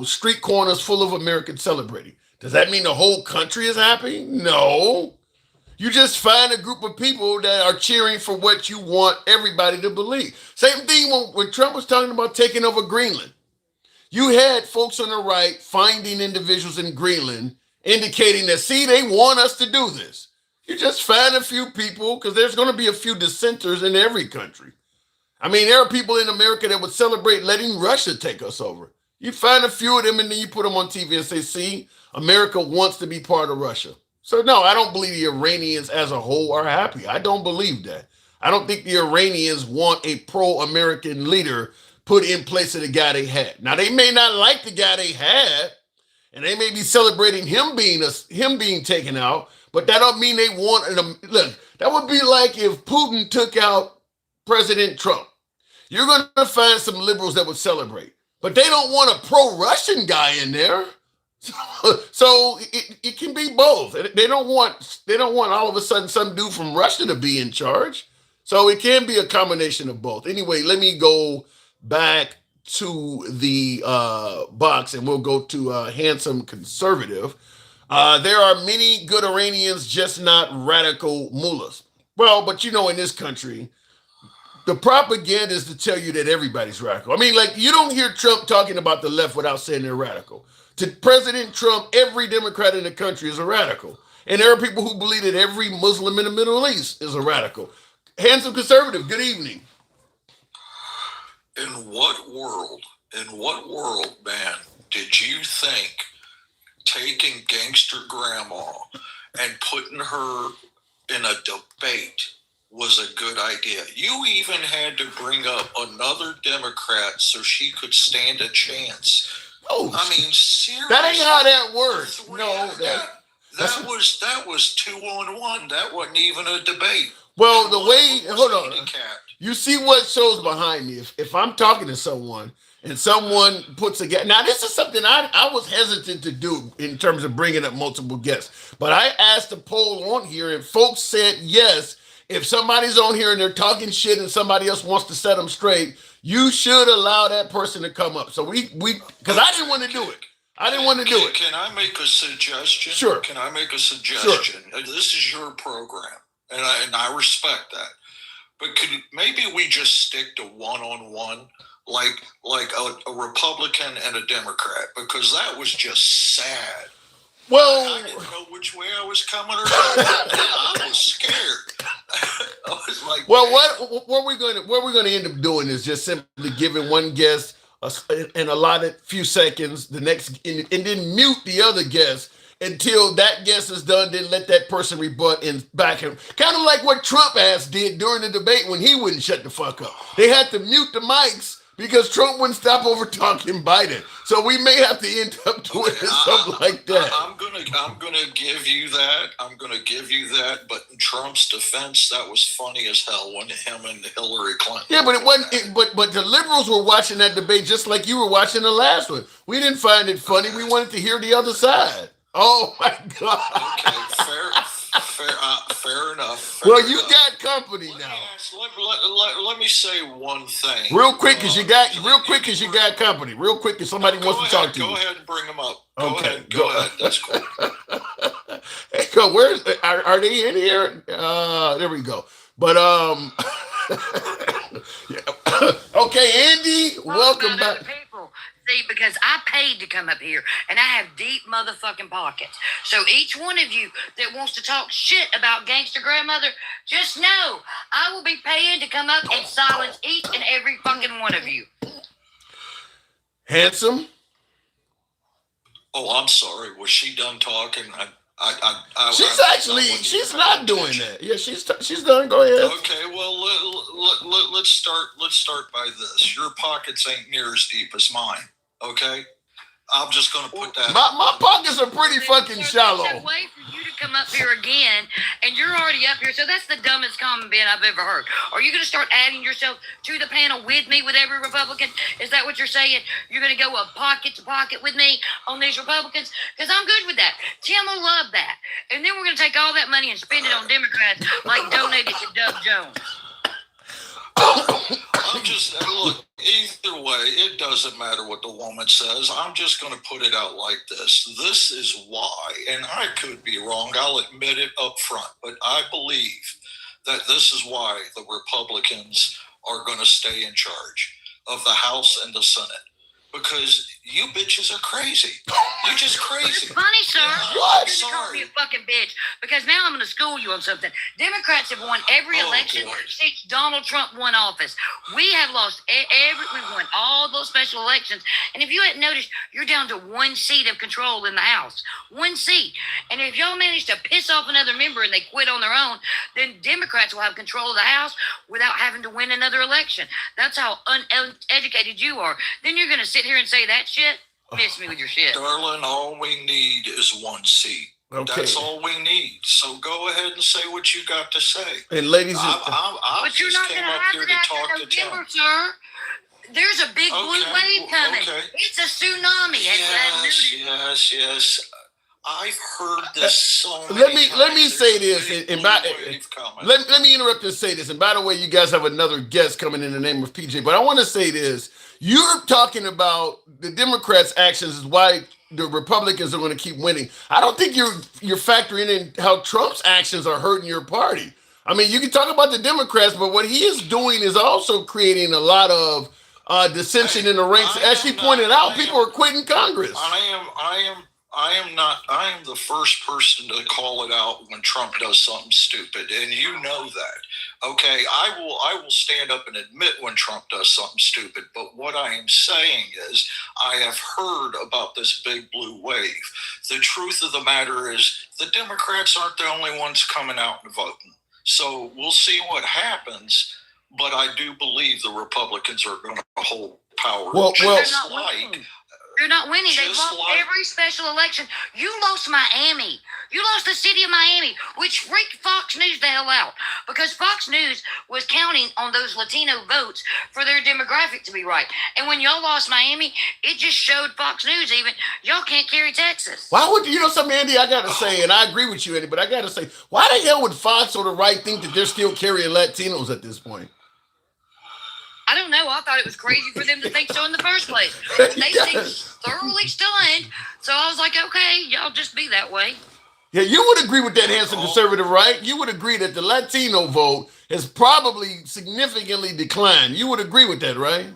street corners full of Americans celebrating. Does that mean the whole country is happy? No. You just find a group of people that are cheering for what you want everybody to believe. Same thing when Trump was talking about taking over Greenland. You had folks on the right finding individuals in Greenland indicating that, see, they want us to do this. You just find a few people, because there's going to be a few dissenters in every country. I mean, there are people in America that would celebrate letting Russia take us over. You find a few of them and then you put them on TV and say, see, America wants to be part of Russia. So no, I don't believe the Iranians as a whole are happy. I don't believe that. I don't think the Iranians want a pro-American leader put in place of the guy they had. Now, they may not like the guy they had, and they may be celebrating him being taken out, but that don't mean they want him. Look, that would be like if Putin took out President Trump. You're going to find some liberals that would celebrate, but they don't want a pro-Russian guy in there. So it can be both. They don't want all of a sudden some dude from Russia to be in charge. So it can be a combination of both. Anyway, let me go back to the box, and we'll go to Handsome Conservative. There are many good Iranians, just not radical mullahs. Well, but in this country, the propaganda is to tell you that everybody's radical. I mean, you don't hear Trump talking about the left without saying they're radical. To President Trump, every Democrat in the country is a radical. And there are people who believe that every Muslim in the Middle East is a radical. Handsome Conservative, good evening. In what world, man, did you think taking gangster grandma and putting her in a debate was a good idea? You even had to bring up another Democrat so she could stand a chance. Oh, I mean, seriously. That ain't how that works. No, that was 2-on-1. That wasn't even a debate. Well, hold on. You see what shows behind me. If I'm talking to someone and someone puts a guest. Now, this is something I was hesitant to do in terms of bringing up multiple guests. But I asked a poll on here, and folks said yes. If somebody's on here and they're talking shit and somebody else wants to set them straight, you should allow that person to come up. So we because I didn't want to do it. Can I make a suggestion? Sure. Can I make a suggestion? Sure. This is your program, and I respect that. But maybe we just stick to one-on-one, like a Republican and a Democrat, because that was just sad. Well, I didn't know which way I was coming or going. I was scared. Like, well, what we're going to end up doing is just simply giving one guest an allotted few seconds, the next, and then mute the other guest until that guest is done. Then let that person rebut and back him. Kind of like what Trump ass did during the debate when he wouldn't shut the fuck up. They had to mute the mics because Trump wouldn't stop over talking Biden. So we may have to end up doing something like that. I'm gonna give you that. I'm gonna give you that. But in Trump's defense, that was funny as hell when him and Hillary Clinton. Yeah, but it wasn't. But the liberals were watching that debate just like you were watching the last one. We didn't find it funny. We wanted to hear the other side. Oh my God. Okay, fair enough. Well, you got company now. Let me say one thing. Real quick, as you got company. Real quick, if somebody wants to talk to you. Go ahead and bring them up. Okay, go ahead. That's cool. Hey, where's are they in here? There we go. But yeah. Okay, Andy, welcome back. See, because I paid to come up here, and I have deep motherfucking pockets. So each one of you that wants to talk shit about gangster grandmother, just know I will be paying to come up and silence each and every fucking one of you. Handsome. Oh, I'm sorry. Was she done talking? She's not doing that. Yeah, she's done. Go ahead. Okay, well let's start by this. Your pockets ain't near as deep as mine. Okay, I'm just gonna put that. My pockets are pretty fucking shallow. There's no way for you to come up here again, and you're already up here. So that's the dumbest comment I've ever heard. Are you gonna start adding yourself to the panel with me with every Republican? Is that what you're saying? You're gonna go pocket to pocket with me on these Republicans? Because I'm good with that. Tim will love that, and then we're gonna take all that money and spend it on Democrats like donated to Doug Jones. I'm just, look, either way, it doesn't matter what the woman says. I'm just going to put it out like this. This is why, and I could be wrong, I'll admit it up front, but I believe that this is why the Republicans are going to stay in charge of the House and the Senate. Because you bitches are crazy. You're just crazy. Funny, sir. What? You call me a fucking bitch. Because now I'm going to school you on something. Democrats have won every election since Donald Trump won office. We have lost we won all those special elections. And if you hadn't noticed, you're down to one seat of control in the House. One seat. And if y'all manage to piss off another member and they quit on their own, then Democrats will have control of the House without having to win another election. That's how uneducated you are. Then you're going to sit here and say that shit? Miss me with your shit. Darling, all we need is one seat. Okay. That's all we need. So go ahead and say what you got to say. And ladies, but you're not going to have it after November, sir. There's a big blue wave coming. Okay. It's a tsunami. Yes. I've heard this so many let me say this, let me interrupt and say this. And by the way, you guys have another guest coming in the name of PJ, but I want to say this. You're talking about the Democrats' actions is why the Republicans are going to keep winning. I don't think you're factoring in how Trump's actions are hurting your party. I mean, you can talk about the Democrats, but what he is doing is also creating a lot of dissension in the ranks. As she pointed out, people are quitting Congress. I am the first person to call it out when Trump does something stupid, and you know that. Okay, I will stand up and admit when Trump does something stupid, but what I am saying is I have heard about this big blue wave. The truth of the matter is the Democrats aren't the only ones coming out and voting. So we'll see what happens, but I do believe the Republicans are going to hold power. You're not winning. They lost every special election. You lost Miami. You lost the city of Miami, which freaked Fox News the hell out. Because Fox News was counting on those Latino votes for their demographic to be right. And when y'all lost Miami, it just showed Fox News even, y'all can't carry Texas. Why would, something, Andy, I got to say, and I agree with you, Andy, but I got to say, why the hell would Fox or the right think that they're still carrying Latinos at this point? I don't know. I thought it was crazy for them to think so in the first place. They seemed thoroughly stunned. So I was like, okay, y'all just be that way. Yeah, you would agree with that, handsome conservative, right? You would agree that the Latino vote has probably significantly declined. You would agree with that, right?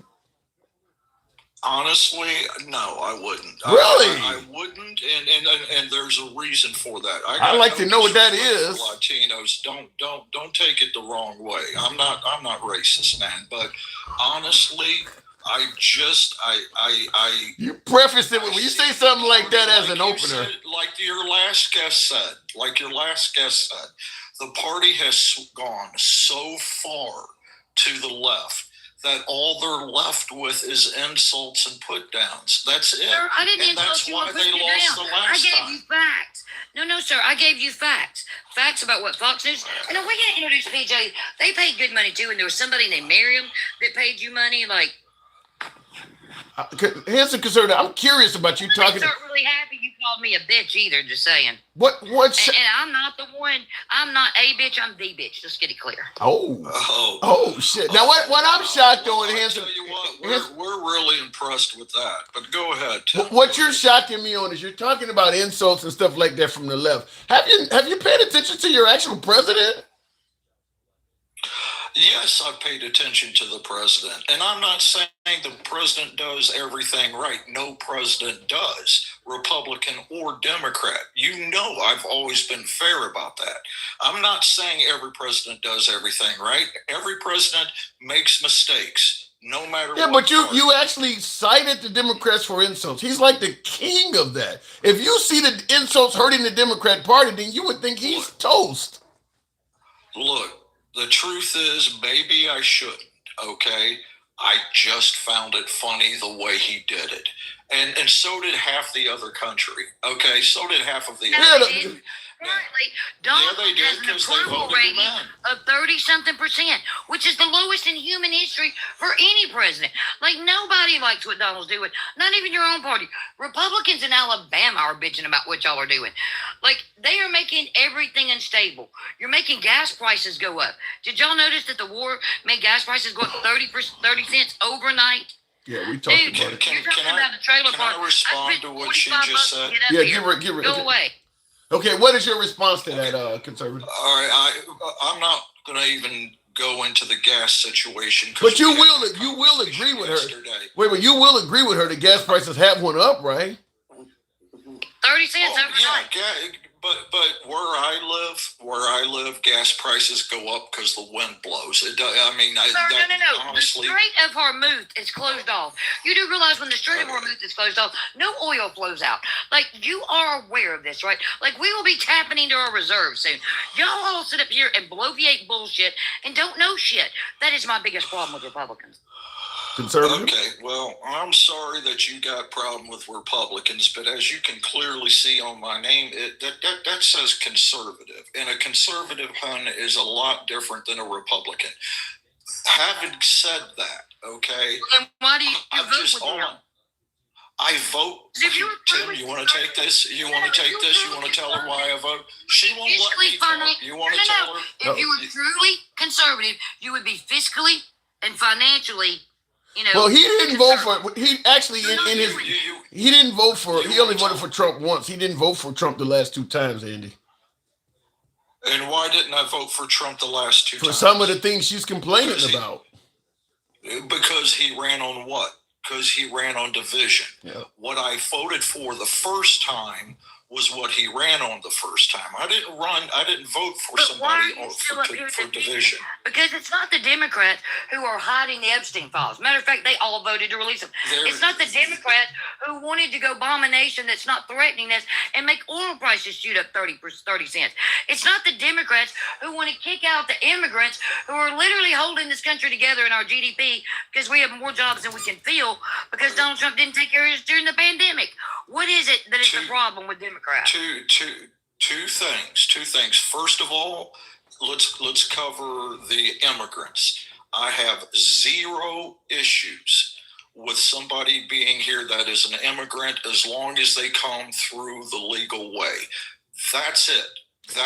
Honestly, no, I wouldn't. Really? I wouldn't, and there's a reason for that. I'd like to know what that is. Latinos, don't take it the wrong way. I'm not racist, man. But honestly, You preface it when you say something like that as an opener. Like your last guest said, the party has gone so far to the left that all they're left with is insults and put downs. That's it. Sir, I didn't and insult that's you why or put they you lost down. the last I gave time. you facts. No, sir. I gave you facts. Facts about what Fox News. And then we're going to introduce PJ. They paid good money too. And there was somebody named Miriam that paid you money. Like, Hanson Conservative, I'm curious about you talking. I'm not really happy you called me a bitch either, just saying. What's and I'm not the one. I'm not a bitch. I'm the bitch. Let's get it clear. Oh shit. Now what I'm shocked on, Hanson. Tell you what, we're really impressed with that. But go ahead. What you're shocking me on is you're talking about insults and stuff like that from the left. Have you paid attention to your actual president? Yes, I've paid attention to the president. And I'm not saying the president does everything right. No president does, Republican or Democrat. You know I've always been fair about that. I'm not saying every president does everything right. Every president makes mistakes, no matter what. Yeah, but you actually cited the Democrats for insults. He's like the king of that. If you see the insults hurting the Democrat Party, then you would think he's toast. Look. The truth is, maybe I shouldn't, okay? I just found it funny the way he did it. And so did half the other country, okay? So did half of the other country. Currently, Donald Trump has an approval rating of 30-something%, which is the lowest in human history for any president. Like, nobody likes what Donald's doing, not even your own party. Republicans in Alabama are bitching about what y'all are doing. Like, they are making everything unstable. You're making gas prices go up. Did y'all notice that the war made gas prices go up 30 cents overnight? Yeah, we talked about it. Can I respond to what she just said? Yeah, give her. Go away. Okay, what is your response to that, Conservative? All right, I'm not going to even go into the gas situation. But you will agree with her. Wait, you will agree with her that gas prices have went up, right? 30 cents overnight. Yeah, but where I live, gas prices go up because the wind blows. It does. I mean, no. Honestly, the Strait of Hormuz is closed off. You do realize when the Strait of Hormuz is closed off, no oil flows out. Like, you are aware of this, right? Like, we will be tapping into our reserves soon. Y'all all sit up here and bloviate bullshit and don't know shit. That is my biggest problem with Republicans. Conservative? Okay, well, I'm sorry that you got a problem with Republicans, but as you can clearly see on my name, that says conservative. And a conservative, hun, is a lot different than a Republican. Having said that, okay, then why do you vote with him? I vote. Tim, you want to take this? You want to take this? You want to tell her why I vote? She won't let me talk. You want to tell her? If you were truly conservative, you would be fiscally and financially. Well, he didn't vote for. He actually he didn't vote for. He only voted for Trump once. He didn't vote for Trump the last 2 times, Andy. And why didn't I vote for Trump the last 2 times? For some of the things she's complaining about. Because he ran on what? Because he ran on division. Yeah. What I voted for the first time was what he ran on the first time. I didn't vote for somebody for division. Because it's not the Democrats who are hiding the Epstein files. Matter of fact, they all voted to release them. It's not the Democrats who wanted to go bomb a nation that's not threatening us and make oil prices shoot up 30 cents. It's not the Democrats who want to kick out the immigrants who are literally holding this country together in our GDP because we have more jobs than we can fill because Donald Trump didn't take care of us during the pandemic. What is it that is the problem with Democrats? Two things. First of all, let's cover the immigrants. I have 0 issues with somebody being here that is an immigrant as long as they come through the legal way. That's it.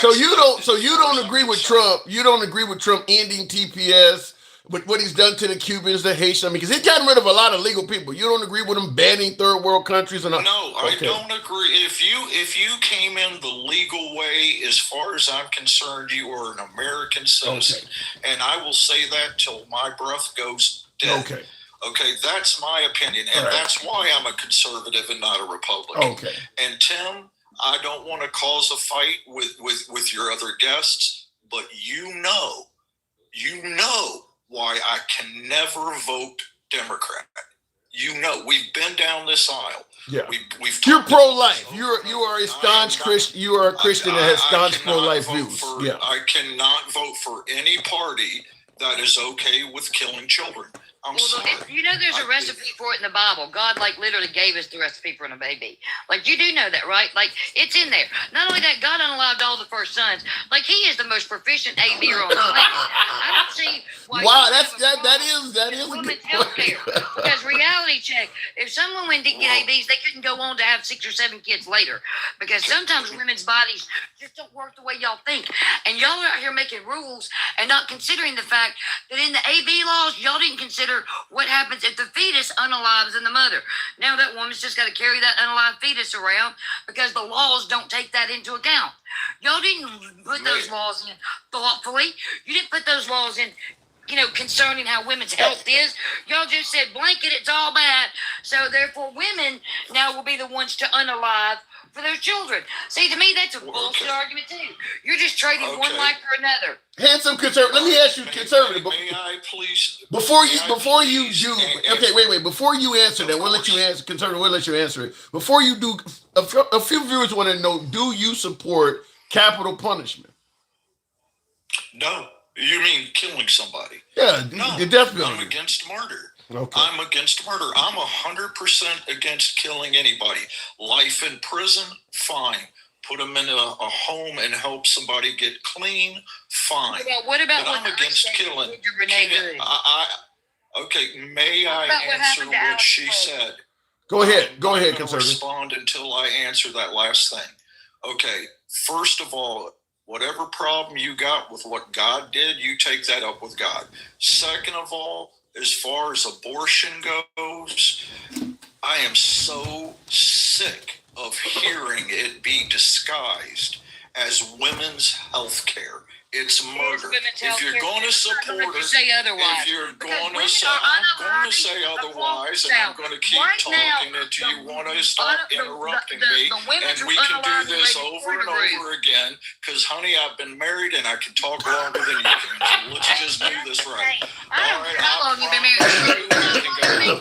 So you don't agree with Trump. You don't agree with Trump ending TPS. With what he's done to the Cubans, the Haitians, because he's gotten rid of a lot of legal people. You don't agree with him banning third world countries and all? No, I don't agree. If you came in the legal way, as far as I'm concerned, you are an American citizen, and I will say that till my breath goes dead. Okay, that's my opinion, and that's why I'm a conservative and not a Republican. Okay. And Tim, I don't want to cause a fight with your other guests, but you know why I can never vote Democrat. You know, we've been down this aisle. Yeah, we've you're pro-life. You are a staunch Christian. You are a Christian that has staunch pro-life views. Yeah, I cannot vote for any party that is okay with killing children. I'm sorry. You know, there's a recipe for it in the Bible. God, like, literally gave us the recipe for a baby. Like, you do know that, right? Like, it's in there. Not only that, God unalived all the first sons. Like, he is the most proficient AB'er on the planet. I don't see why. Wow, that is women's healthcare. Because reality check, if some women didn't get ABs, they couldn't go on to have 6 or 7 kids later. Because sometimes women's bodies just don't work the way y'all think. And y'all are out here making rules and not considering the fact that in the AB laws, y'all didn't consider what happens if the fetus unalives in the mother. Now that woman's just got to carry that unalived fetus around because the laws don't take that into account. Y'all didn't put those laws in thoughtfully. You didn't put those laws in, you know, concerning how women's health is. Y'all just said blanket, it's all bad. So therefore women now will be the ones to unalive for their children. See, to me, that's a bullshit argument too. You're just trading one life for another. Handsome conservative. Let me ask you, conservative. May I please? Before you do. Okay, wait. Before you answer that, we'll let you answer. Conservative, we'll let you answer it. Before you do, a few viewers want to know: do you support capital punishment? No. You mean killing somebody? Yeah, no, the death penalty. I'm against murder. Okay. I'm against murder. I'm 100% against killing anybody. Life in prison, fine. Put them in a home and help somebody get clean, fine. What about but I'm against killing. Okay, may I answer what she said? Go ahead, I'm conservative. Respond until I answer that last thing. Okay, first of all, whatever problem you got with what God did, you take that up with God. Second of all, as far as abortion goes, I am so sick of hearing it be disguised as women's health care. It's murder. If you're going to support it, if you're going to say, I'm going to say otherwise, and I'm going to keep talking until you want to stop interrupting me, and we can do this over and over again, because, honey, I've been married and I can talk longer than you can, so let's just do this right. All right, how long you been married?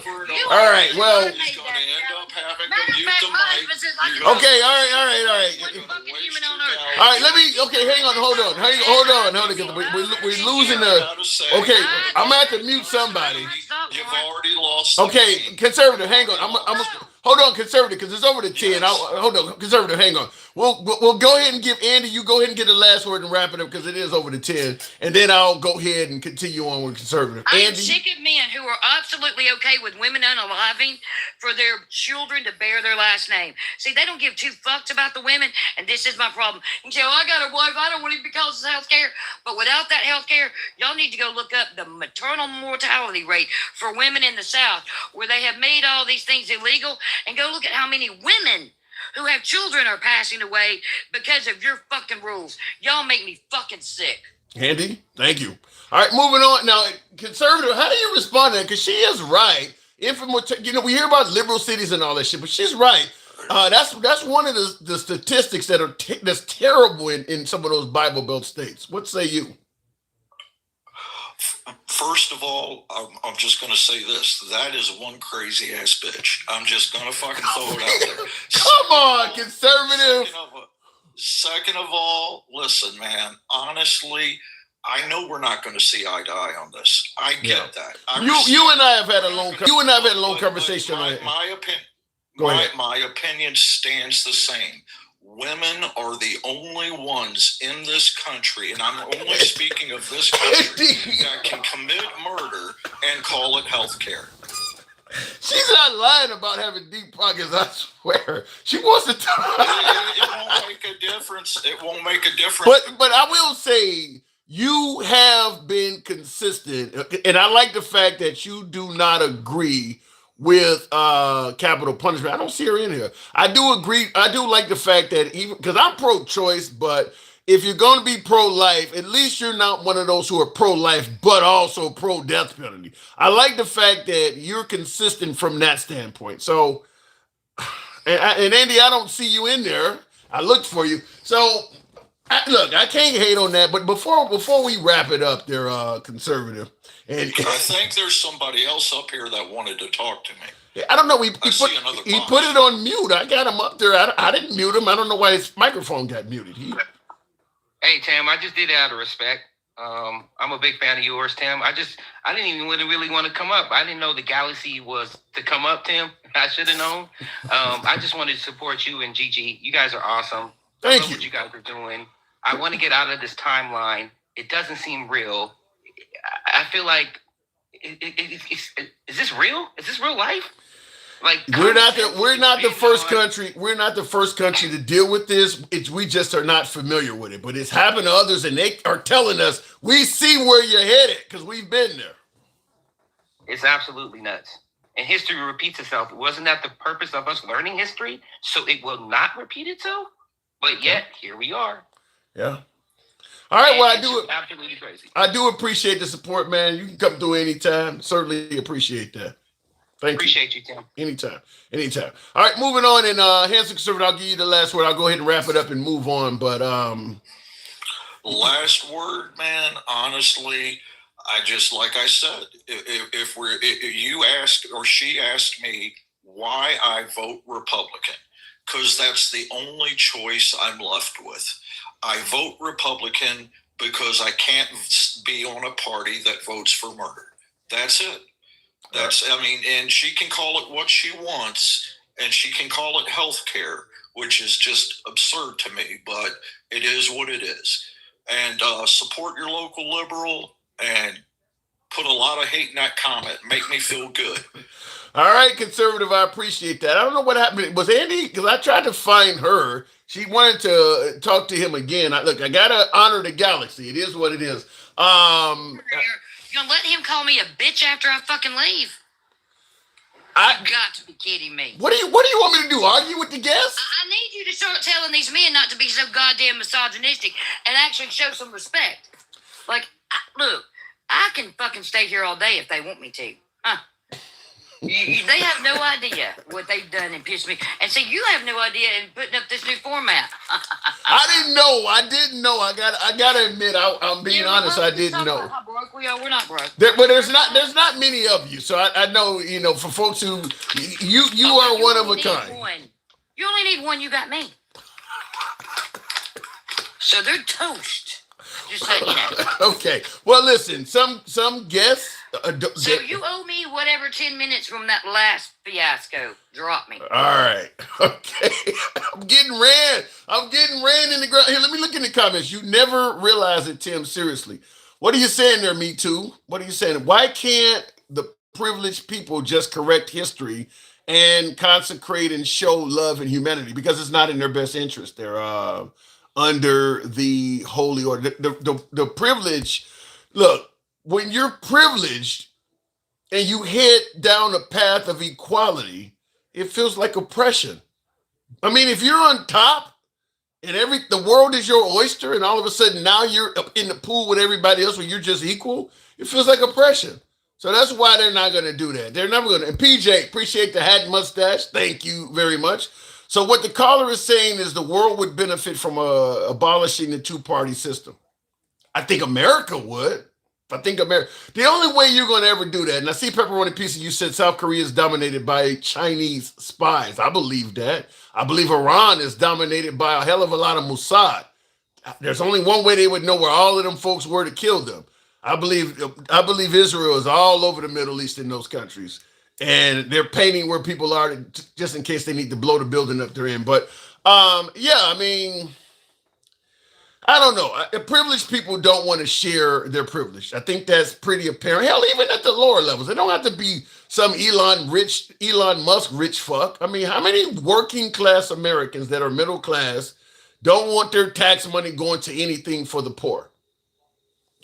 All right, well. He's going to end up having to mute the mic. Okay, all right. All right, let me, hang on, hold on, because we're losing the, okay, I'm going to have to mute somebody. You've already lost. Okay, conservative, hang on, hold on, conservative, because it's over to 10. Hold on, conservative, hang on. We'll go ahead and give Andy, you go ahead and get the last word and wrap it up, because it is over to 10, and then I'll go ahead and continue on with conservative. I am Andy? sick of men who are absolutely okay with women unaliving for their children to bear their last name. See, they don't give two fucks about the women, and this is my problem. You say, I got a wife, I don't want it because it's health care. But without that health care, y'all need to go look up the maternal mortality rate for women in the South, where they have made all these things illegal, and go look at how many women who have children are passing away because of your fucking rules. Y'all make me fucking sick. Andy, thank you. All right, moving on. Now, conservative, how do you respond to that? Because she is right. We hear about liberal cities and all that shit, but she's right. That's one of the statistics that's terrible in some of those Bible Belt states. What say you? First of all, I'm just going to say this. That is one crazy ass bitch. I'm just going to fucking throw it out there. Come on, conservative. Second of all, listen, man, honestly, I know we're not going to see eye to eye on this. I get that. You and I have had a long conversation on it. My opinion. Go ahead. My opinion stands the same. Women are the only ones in this country, and I'm only speaking of this country, that can commit murder and call it health care. She's not lying about having deep pockets, I swear. She wants to tell it won't make a difference. It won't make a difference. But I will say, you have been consistent, and I like the fact that you do not agree with capital punishment. I don't see her in here. I do agree. I do like the fact that even because I'm pro-choice, but if you're going to be pro-life, at least you're not one of those who are pro-life but also pro-death penalty. I like the fact that you're consistent from that standpoint. So, and Andy, I don't see you in there. I looked for you. So, look, I can't hate on that. But before we wrap it up, there, conservative. And I think there's somebody else up here that wanted to talk to me. I don't know. He I put it on mute. I got him up there. I didn't mute him. I don't know why his microphone got muted. Hey, Tim, I just did it out of respect. I'm a big fan of yours, Tim. I didn't even really want to come up. I didn't know the galaxy was to come up, Tim. I should have known. I just wanted to support you and Gigi. You guys are awesome. Thank you. What you guys are doing. I want to get out of this timeline. It doesn't seem real. I feel like, is this real? Is this real life? Like, we're not the first country. We're not the first country to deal with this. We just are not familiar with it. But it's happened to others, and they are telling us we see where you're headed because we've been there. It's absolutely nuts. And history repeats itself. Wasn't that the purpose of us learning history? So it will not repeat itself. But yet here we are. Yeah. All right. Well, absolutely crazy. I do appreciate the support, man. You can come through anytime. Certainly appreciate that. Appreciate you, Tim. Anytime. All right, moving on. And Handsome Conservative, I'll give you the last word. I'll go ahead and wrap it up and move on. But last word, man. Honestly, like I said, if you asked or she asked me why I vote Republican, because that's the only choice I'm left with. I vote Republican because I can't be on a party that votes for murder. That's it. And she can call it what she wants, and she can call it health care, which is just absurd to me, but it is what it is. And support your local liberal and put a lot of hate in that comment. Make me feel good. All right, conservative, I appreciate that. I don't know what happened. Was Andy, because I tried to find her. She wanted to talk to him again. I got to honor the galaxy. It is what it is. You gonna let him call me a bitch after I fucking leave? You got to be kidding me. What do you want me to do? Argue with the guests? I need you to start telling these men not to be so goddamn misogynistic and actually show some respect. Like, look, I can fucking stay here all day if they want me to. They have no idea what they've done and pissed me. And see, you have no idea in putting up this new format. I didn't know. I gotta admit, I'm being honest. I didn't know. How broke we are? We're not broke. But there's not many of you. So I know, for folks who you are one of a kind. You only need one. You got me. So they're toast. Just so you know. Okay. Well, listen. Some guests. So you owe me whatever 10 minutes from that last fiasco. Drop me. All right. Okay. I'm getting ran in the ground. Here, let me look in the comments. You never realize it, Tim. Seriously. What are you saying there, Me Too? What are you saying? Why can't the privileged people just correct history and consecrate and show love and humanity? Because it's not in their best interest. They're under the holy order. The privilege. Look. When you're privileged and you head down a path of equality, it feels like oppression. I mean, if you're on top and the world is your oyster, and all of a sudden now you're up in the pool with everybody else where you're just equal, it feels like oppression. So that's why they're not going to do that. They're never going to. And PJ, appreciate the hat and mustache. Thank you very much. So what the caller is saying is the world would benefit from abolishing the two-party system. I think America would. The only way you're going to ever do that, and I see Pepperoni Pizza, you said South Korea is dominated by Chinese spies. I believe that. I believe Iran is dominated by a hell of a lot of Mossad. There's only one way they would know where all of them folks were to kill them. I believe Israel is all over the Middle East in those countries. And they're painting where people are just in case they need to blow the building up they're in. But, I don't know. Privileged people don't want to share their privilege. I think that's pretty apparent. Hell, even at the lower levels, they don't have to be some Elon Musk rich fuck. I mean, how many working class Americans that are middle class don't want their tax money going to anything for the poor?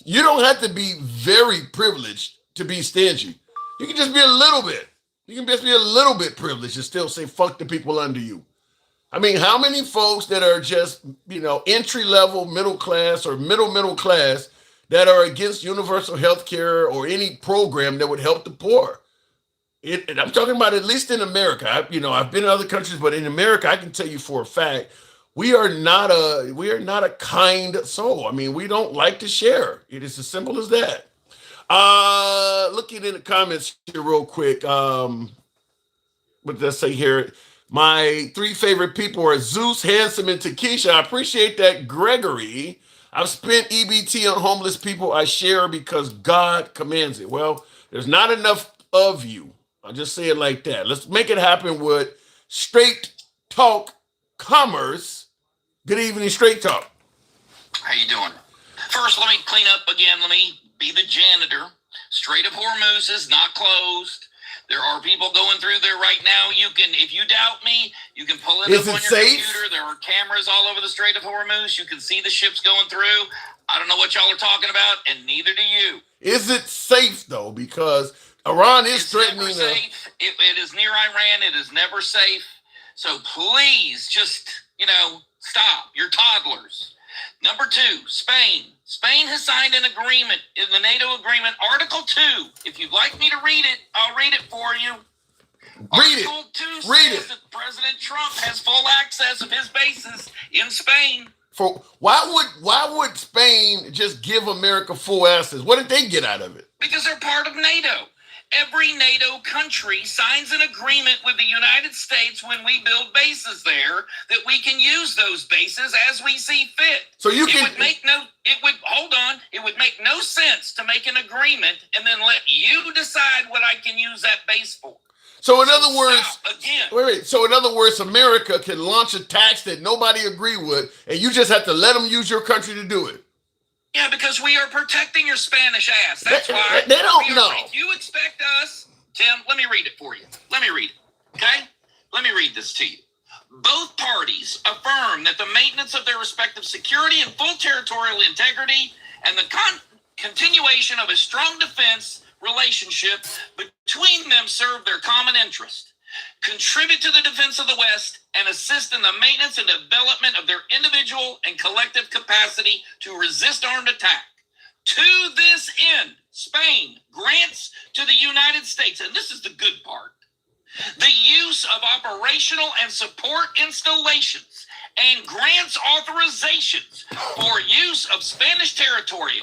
You don't have to be very privileged to be stingy. You can just be a little bit. You can just be a little bit privileged and still say fuck the people under you. I mean, how many folks that are just, entry level, middle class, or middle class that are against universal health care or any program that would help the poor? And I'm talking about at least in America. I've been in other countries, but in America, I can tell you for a fact, we are not a kind soul. I mean, we don't like to share. It is as simple as that. Looking in the comments here real quick. What did I say here? My three favorite people are Zeus, Handsome, and Takesha. I appreciate that, Gregory. I've spent EBT on homeless people. I share because God commands it. Well, there's not enough of you. I'll just say it like that. Let's make it happen with Straight Talk Commerce. Good evening, Straight Talk. How you doing? First, let me clean up again. Let me be the janitor. Strait of Hormuz is not closed. There are people going through there right now. You can, if you doubt me, you can pull it Is up it on your safe? computer. There are cameras all over the Strait of Hormuz. You can see the ships going through. I don't know what y'all are talking about, and neither do you. Is it safe, though? Because Iran is It's never threatening safe. It is near Iran. It is never safe. So please just, stop. You're toddlers. Number two, Spain. Spain has signed an agreement in the NATO agreement, Article 2. If you'd like me to read it, I'll read it for you. Article 2 says that President Trump has full access of his bases in Spain. Why would Spain just give America full access? What did they get out of it? Because they're part of NATO. Every NATO country signs an agreement with the United States when we build bases there that we can use those bases as we see fit. So you It would make no sense to make an agreement and then let you decide what I can use that base for. So in other words, again. Wait. So in other words, America can launch a tax that nobody agree with, and you just have to let them use your country to do it. Yeah, because we are protecting your Spanish ass. That's why. They don't know. If you expect us, Tim, let me read it for you. Let me read it, okay? Let me read this to you. Both parties affirm that the maintenance of their respective security and full territorial integrity and the continuation of a strong defense relationship between them serve their common interest, contribute to the defense of the West, and assist in the maintenance and development of their individual and collective capacity to resist armed attack. To this end, Spain grants to the United States, and this is the good part, the use of operational and support installations and grants authorizations for use of Spanish territory,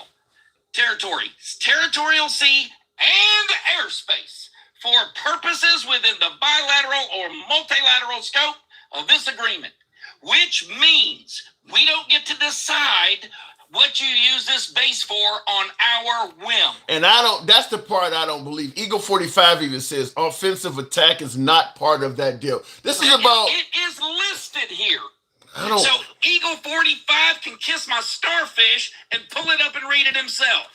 territorial sea, and airspace for purposes within the bilateral or multilateral scope of this agreement, which means we don't get to decide what you use this base for on our whim. And that's the part I don't believe. Eagle 45 even says offensive attack is not part of that deal. This is about... It is listed here. So Eagle 45 can kiss my starfish and pull it up and read it himself.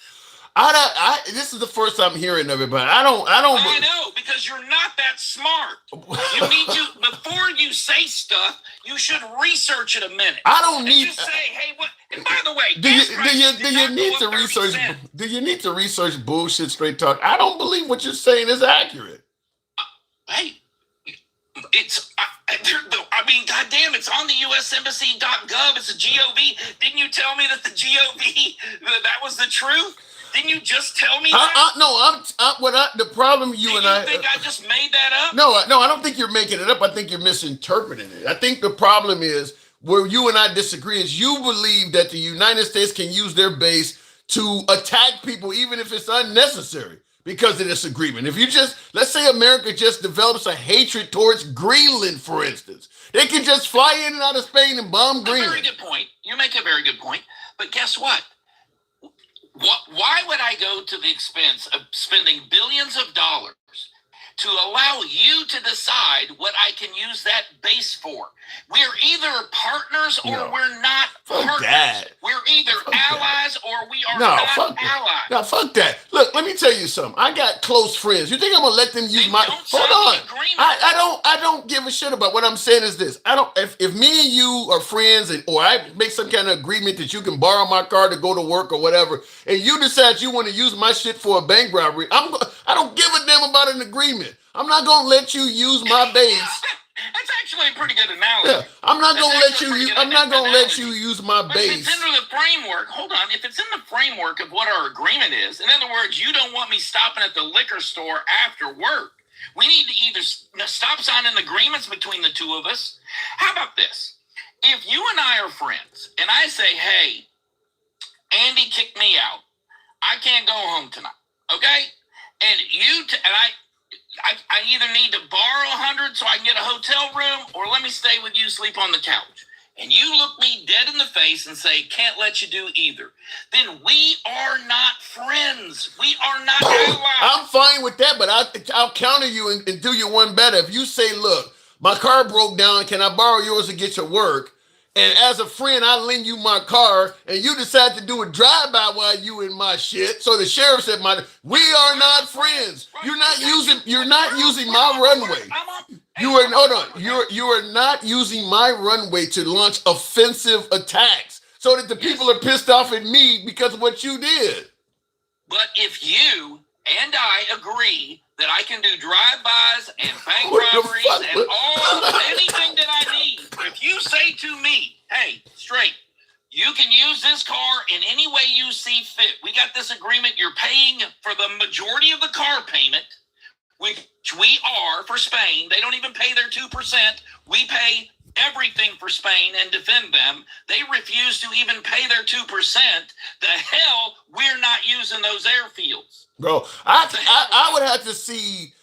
This is the first I'm hearing of it, but I know, because you're not that smart. You need to, before you say stuff, you should research it a minute. I don't need to say, hey, what? And by the way, do you need to research bullshit, Straight Talk? I don't believe what you're saying is accurate. Hey, goddamn, it's on the USembassy.gov. It's a GOV. Didn't you tell me that the GOV, that was the truth? Didn't you just tell me that? The problem you and I... You think I just made that up? No, I don't think you're making it up. I think you're misinterpreting it. I think the problem is where you and I disagree is you believe that the United States can use their base to attack people even if it's unnecessary because of this agreement. If you let's say America just develops a hatred towards Greenland, for instance. They can just fly in and out of Spain and bomb Greenland. Very good point. You make a very good point. But guess what? Why would I go to the expense of spending billions of dollars to allow you to decide what I can use that base for? We're either partners or we're not partners. That. We're either allies or we are not allies. No, fuck that. Look, let me tell you something. I got close friends. You think I'm gonna let them use my... Hold on. I don't give a shit about what I'm saying is this. If me and you are friends or I make some kind of agreement that you can borrow my car to go to work or whatever, and you decide you want to use my shit for a bank robbery, I don't give a damn about an agreement. I'm not gonna let you use my base That's actually a pretty good analogy. Yeah, I'm not That's gonna let actually a you. pretty I'm good not gonna let analogy. you use my But if it's base. under the framework, hold on. If it's in the framework of what our agreement is, in other words, you don't want me stopping at the liquor store after work. We need to either stop signing agreements between the two of us. How about this? If you and I are friends, and I say, "Hey, Andy kicked me out. I can't go home tonight." Okay, and I either need to borrow 100 so I can get a hotel room, or let me stay with you, sleep on the couch. And you look me dead in the face and say, "Can't let you do either," then we are not friends. We are not allies. I'm fine with that, but I'll counter you and do you one better. If you say, "Look, my car broke down. Can I borrow yours to get to work?" And as a friend, I lend you my car, and you decide to do a drive-by while you in my shit. So the sheriff said, "We are not friends. You're not using my runway. You are not using my runway to launch offensive attacks, so that the people are pissed off at me because of what you did." But if you and I agree that I can do drive-bys and bank robberies and anything that I need, if you say to me, "Hey, straight, you can use this car in any way you see fit. We got this agreement. You're paying for the majority of the car payment," which we are for Spain. They don't even pay their 2%. We pay everything for Spain and defend them. They refuse to even pay their 2%. The hell, we're not using those airfields. Bro, I would have to see.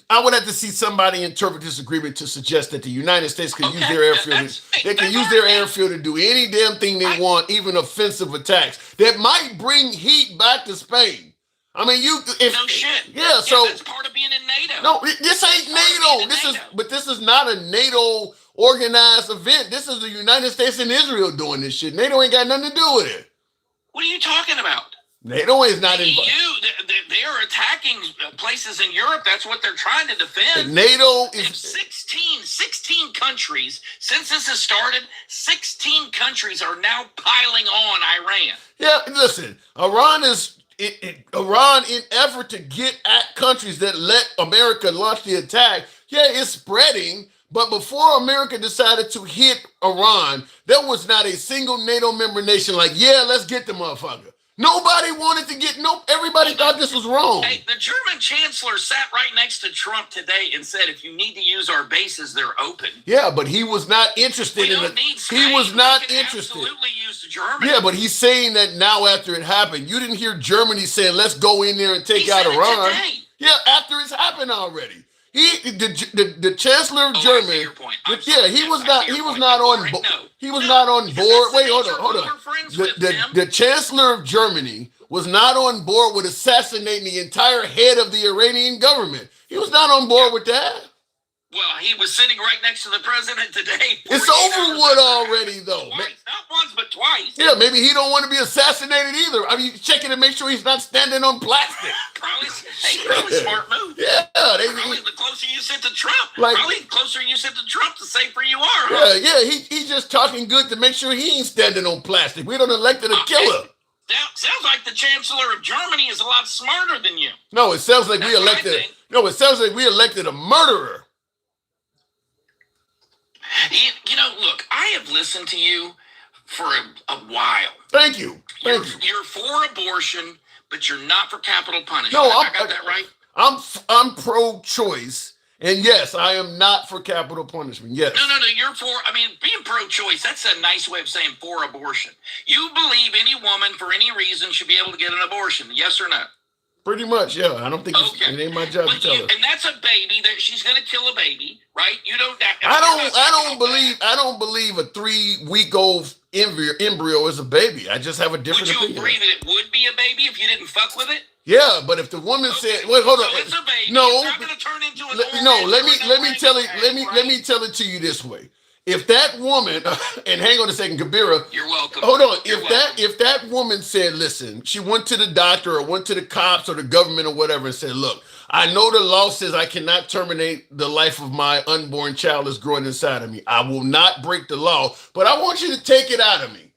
I would have to see somebody interpret this agreement to suggest that the United States can use their airfield. They can use their airfield to do any damn thing they want, even offensive attacks that might bring heat back to Spain. I mean, no shit. Yeah, so that's part of being in NATO. No, this ain't NATO. This is not a NATO organized event. This is the United States and Israel doing this shit. NATO ain't got nothing to do with it. What are you talking about? NATO is not involved. They are attacking places in Europe. That's what they're trying to defend. NATO is 16 countries. Since this has started, 16 countries are now piling on Iran. Yeah, listen, Iran in effort to get at countries that let America launch the attack, it's spreading. But before America decided to hit Iran, there was not a single NATO member nation like, let's get the motherfucker. Nobody wanted to get, everybody thought this was wrong. Hey, the German chancellor sat right next to Trump today and said, "If you need to use our bases, they're open." Yeah, but he was not interested in it. He was not interested. Absolutely use Germany. Yeah, but he's saying that now after it happened. You didn't hear Germany saying, "Let's go in there and take out Iran." Yeah, after it's happened already. The chancellor of Germany. He was not on board. Wait, hold on. The chancellor of Germany was not on board with assassinating the entire head of the Iranian government. He was not on board with that. Well, he was sitting right next to the president today. It's over with already, though. Twice, not once, but twice. Yeah, maybe he don't want to be assassinated either. I mean, checking to make sure he's not standing on plastic. Probably smart move. Yeah, probably the closer you sit to Trump, probably the closer you sit to Trump, the safer you are. Huh? Yeah. He's just talking good to make sure he ain't standing on plastic. We don't elected a killer. Sounds like the chancellor of Germany is a lot smarter than you. No, it sounds like we elected. No, it sounds like we elected a murderer. Look, I have listened to you for a while. Thank you. You're for abortion, but you're not for capital punishment. No, I got that right? I'm pro-choice, and yes, I am not for capital punishment. Yes. No. You're for. I mean, being pro-choice. That's a nice way of saying for abortion. You believe any woman, for any reason, should be able to get an abortion? Yes or no? Pretty much, yeah. I don't think it ain't my job to tell her. And that's a baby that she's going to kill a baby, right? You don't. I don't believe a 3-week-old embryo is a baby. I just have a different opinion. Would you agree that it would be a baby if you didn't fuck with it? Yeah, but if the woman said, "Wait, hold on," so it's a baby. no, it's not going to turn into let me tell it to you this way. If that woman, and hang on a second, Kabira. You're welcome. Hold on. If that woman said, listen, she went to the doctor or went to the cops or the government or whatever and said, "Look, I know the law says I cannot terminate the life of my unborn child that's growing inside of me. I will not break the law, but I want you to take it out of me.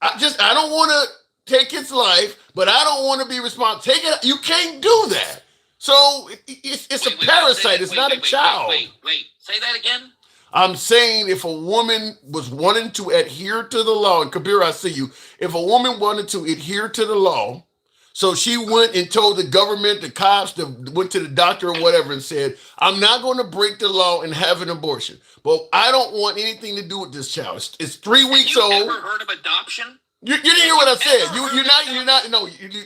I don't want to take its life, but I don't want to be responsible. Take it. You can't do that. So it's a parasite. It's not a child. Wait. Say that again. I'm saying if a woman was wanting to adhere to the law, and Kabir, I see you. If a woman wanted to adhere to the law, so she went and told the government, the cops, went to the doctor or whatever and said, I'm not going to break the law and have an abortion. But I don't want anything to do with this child. It's 3 weeks old. Have you ever heard of adoption? You didn't hear what I said.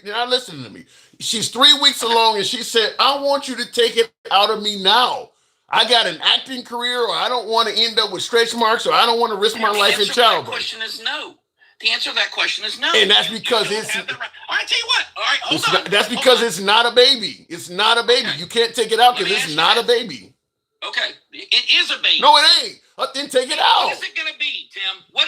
You're not listening to me. She's 3 weeks along and she said, I want you to take it out of me now. I got an acting career, or I don't want to end up with stretch marks, or I don't want to risk my life in childbirth. The question is no. The answer to that question is no. And that's because it's. All right, tell you what. All right, hold on. That's because it's not a baby. It's not a baby. Okay. You can't take it out because it's not a baby. Okay, it is a baby. No, it ain't. Then take it out. What is it going to be, Tim? What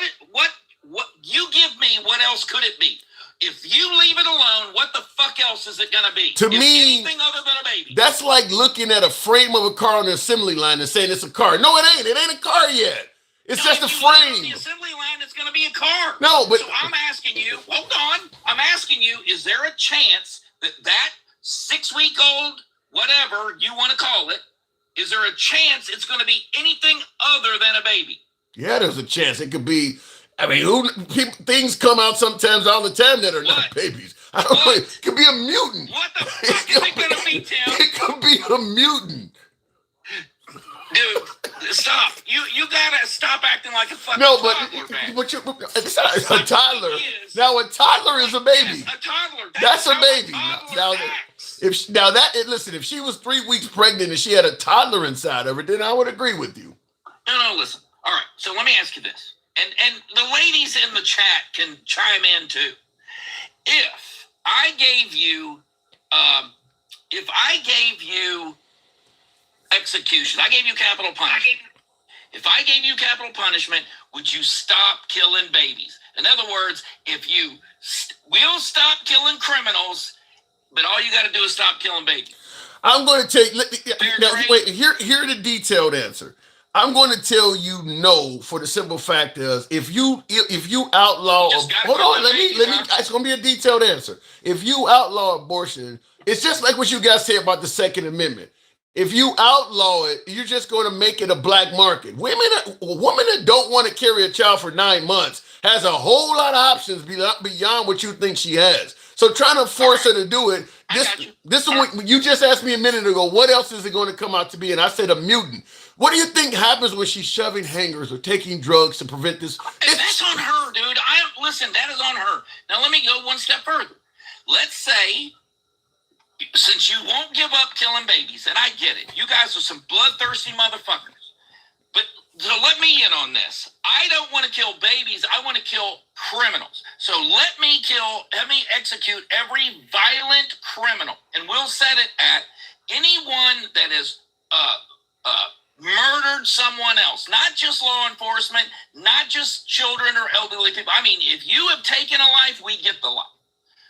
you give me? What else could it be? If you leave it alone, what the fuck else is it going to be? To me, anything other than a baby. That's like looking at a frame of a car on the assembly line and saying it's a car. No, it ain't. It ain't a car yet. It's just a frame. On the assembly line, it's going to be a car. No, but so I'm asking you. Hold on. I'm asking you. Is there a chance that 6 week old, whatever you want to call it, is there a chance it's going to be anything other than a baby? Yeah, there's a chance. It could be. I mean, things come out sometimes all the time that are not babies. I don't know. It could be a mutant. What the fuck is it going to be, Tim? It could be a mutant. Dude, stop. You gotta stop acting like a fucking toddler, man. It's not a toddler. Now a toddler is a baby. Yes, a toddler. That's a baby. Listen, if she was 3 weeks pregnant and she had a toddler inside of her, then I would agree with you. No, listen. All right, so let me ask you this. And the ladies in the chat can chime in too. If I gave you execution, I gave you capital punishment. If I gave you capital punishment, would you stop killing babies? In other words, if you will stop killing criminals, but all you got to do is stop killing babies. I'm going to take. Here the detailed answer. I'm going to tell you no for the simple fact is if you outlaw hold on, let me it's going to be a detailed answer. If you outlaw abortion, it's just like what you guys say about the Second Amendment. If you outlaw it, you're just going to make it a black market. A woman that don't want to carry a child for 9 months has a whole lot of options beyond what you think she has. So trying to force her to do it, this is what you just asked me a minute ago. What else is it going to come out to be? And I said a mutant. What do you think happens when she's shoving hangers or taking drugs to prevent this? That's on her, dude. Listen, that is on her. Now let me go one step further. Let's say, since you won't give up killing babies, and I get it, you guys are some bloodthirsty motherfuckers. But so let me in on this. I don't want to kill babies. I want to kill criminals. So let me execute every violent criminal, and we'll set it at anyone that is murdered someone else, not just law enforcement, not just children or elderly people. I mean, if you have taken a life, we get the life.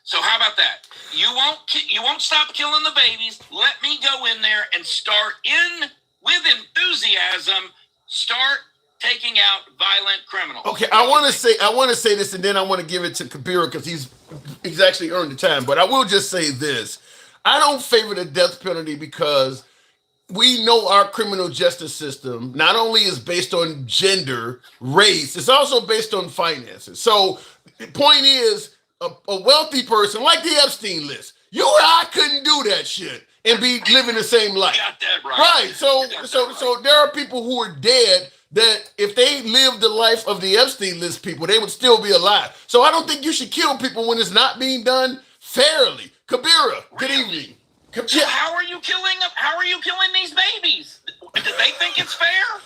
So how about that? You won't stop killing the babies. Let me go in there and start with enthusiasm, start taking out violent criminals. Okay, I want to say this, and then I want to give it to Kabira because he's actually earned the time. But I will just say this: I don't favor the death penalty because we know our criminal justice system not only is based on gender, race, it's also based on finances. So the point is, a wealthy person like the Epstein list, you or I couldn't do that shit and be living the same life. You got that right. Right. So there are people who are dead that if they lived the life of the Epstein list people, they would still be alive. So I don't think you should kill people when it's not being done fairly. Kabira, good evening. So how are you killing them? How are you killing these babies? Do they think it's fair?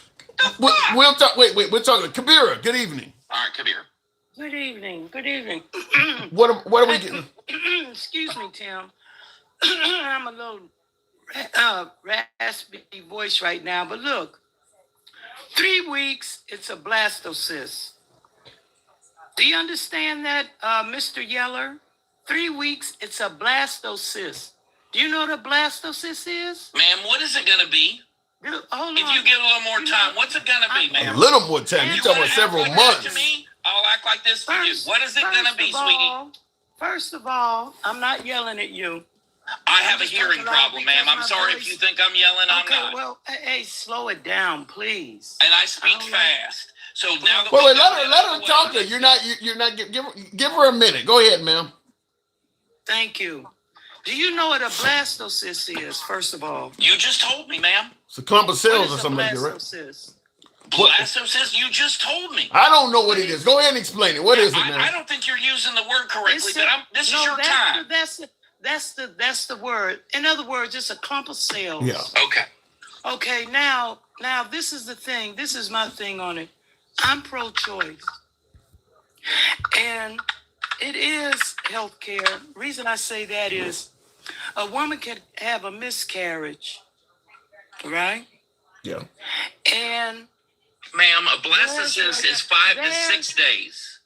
We'll talk. Wait. We're talking. Kabira, good evening. All right, Kabira. Good evening. Good evening. What are we getting? Excuse me, Tim. I'm a little raspy voice right now, but look, 3 weeks, it's a blastocyst. Do you understand that, Mr. Yeller? 3 weeks, it's a blastocyst. Do you know what a blastocyst is? Ma'am, what is it going to be? Hold if you get a little more time, what's it going to be, ma'am? A little more time? You're talking about several months. To me, I'll act like this for you. What is it going to be, sweetie? First of all, I'm not yelling at you. I have a hearing problem, ma'am. I'm sorry if you think I'm yelling. I'm not. Well, hey, slow it down, please. And I speak fast. So now that wait, let her talk. You're not give her a minute. Go ahead, ma'am. Thank you. Do you know what a blastocyst is? First of all, you just told me, ma'am. It's a clump of cells or something like that, right? Blastocyst? You just told me. I don't know what it is. Go ahead and explain it. What is it, man? I don't think you're using the word correctly, but this is your time. That's the word. In other words, it's a clump of cells. Yeah. Okay. Okay. Now, this is the thing. This is my thing on it. I'm pro-choice, and it is healthcare. Reason I say that is, a woman can have a miscarriage, right? Yeah. And ma'am, a blastocyst is 5 to 6 days,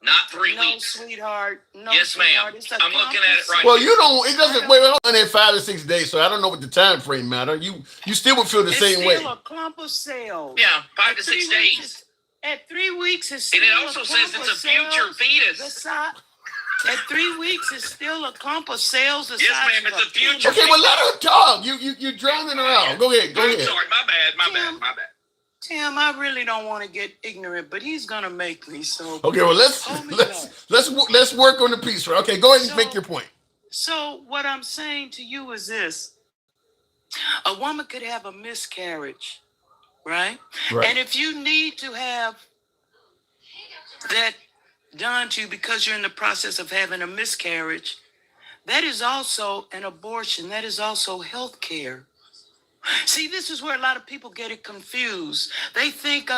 not 3 weeks. No, sweetheart. No, yes, ma'am. I'm looking at it right well, here. you don't. It doesn't. Wait, hold on. In 5 to 6 days, so I don't know what the time frame matter. You still would feel the same way. It's still a clump of cells. Yeah, 5 to 6 days. At 3 weeks, it's still and it also says it's a future fetus. At 3 weeks, it's still a clump of cells. Yes, ma'am. It's a future. Okay, well, let her talk. You're drowning her out. Go ahead. I'm sorry. My bad. Tim, I really don't want to get ignorant, but he's gonna make me. So okay, well let's work on the piece. Right? Okay, go ahead and make your point. So what I'm saying to you is this: a woman could have a miscarriage, right? And if you need to have that done to you because you're in the process of having a miscarriage, that is also an abortion. That is also health care. See, this is where a lot of people get it confused. They think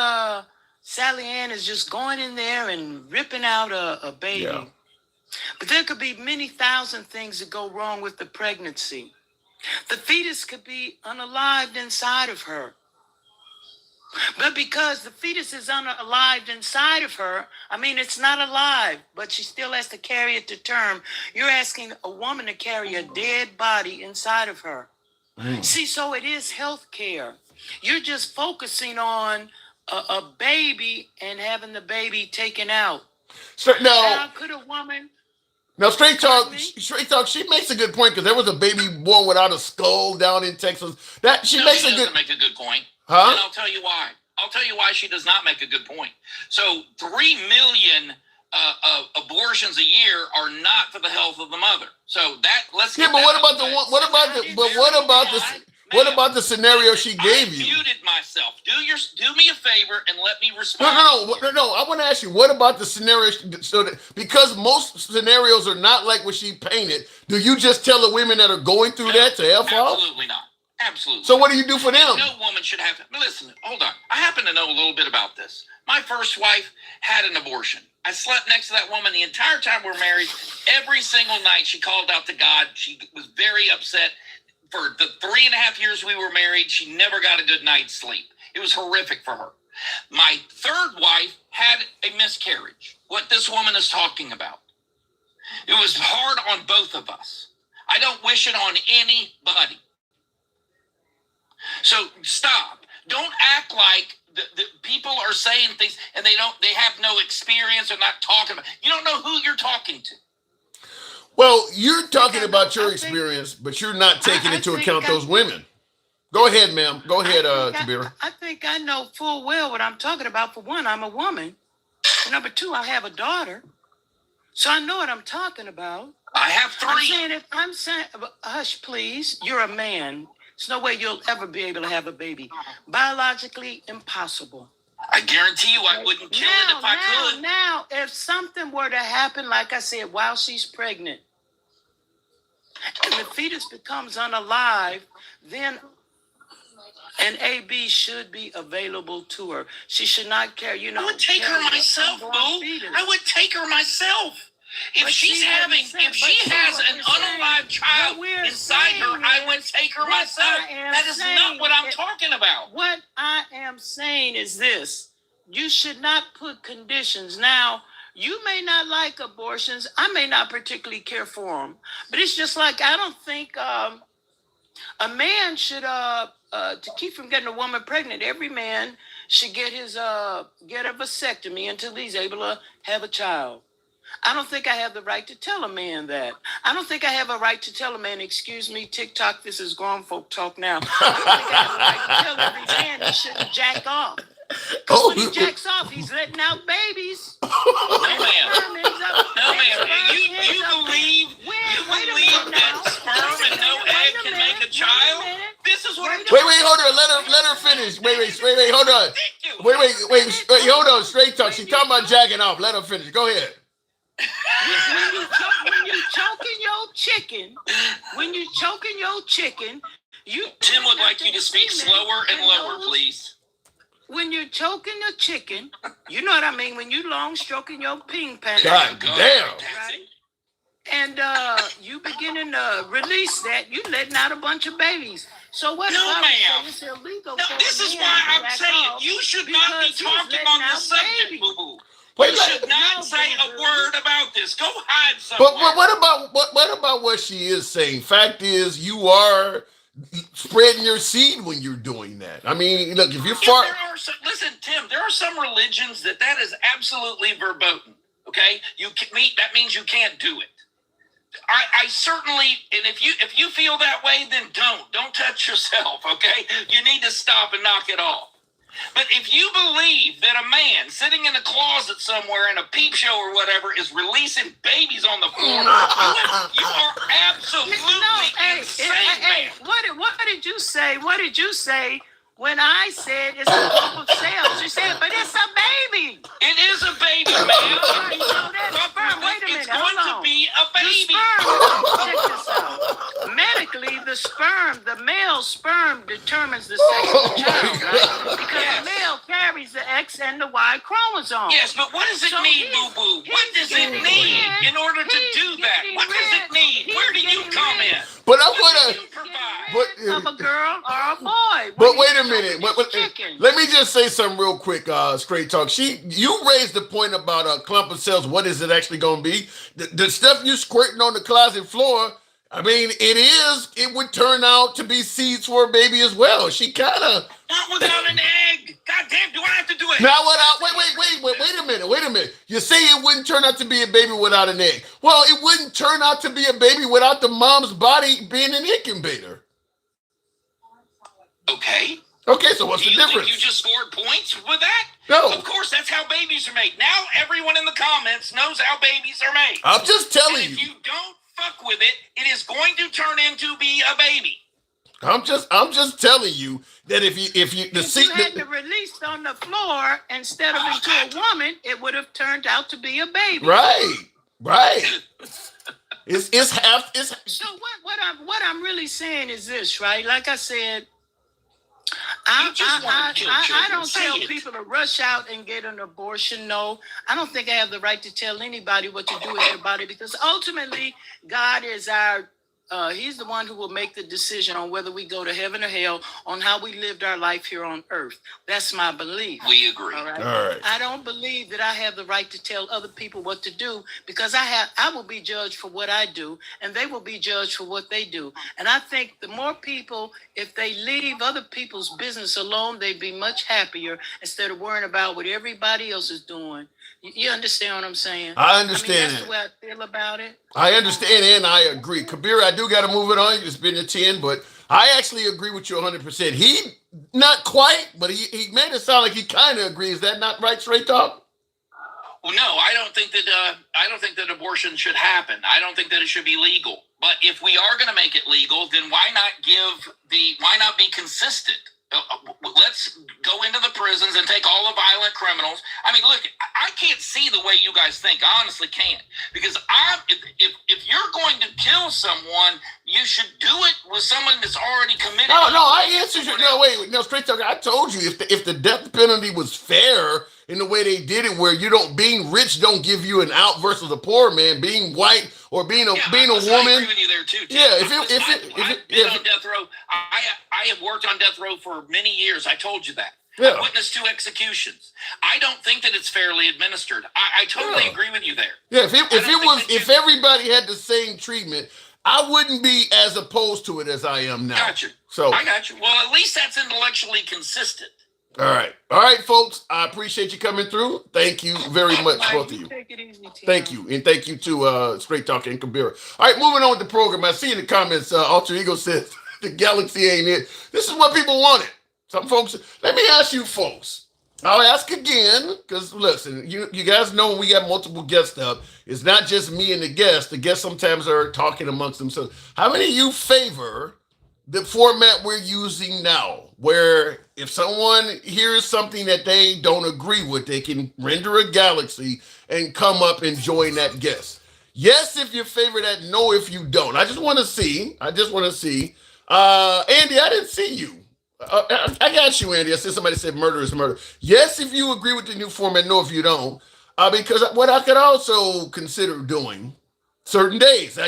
Sally Ann is just going in there and ripping out a baby. Yeah. But there could be many thousand things that go wrong with the pregnancy. The fetus could be unalived inside of her. But because the fetus is unalived inside of her, I mean, it's not alive, but she still has to carry it to term. You're asking a woman to carry a dead body inside of her. See, so it is health care. You're just focusing on a baby and having the baby taken out. Now, could a woman... Now, straight talk, she makes a good point because there was a baby born without a skull down in Texas. She doesn't make a good point. Huh? And I'll tell you why. I'll tell you why she does not make a good point. So 3 million abortions a year are not for the health of the mother. So let's get but what about the scenario she gave you? I muted myself. Do me a favor and let me respond. No. I want to ask you, what about the scenario? So that because most scenarios are not like what she painted, do you just tell the women that are going through that to F off? Absolutely not. Absolutely. So what do you do for them? No woman should have. Listen, hold on. I happen to know a little bit about this. My first wife had an abortion. I slept next to that woman the entire time we were married. Every single night she called out to God. She was very upset. For the 3.5 years we were married, she never got a good night's sleep. It was horrific for her. My third wife had a miscarriage. What this woman is talking about. It was hard on both of us. I don't wish it on anybody. So stop. Don't act like the people are saying things and they have no experience or not talking about. You don't know who you're talking to. Well, you're talking about your experience, but you're not taking into account those women. Go ahead, ma'am. Go ahead, Tabira. I think I know full well what I'm talking about. For one, I'm a woman. For number two, I have a daughter. So I know what I'm talking about. I have 3. I'm saying, hush, please. You're a man. There's no way you'll ever be able to have a baby. Biologically impossible. I guarantee you I wouldn't kill it if I could. Now, if something were to happen, like I said, while she's pregnant, and the fetus becomes unalive, then an AB should be available to her. She should not carry, I would take her myself, boo. I would take her myself. If she has an unalive child inside her, I would take her myself. That is not what I'm talking about. What I am saying is this. You should not put conditions. Now, you may not like abortions. I may not particularly care for them. But it's just like, I don't think a man should, to keep from getting a woman pregnant, every man should get a vasectomy until he's able to have a child. I don't think I have the right to tell a man that. I don't think I have a right to tell a man, excuse me, TikTok, this is grown folk talk now. I don't think I have a right to tell every man he shouldn't jack off. Because when he jacks off, he's letting out babies. No, ma'am. No, ma'am. You believe that sperm and no egg can make a child? This is what I'm Wait, hold on. Let her finish. Wait, hold on. Wait, hold on. Straight talk. She's talking about jacking off. Let her finish. Go ahead. When you choking your chicken, Tim would like you to speak slower and lower, please. When you're choking a chicken, you know what I mean? When you long stroking your ping pong. God damn. Right? And you beginning to release that, you letting out a bunch of babies. So what No, if ma'am. it's illegal? No, this is why I'm saying you should not be talking on this subject, boo-boo. You should not say a word about this. Go hide somewhere. But what about what she is saying? Fact is, you are spreading your seed when you're doing that. I mean, look, if you're listen, Tim, there are some religions that is absolutely verboten. Okay, that means you can't do it. I certainly, and if you feel that way, then don't touch yourself. Okay, you need to stop and knock it off. But if you believe that a man sitting in a closet somewhere in a peep show or whatever is releasing babies on the floor, you are absolutely insane, man. What did you say? What did you say when I said it's a clump of cells? You said, but it's a baby. It is a baby, man. Wait a minute. It's going to be a baby. Check this out. Medically, the male sperm determines the sex of the child, right? Because the male carries the X and the Y chromosome. Yes, but what does it need, boo-boo? What does it need in order to do that? What does it need? Where do you come in? But I'm gonna of a girl or a boy. But wait a minute. Let me just say something real quick, straight talk. You raised the point about a clump of cells. What is it actually going to be? The stuff you squirting on the closet floor, I mean, it would turn out to be seeds for a baby as well. She kind of... Not without an egg. God damn, do I have to do it? Now, wait a minute. You say it wouldn't turn out to be a baby without an egg. Well, it wouldn't turn out to be a baby without the mom's body being an incubator. Okay, so what's the difference? Do you think you just scored points with that? No. Of course, that's how babies are made. Now everyone in the comments knows how babies are made. I'm just telling you. If you don't fuck with it, it is going to turn into be a baby. I'm just telling you that if you had the released on the floor instead of into a woman, it would have turned out to be a baby. Right. It's half. So what I'm really saying is this, right? Like I said, I don't tell people to rush out and get an abortion. No, I don't think I have the right to tell anybody what to do with their body, because ultimately God is he's the one who will make the decision on whether we go to heaven or hell, on how we lived our life here on earth. That's my belief. We agree. All right. All right. I don't believe that I have the right to tell other people what to do, because I will be judged for what I do, and they will be judged for what they do. And I think the more people, if they leave other people's business alone, they'd be much happier instead of worrying about what everybody else is doing. You understand what I'm saying? I understand. That's the way I feel about it. I understand and I agree. Kabir, I do got to move it on. It's been a 10, but I actually agree with you 100%. He, not quite, but he made it sound like he kind of agrees. Is that not right, straight talk? Well, no, I don't think that abortion should happen. I don't think that it should be legal. But if we are going to make it legal, then why not be consistent? Let's go into the prisons and take all the violent criminals. I mean, look, I can't see the way you guys think. I honestly can't. Because if you're going to kill someone, you should do it with someone that's already committed. No, I answered you. No, wait, straight talk. I told you if the death penalty was fair in the way they did it, where being rich don't give you an out versus a poor man, being white or being a woman. I agree with you there too, Tim. Yeah, I've been on death row. I have worked on death row for many years. I told you that. Yeah. I witnessed 2 executions. I don't think that it's fairly administered. I totally agree with you there. Yeah, if everybody had the same treatment, I wouldn't be as opposed to it as I am now. Got you. So I got you. Well, at least that's intellectually consistent. All right, folks. I appreciate you coming through. Thank you very much, both of you. Take it easy, Tim. Thank you, and thank you to Straight Talk and Kabira. All right, moving on with the program. I see in the comments, Alter Ego says the galaxy ain't it. This is what people wanted. Some folks. Let me ask you, folks. I'll ask again because listen, you guys know when we got multiple guests up, it's not just me and the guests. The guests sometimes are talking amongst themselves. How many of you favor the format we're using now, where if someone hears something that they don't agree with, they can render a galaxy and come up and join that guest? Yes, if you favor that. No, if you don't. I just want to see. Andy, I didn't see you. I got you, Andy. I said somebody said murder is murder. Yes, if you agree with the new format. No, if you don't. Because what I could also consider doing certain days.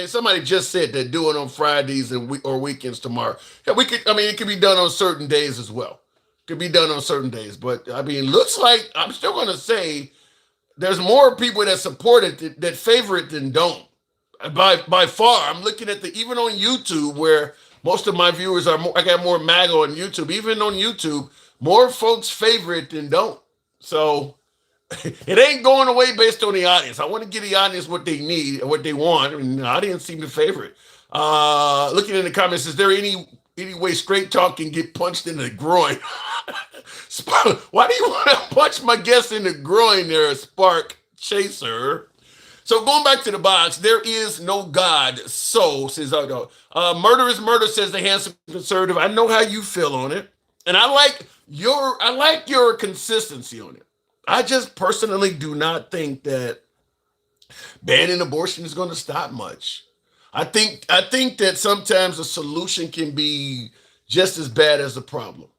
Somebody just said that do it on Fridays or weekends tomorrow. Yeah, it could be done on certain days as well. Could be done on certain days. But looks like I'm still gonna say there's more people that support it that favor it than don't. By far. I'm looking at even on YouTube where most of my viewers are more. I got more MAGA on YouTube. Even on YouTube, more folks favor it than don't. So it ain't going away based on the audience. I want to give the audience what they need and what they want, and the audience seem to favor it. Looking in the comments, is there any way Straight Talk can get punched in the groin? Why do you want to punch my guest in the groin there, Spark Chaser? So going back to the box, there is no God. So says murder is murder, says the handsome conservative. I know how you feel on it, and I like your consistency on it. I just personally do not think that banning abortion is going to stop much. I think that sometimes a solution can be just as bad as the problem,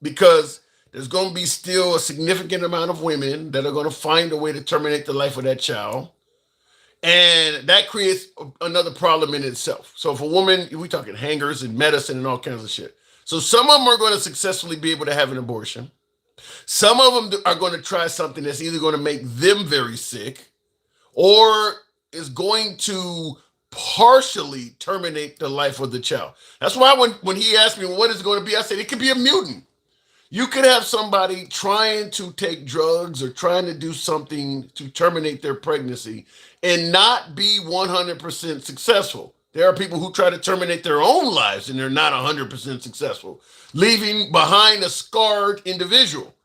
because there's going to be still a significant amount of women that are going to find a way to terminate the life of that child. And that creates another problem in itself. So if a woman, we're talking hangers and medicine and all kinds of shit. So some of them are going to successfully be able to have an abortion. Some of them are going to try something that's either going to make them very sick or is going to partially terminate the life of the child. That's why when he asked me what is it going to be, I said it could be a mutant. You could have somebody trying to take drugs or trying to do something to terminate their pregnancy and not be 100% successful. There are people who try to terminate their own lives and they're not 100% successful, leaving behind a scarred individual.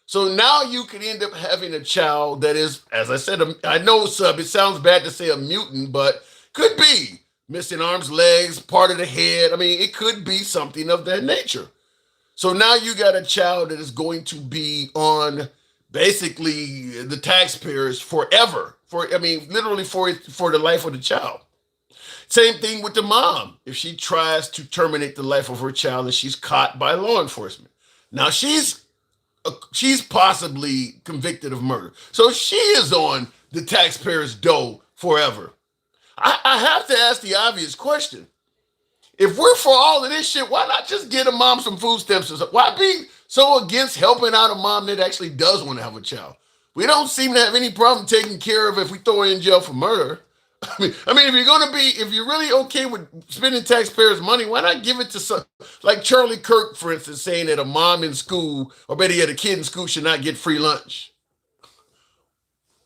So now you could end up having a child that is, as I said, I know, Sub, it sounds bad to say a mutant, but could be missing arms, legs, part of the head. It could be something of that nature. So now you got a child that is going to be on basically the taxpayers forever. Literally for the life of the child. Same thing with the mom. If she tries to terminate the life of her child and she's caught by law enforcement. Now she's possibly convicted of murder. So she is on the taxpayers' dough forever. I have to ask the obvious question. If we're for all of this shit, why not just get a mom some food stamps? Why be so against helping out a mom that actually does want to have a child? We don't seem to have any problem taking care of if we throw her in jail for murder. If you're really okay with spending taxpayers' money, why not give it to some, like Charlie Kirk, for instance, saying that a mom in school, or better yet, a kid in school should not get free lunch.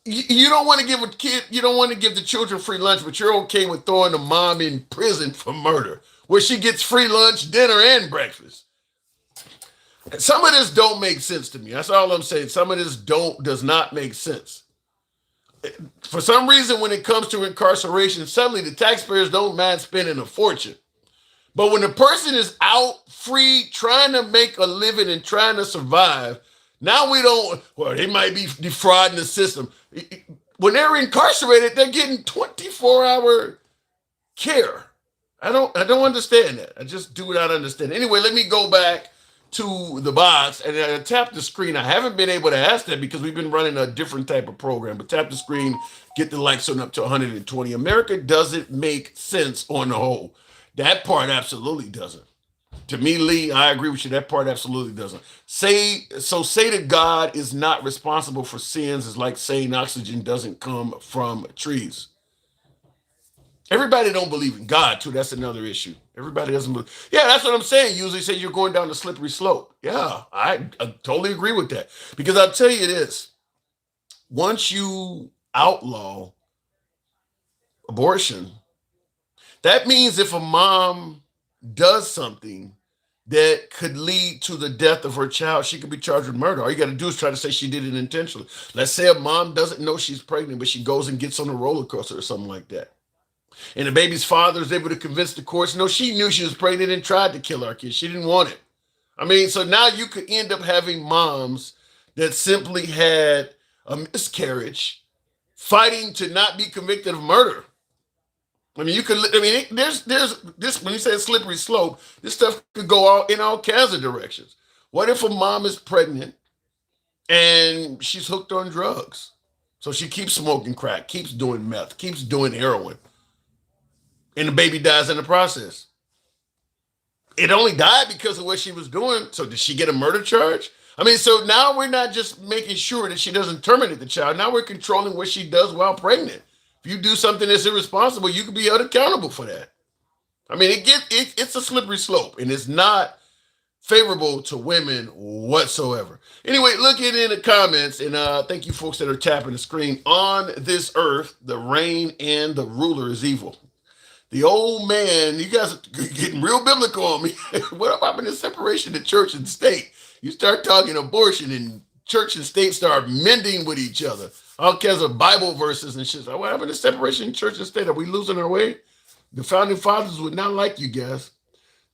You don't want to give the children free lunch, but you're okay with throwing a mom in prison for murder, where she gets free lunch, dinner, and breakfast. Some of this don't make sense to me. That's all I'm saying. Some of this does not make sense. For some reason, when it comes to incarceration, suddenly the taxpayers don't mind spending a fortune. But when the person is out free, trying to make a living and trying to survive, now they might be defrauding the system. When they're incarcerated, they're getting 24-hour care. I don't understand that. I just do not understand. Anyway, let me go back to the box and I tap the screen. I haven't been able to ask that because we've been running a different type of program, but tap the screen, get the likes on up to 120. America doesn't make sense on the whole. That part absolutely doesn't. To me, Lee, I agree with you. That part absolutely doesn't. Say that God is not responsible for sins is like saying oxygen doesn't come from trees. Everybody don't believe in God, too. That's another issue. Everybody doesn't believe. Yeah, that's what I'm saying. Usually say you're going down the slippery slope. Yeah, I totally agree with that. Because I'll tell you this. Once you outlaw abortion, that means if a mom does something that could lead to the death of her child, she could be charged with murder. All you got to do is try to say she did it intentionally. Let's say a mom doesn't know she's pregnant, but she goes and gets on a roller coaster or something like that. And the baby's father is able to convince the courts, no, she knew she was pregnant and tried to kill our kid. She didn't want it. I mean, so now you could end up having moms that simply had a miscarriage fighting to not be convicted of murder. I mean, there's this, when you say slippery slope, this stuff could go in all kinds of directions. What if a mom is pregnant and she's hooked on drugs? So she keeps smoking crack, keeps doing meth, keeps doing heroin, and the baby dies in the process. It only died because of what she was doing. So did she get a murder charge? I mean, so now we're not just making sure that she doesn't terminate the child. Now we're controlling what she does while pregnant. If you do something that's irresponsible, you can be held accountable for that. I mean, it's a slippery slope, and it's not favorable to women whatsoever. Anyway, look in the comments, and thank you folks that are tapping the screen. On this earth, the reign and the ruler is evil. The old man, you guys are getting real biblical on me. What happened to separation of church and state? You start talking abortion and church and state start mending with each other. All kinds of Bible verses and shit. What happened to separation in church and state? Are we losing our way? The founding fathers would not like you guys.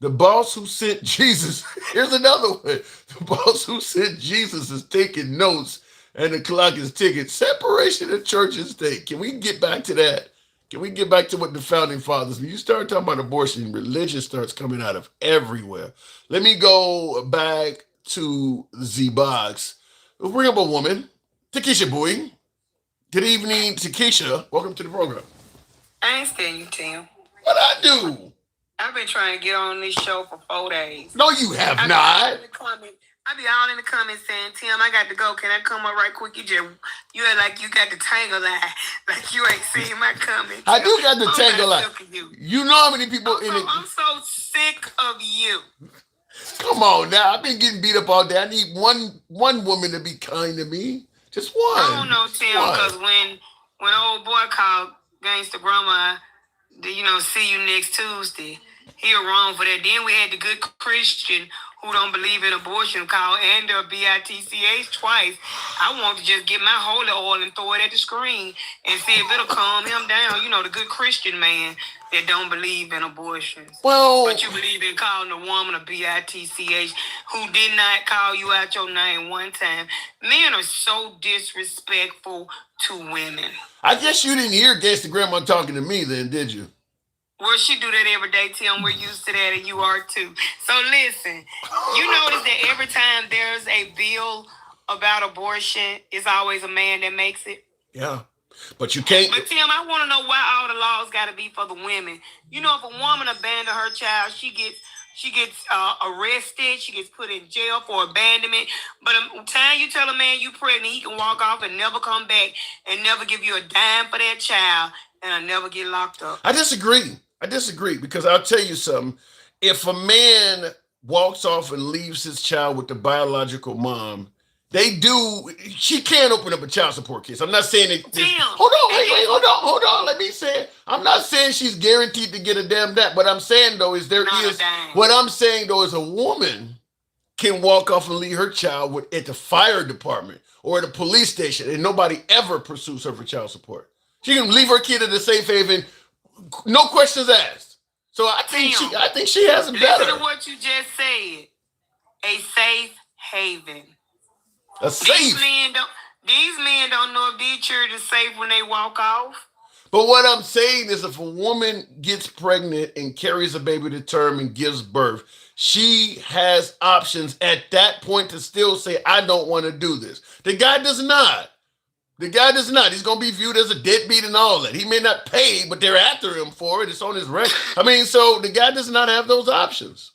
The boss who sent Jesus, here's another one. The boss who sent Jesus is taking notes and the clock is ticking. Separation of church and state. Can we get back to that? Can we get back to what the founding fathers, when you start talking about abortion, religion starts coming out of everywhere. Let me go back to the box. We'll bring up a woman, Takesha Bowie. Good evening, Takesha. Welcome to the program. I ain't staying you, Tim. What I do? I've been trying to get on this show for 4 days. No, you have not. I be all in the comments saying, Tim, I got to go. Can I come up right quick? You act like you got the tangle line. Like you ain't seen my comments. I do got the tangle line. You know how many people in it. I'm so sick of you. Come on now. I've been getting beat up all day. I need one woman to be kind to me. Just one. I don't know, Tim, because when old boy called Gangsta Grandma, see you next Tuesday, he was wrong for that. Then we had the good Christian who don't believe in abortion called Ander BITCH twice. I want to just get my holy oil and throw it at the screen and see if it'll calm him down. The good Christian man that don't believe in abortion. But you believe in calling a woman a BITCH who did not call you out your name one time. Men are so disrespectful to women. I guess you didn't hear Gangsta Grandma talking to me then, did you? Well, she do that every day, Tim. We're used to that, and you are too. So listen, you notice that every time there's a bill about abortion, it's always a man that makes it. Yeah, but you can't. But Tim, I want to know why all the laws got to be for the women. If a woman abandons her child, she gets arrested. She gets put in jail for abandonment. But the time you tell a man you pregnant, he can walk off and never come back and never give you a dime for that child, and I'll never get locked up. I disagree because I'll tell you something. If a man walks off and leaves his child with the biological mom, she can't open up a child support case. I'm not saying it. Hold on. Let me say it. I'm not saying she's guaranteed to get a damn that. What I'm saying though is a woman can walk off and leave her child at the fire department or at a police station and nobody ever pursues her for child support. She can leave her kid at a safe haven, no questions asked. So I think she has it better. Listen to what you just said. A safe haven. A safe. These men don't know if these children are safe when they walk off. But what I'm saying is if a woman gets pregnant and carries a baby to term and gives birth, she has options at that point to still say, I don't want to do this. The guy does not. He's going to be viewed as a deadbeat and all that. He may not pay, but they're after him for it. It's on his record. So the guy does not have those options.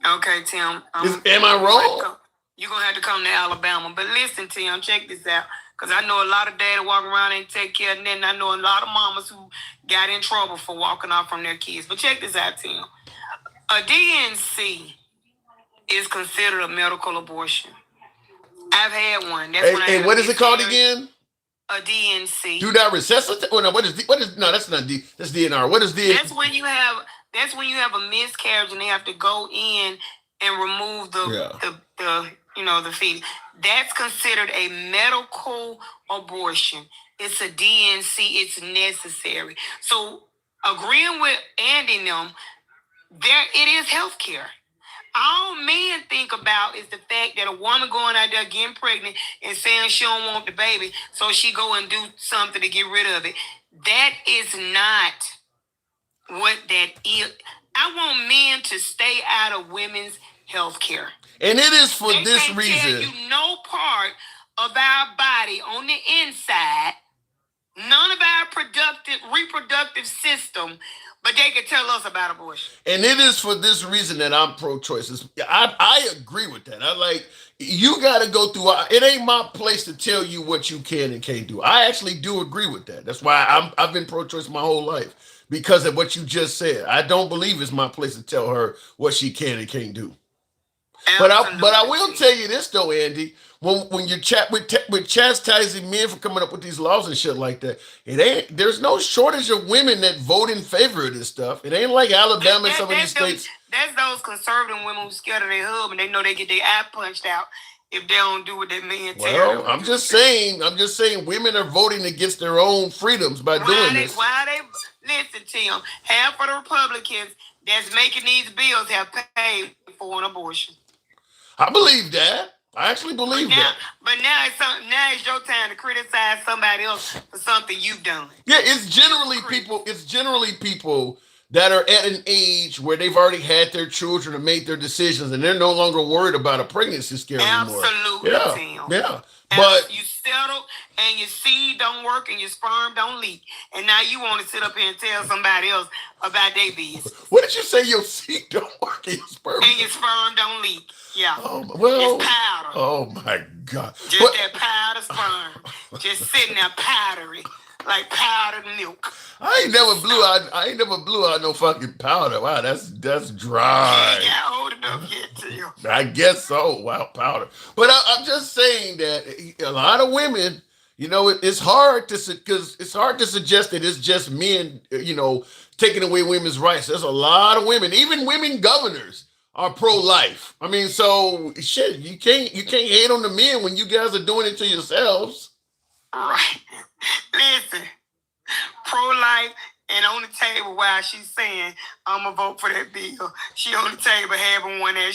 Okay, Tim. Am I wrong? You're going to have to come to Alabama. But listen, Tim, check this out. Because I know a lot of dads walk around and take care of them. I know a lot of mamas who got in trouble for walking off from their kids. But check this out, Tim. A DNC is considered a medical abortion. I've had one. That's when I had what is it called again? A DNC. Do not resuscitate. Oh, no, what is no? That's not D. That's DNR. What is DNR? That's when you have a miscarriage and they have to go in and remove the fetus. That's considered a medical abortion. It's a DNC. It's necessary. So agreeing with Andy and them, it is healthcare. All men think about is the fact that a woman going out there getting pregnant and saying she don't want the baby, so she go and do something to get rid of it. That is not what that is. I want men to stay out of women's health care. And it is for this can't reason. Tell you no part of our body on the inside, none of our reproductive system, but they can tell us about abortion. And it is for this reason that I'm pro-choice. I agree with that. You got to go through. It ain't my place to tell you what you can and can't do. I actually do agree with that. That's why I've been pro-choice my whole life, because of what you just said. I don't believe it's my place to tell her what she can and can't do. But I will tell you this though, Andy. When you chat with chastising men for coming up with these laws and shit like that, there's no shortage of women that vote in favor of this stuff. It ain't like Alabama and some of these states. That's those conservative women who scared of their husband. They know they get their eye punched out if they don't do what their men tell them. Well, I'm just saying women are voting against their own freedoms by doing this. Listen, Tim, half of the Republicans that's making these bills have paid for an abortion. I believe that. I actually believe that. But now it's your time to criticize somebody else for something you've done. Yeah, it's generally people that are at an age where they've already had their children and made their decisions, and they're no longer worried about a pregnancy scare anymore. Absolutely, Tim. Yeah. But you settle and your seed don't work and your sperm don't leak, and now you want to sit up here and tell somebody else about their business. What did you say? Your seed don't work and your sperm don't leak. Yeah. It's powder. Oh my God. Just that powder sperm, just sitting there powdery, like powdered milk. I ain't never blew out no fucking powder. Wow, that's dry. You ain't got old enough yet, Tim. I guess so. Wow, powder. But I'm just saying that a lot of women, it's hard to suggest that it's just men, taking away women's rights. There's a lot of women, even women governors, are pro-life. I mean, so shit, you can't hate on the men when you guys are doing it to yourselves. Right. Listen, pro-life and on the table while she's saying, I'm going to vote for that bill. She on the table having one that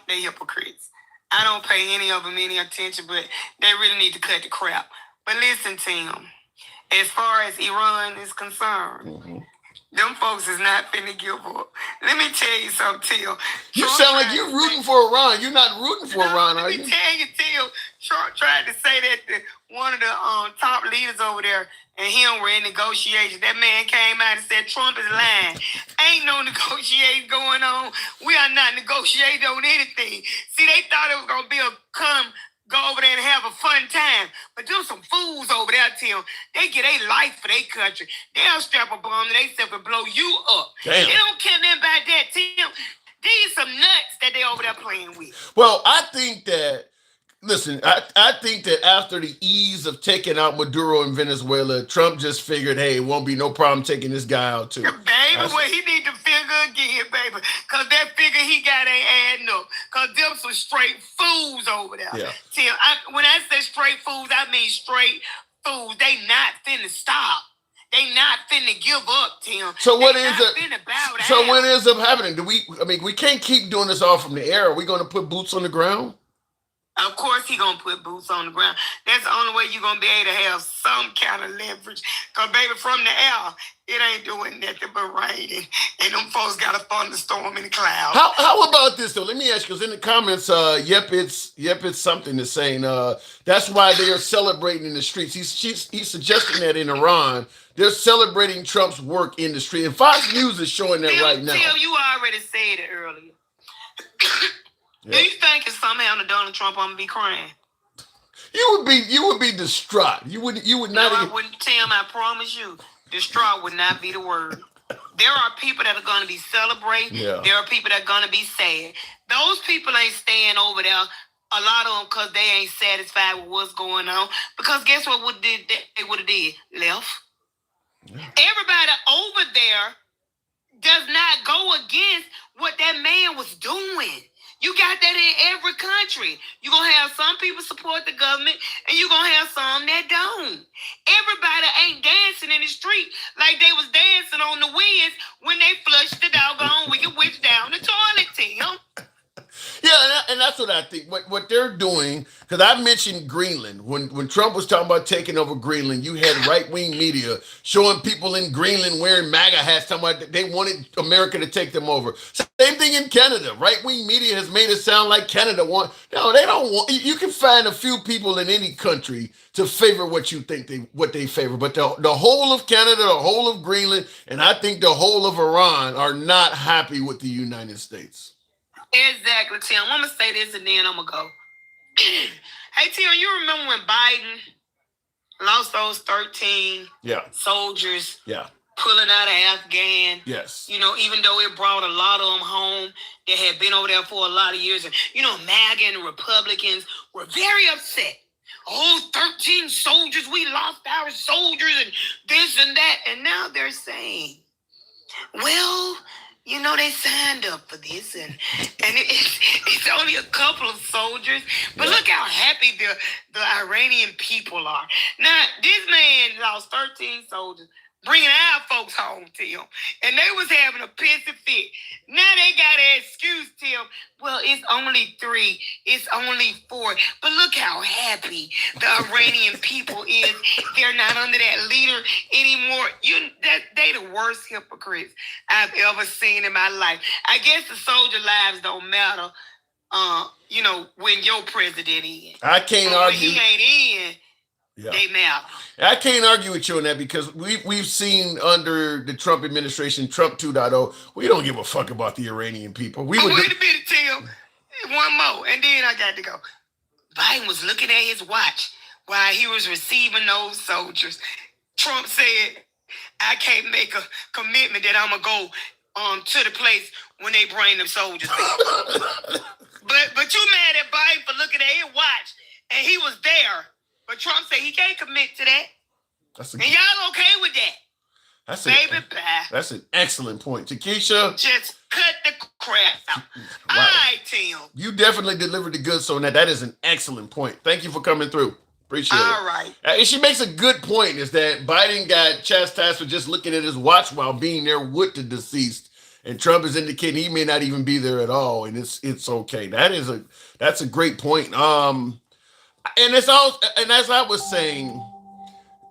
they hypocrites. I don't pay any of them any attention, but they really need to cut the crap. But listen, Tim, as far as Iran is concerned, them folks is not finna give up. Let me tell you something, Tim. You sound like you're rooting for Iran. You're not rooting for Iran, are you? Let me tell you, Tim. Trump tried to say that one of the top leaders over there and him were in negotiations. That man came out and said Trump is lying. Ain't no negotiating going on. We are not negotiating on anything. See, they thought it was going to be go over there and have a fun time. But them some fools over there, Tim. They get a life for their country. They'll strap a bomb to themselves and blow you up. Damn. They don't care nothing about that, Tim. These some nuts that they over there playing with. Well, I think that after the ease of taking out Maduro in Venezuela, Trump just figured, hey, it won't be no problem taking this guy out too. Baby, he need to figure again, baby. Because that figure he got ain't adding up. Because them some straight fools over there. Yeah. Tim, when I say straight fools, I mean straight fools. They not finna stop. They not finna give up, Tim. So what ends up happening? We can't keep doing this all from the air. Are we going to put boots on the ground? Of course he gonna put boots on the ground. That's the only way you're gonna be able to have some kind of leverage. Because, baby, from the air, it ain't doing nothing but raining. And them folks got a thunderstorm in the clouds. How about this, though? Let me ask you, because in the comments, it's something that's saying that's why they are celebrating in the streets. He's suggesting that in Iran, they're celebrating Trump's work in the street. And Fox News is showing that right now. Tim, you already said it earlier. Yeah. Do you think if somehow to Donald Trump, I'm gonna be crying? You would be distraught. You would not. No, I wouldn't, Tim. I promise you. Distraught would not be the word. There are people that are going to be celebrating. Yeah. There are people that are going to be sad. Those people ain't staying over there, a lot of them, because they ain't satisfied with what's going on. Because guess what they would have did? Left. Yeah. Everybody over there does not go against what that man was doing. You got that in every country. You're going to have some people support the government, and you're going to have some that don't. Everybody ain't dancing in the street like they was dancing on the winds when they flushed the doggone wicked witch down the toilet, Tim. Yeah, and that's what I think. What they're doing, because I mentioned Greenland. When Trump was talking about taking over Greenland, you had right-wing media showing people in Greenland wearing MAGA hats, talking about they wanted America to take them over. Same thing in Canada. Right-wing media has made it sound like Canada want. No, they don't want. You can find a few people in any country to favor what you think they favor, but the whole of Canada, the whole of Greenland, and I think the whole of Iran are not happy with the United States. Exactly, Tim. I'm going to say this and then I'm going to go. Hey, Tim, you remember when Biden lost those 13 soldiers pulling out of Afghan? Yes. You know, even though it brought a lot of them home that had been over there for a lot of years. And, you know, MAGA and the Republicans were very upset. Oh, 13 soldiers, we lost our soldiers and this and that. And now they're saying, well, you know, they signed up for this, and it's only a couple of soldiers. But look how happy the Iranian people are. Now, this man lost 13 soldiers, bringing our folks home, Tim. And they was having a pissy fit. Now they got an excuse, Tim. Well, it's only 3. It's only 4. But look how happy the Iranian people is. They're not under that leader anymore. They the worst hypocrites I've ever seen in my life. I guess the soldier lives don't matter, you know, when your president is. I can't argue. When he ain't in, they matter. I can't argue with you on that because we've seen under the Trump administration, Trump 2.0, we don't give a fuck about the Iranian people. Wait a minute, Tim. One more, and then I got to go. Biden was looking at his watch while he was receiving those soldiers. Trump said, I can't make a commitment that I'm going to go to the place when they bring them soldiers back. But you mad at Biden for looking at his watch, and he was there. But Trump said he can't commit to that. And y'all okay with that? That's an excellent point. Takesha. Just cut the crap out. All right, Tim. You definitely delivered the goods on that. That is an excellent point. Thank you for coming through. Appreciate it. All right. And she makes a good point is that Biden got chastised for just looking at his watch while being there with the deceased. And Trump is indicating he may not even be there at all. And it's okay. That's a great point. And it's also, and as I was saying,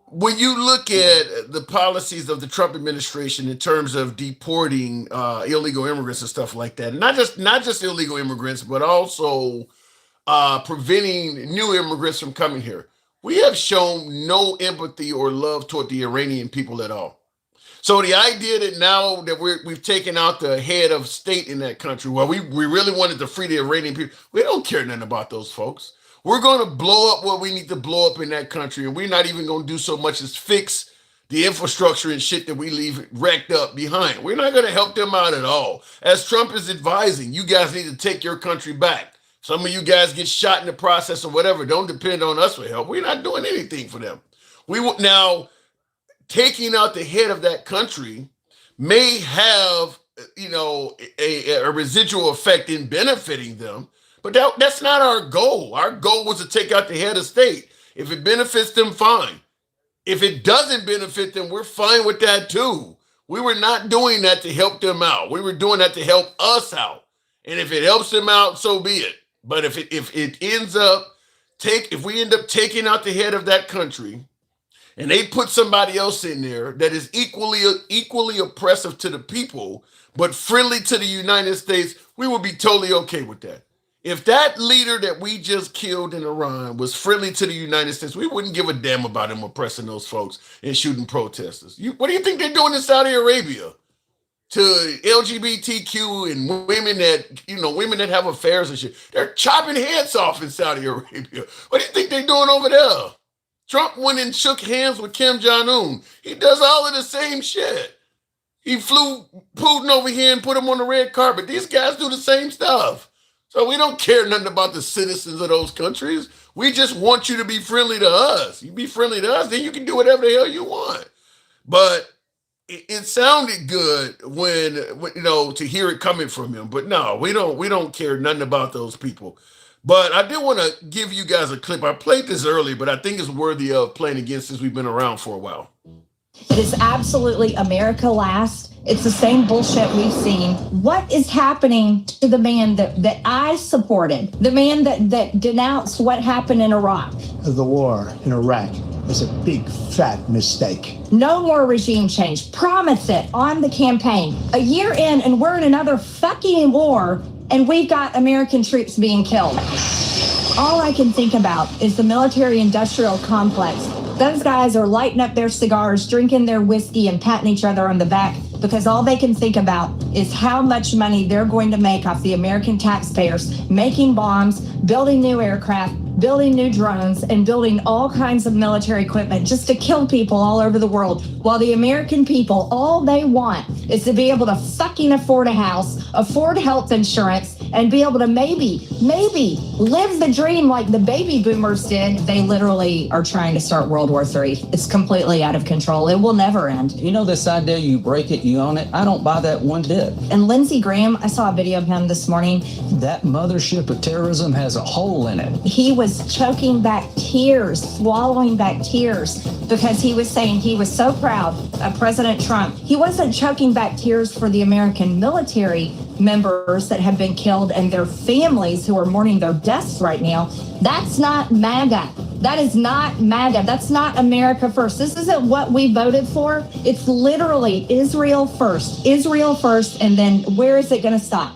when you look at the policies of the Trump administration in terms of deporting illegal immigrants and stuff like that, not just illegal immigrants, but also preventing new immigrants from coming here, we have shown no empathy or love toward the Iranian people at all. So the idea that now that we've taken out the head of state in that country, well, we really wanted to free the Iranian people. We don't care nothing about those folks. We're going to blow up what we need to blow up in that country, and we're not even going to do so much as fix the infrastructure and shit that we leave wrecked up behind. We're not going to help them out at all. As Trump is advising, you guys need to take your country back. Some of you guys get shot in the process or whatever. Don't depend on us for help. We're not doing anything for them. Now, taking out the head of that country may have, you know, a residual effect in benefiting them. But that's not our goal. Our goal was to take out the head of state. If it benefits them, fine. If it doesn't benefit them, we're fine with that too. We were not doing that to help them out. We were doing that to help us out. And if it helps them out, so be it. But if we end up taking out the head of that country and they put somebody else in there that is equally oppressive to the people, but friendly to the United States, we would be totally okay with that. If that leader that we just killed in Iran was friendly to the United States, we wouldn't give a damn about him oppressing those folks and shooting protesters. What do you think they're doing in Saudi Arabia to LGBTQ and women that have affairs and shit? They're chopping heads off in Saudi Arabia. What do you think they're doing over there? Trump went and shook hands with Kim Jong-un. He does all of the same shit. He flew Putin over here and put him on the red carpet. These guys do the same stuff. So we don't care nothing about the citizens of those countries. We just want you to be friendly to us. You be friendly to us, then you can do whatever the hell you want. But it sounded good when to hear it coming from him. But no, we don't care nothing about those people. But I did want to give you guys a clip. I played this early, but I think it's worthy of playing again since we've been around for a while. It is absolutely America last. It's the same bullshit we've seen. What is happening to the man that I supported, the man that denounced what happened in Iraq? The war in Iraq was a big, fat mistake. No more regime change. Promise it on the campaign. A year in, and we're in another fucking war, and we've got American troops being killed. All I can think about is the military-industrial complex. Those guys are lighting up their cigars, drinking their whiskey, and patting each other on the back because all they can think about is how much money they're going to make off the American taxpayers, making bombs, building new aircraft, building new drones, and building all kinds of military equipment just to kill people all over the world. While the American people, all they want is to be able to fucking afford a house, afford health insurance, and be able to maybe live the dream like the baby boomers did. They literally are trying to start World War III. It's completely out of control. It will never end. You know this idea, you break it, you own it? I don't buy that one bit. And Lindsey Graham, I saw a video of him this morning. That mothership of terrorism has a hole in it. He was choking back tears, swallowing back tears, because he was saying he was so proud of President Trump. He wasn't choking back tears for the American military members that have been killed and their families who are mourning their deaths right now. That's not MAGA. That is not MAGA. That's not America first. This isn't what we voted for. It's literally Israel first, and then where is it going to stop?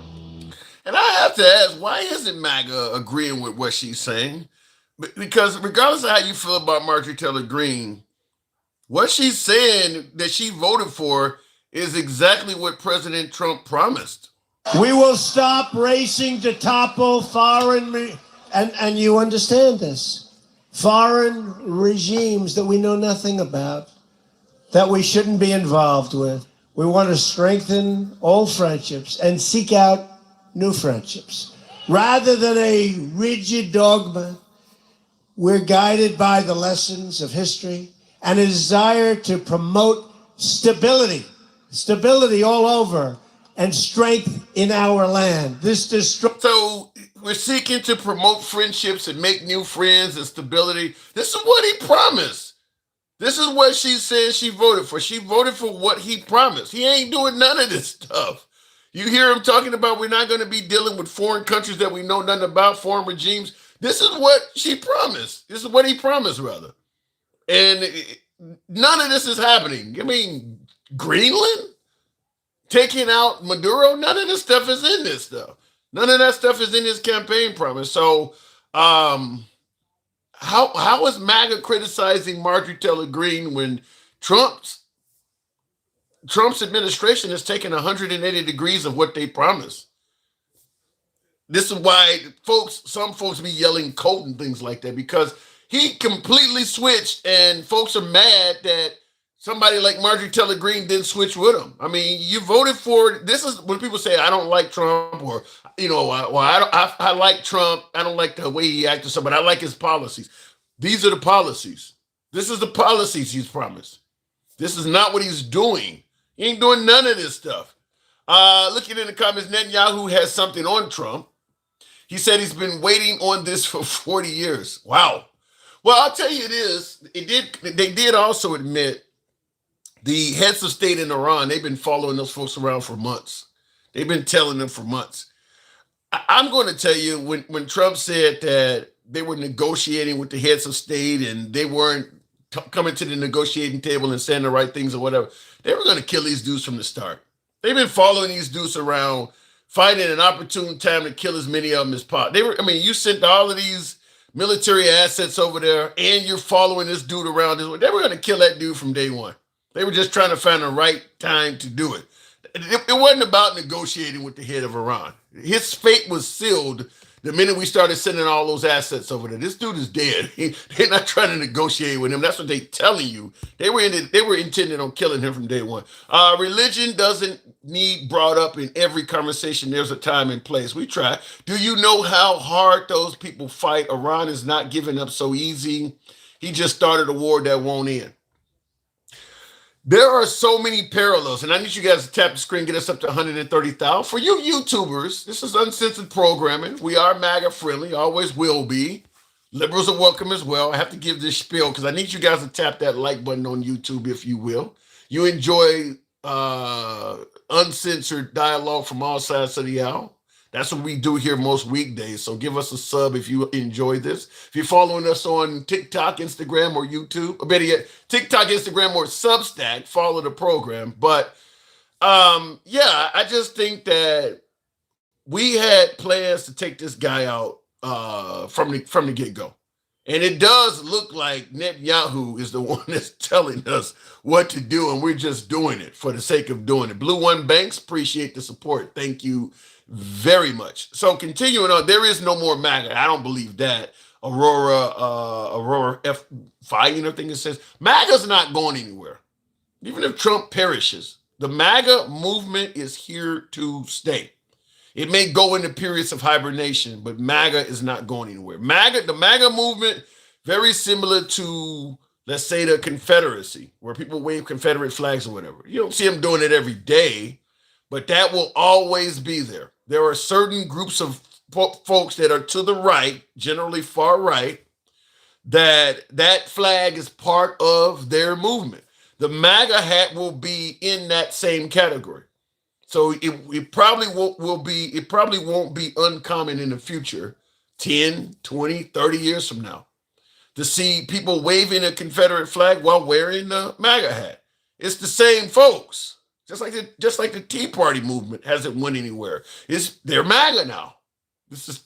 And I have to ask, why isn't MAGA agreeing with what she's saying? Because regardless of how you feel about Marjorie Taylor Greene, what she's saying that she voted for is exactly what President Trump promised. We will stop racing to topple foreign, and you understand this, foreign regimes that we know nothing about, that we shouldn't be involved with. We want to strengthen old friendships and seek out new friendships. Rather than a rigid dogma, we're guided by the lessons of history and a desire to promote stability all over, and strength in our land. So we're seeking to promote friendships and make new friends and stability. This is what he promised. This is what she said she voted for. She voted for what he promised. He ain't doing none of this stuff. You hear him talking about we're not going to be dealing with foreign countries that we know nothing about, foreign regimes. This is what she promised. This is what he promised, rather. And none of this is happening. I mean, Greenland? Taking out Maduro? None of this stuff is in this stuff. None of that stuff is in his campaign promise. So how is MAGA criticizing Marjorie Taylor Greene when Trump's administration has taken 180 degrees of what they promised? This is why some folks be yelling cult and things like that, because he completely switched, and folks are mad that somebody like Marjorie Taylor Greene didn't switch with him. I mean, you voted for, this is when people say, I don't like Trump, or, I like Trump. I don't like the way he acted, but I like his policies. These are the policies. This is the policies he's promised. This is not what he's doing. He ain't doing none of this stuff. Looking in the comments, Netanyahu has something on Trump. He said he's been waiting on this for 40 years. Wow. Well, I'll tell you this. They did also admit the heads of state in Iran, they've been following those folks around for months. They've been telling them for months. I'm going to tell you, when Trump said that they were negotiating with the heads of state and they weren't coming to the negotiating table and saying the right things or whatever, they were going to kill these dudes from the start. They've been following these dudes around, finding an opportune time to kill as many of them as possible. You sent all of these military assets over there and you're following this dude around. They were going to kill that dude from day one. They were just trying to find the right time to do it. It wasn't about negotiating with the head of Iran. His fate was sealed The minute we started sending all those assets over there, this dude is dead. They're not trying to negotiate with him. That's what they're telling you. They were intended on killing him from day one. Religion doesn't need brought up in every conversation. There's a time and place. We try. Do you know how hard those people fight? Iran is not giving up so easy. He just started a war that won't end. There are so many parallels, and I need you guys to tap the screen, get us up to 130,000. For you YouTubers, this is uncensored programming. We are MAGA friendly, always will be. Liberals are welcome as well. I have to give this spiel because I need you guys to tap that like button on YouTube, if you will. You enjoy uncensored dialogue from all sides of the aisle. That's what we do here most weekdays. So give us a sub if you enjoy this. If you're following us on TikTok, Instagram, or YouTube, or better yet, TikTok, Instagram, or Substack, follow the program. But yeah, I just think that we had plans to take this guy out from the get-go. And it does look like Netanyahu is the one that's telling us what to do, and we're just doing it for the sake of doing it. Blue One Banks, appreciate the support. Thank you very much. So continuing on, there is no more MAGA. I don't believe that. Aurora F. Fine, I think it says. MAGA's not going anywhere. Even if Trump perishes, the MAGA movement is here to stay. It may go into periods of hibernation, but MAGA is not going anywhere. The MAGA movement, very similar to, let's say, the Confederacy, where people wave Confederate flags or whatever. You don't see them doing it every day, but that will always be there. There are certain groups of folks that are to the right, generally far right, that flag is part of their movement. The MAGA hat will be in that same category. So it probably won't be uncommon in the future, 10, 20, 30 years from now, to see people waving a Confederate flag while wearing the MAGA hat. It's the same folks. Just like the Tea Party movement hasn't went anywhere. They're MAGA now.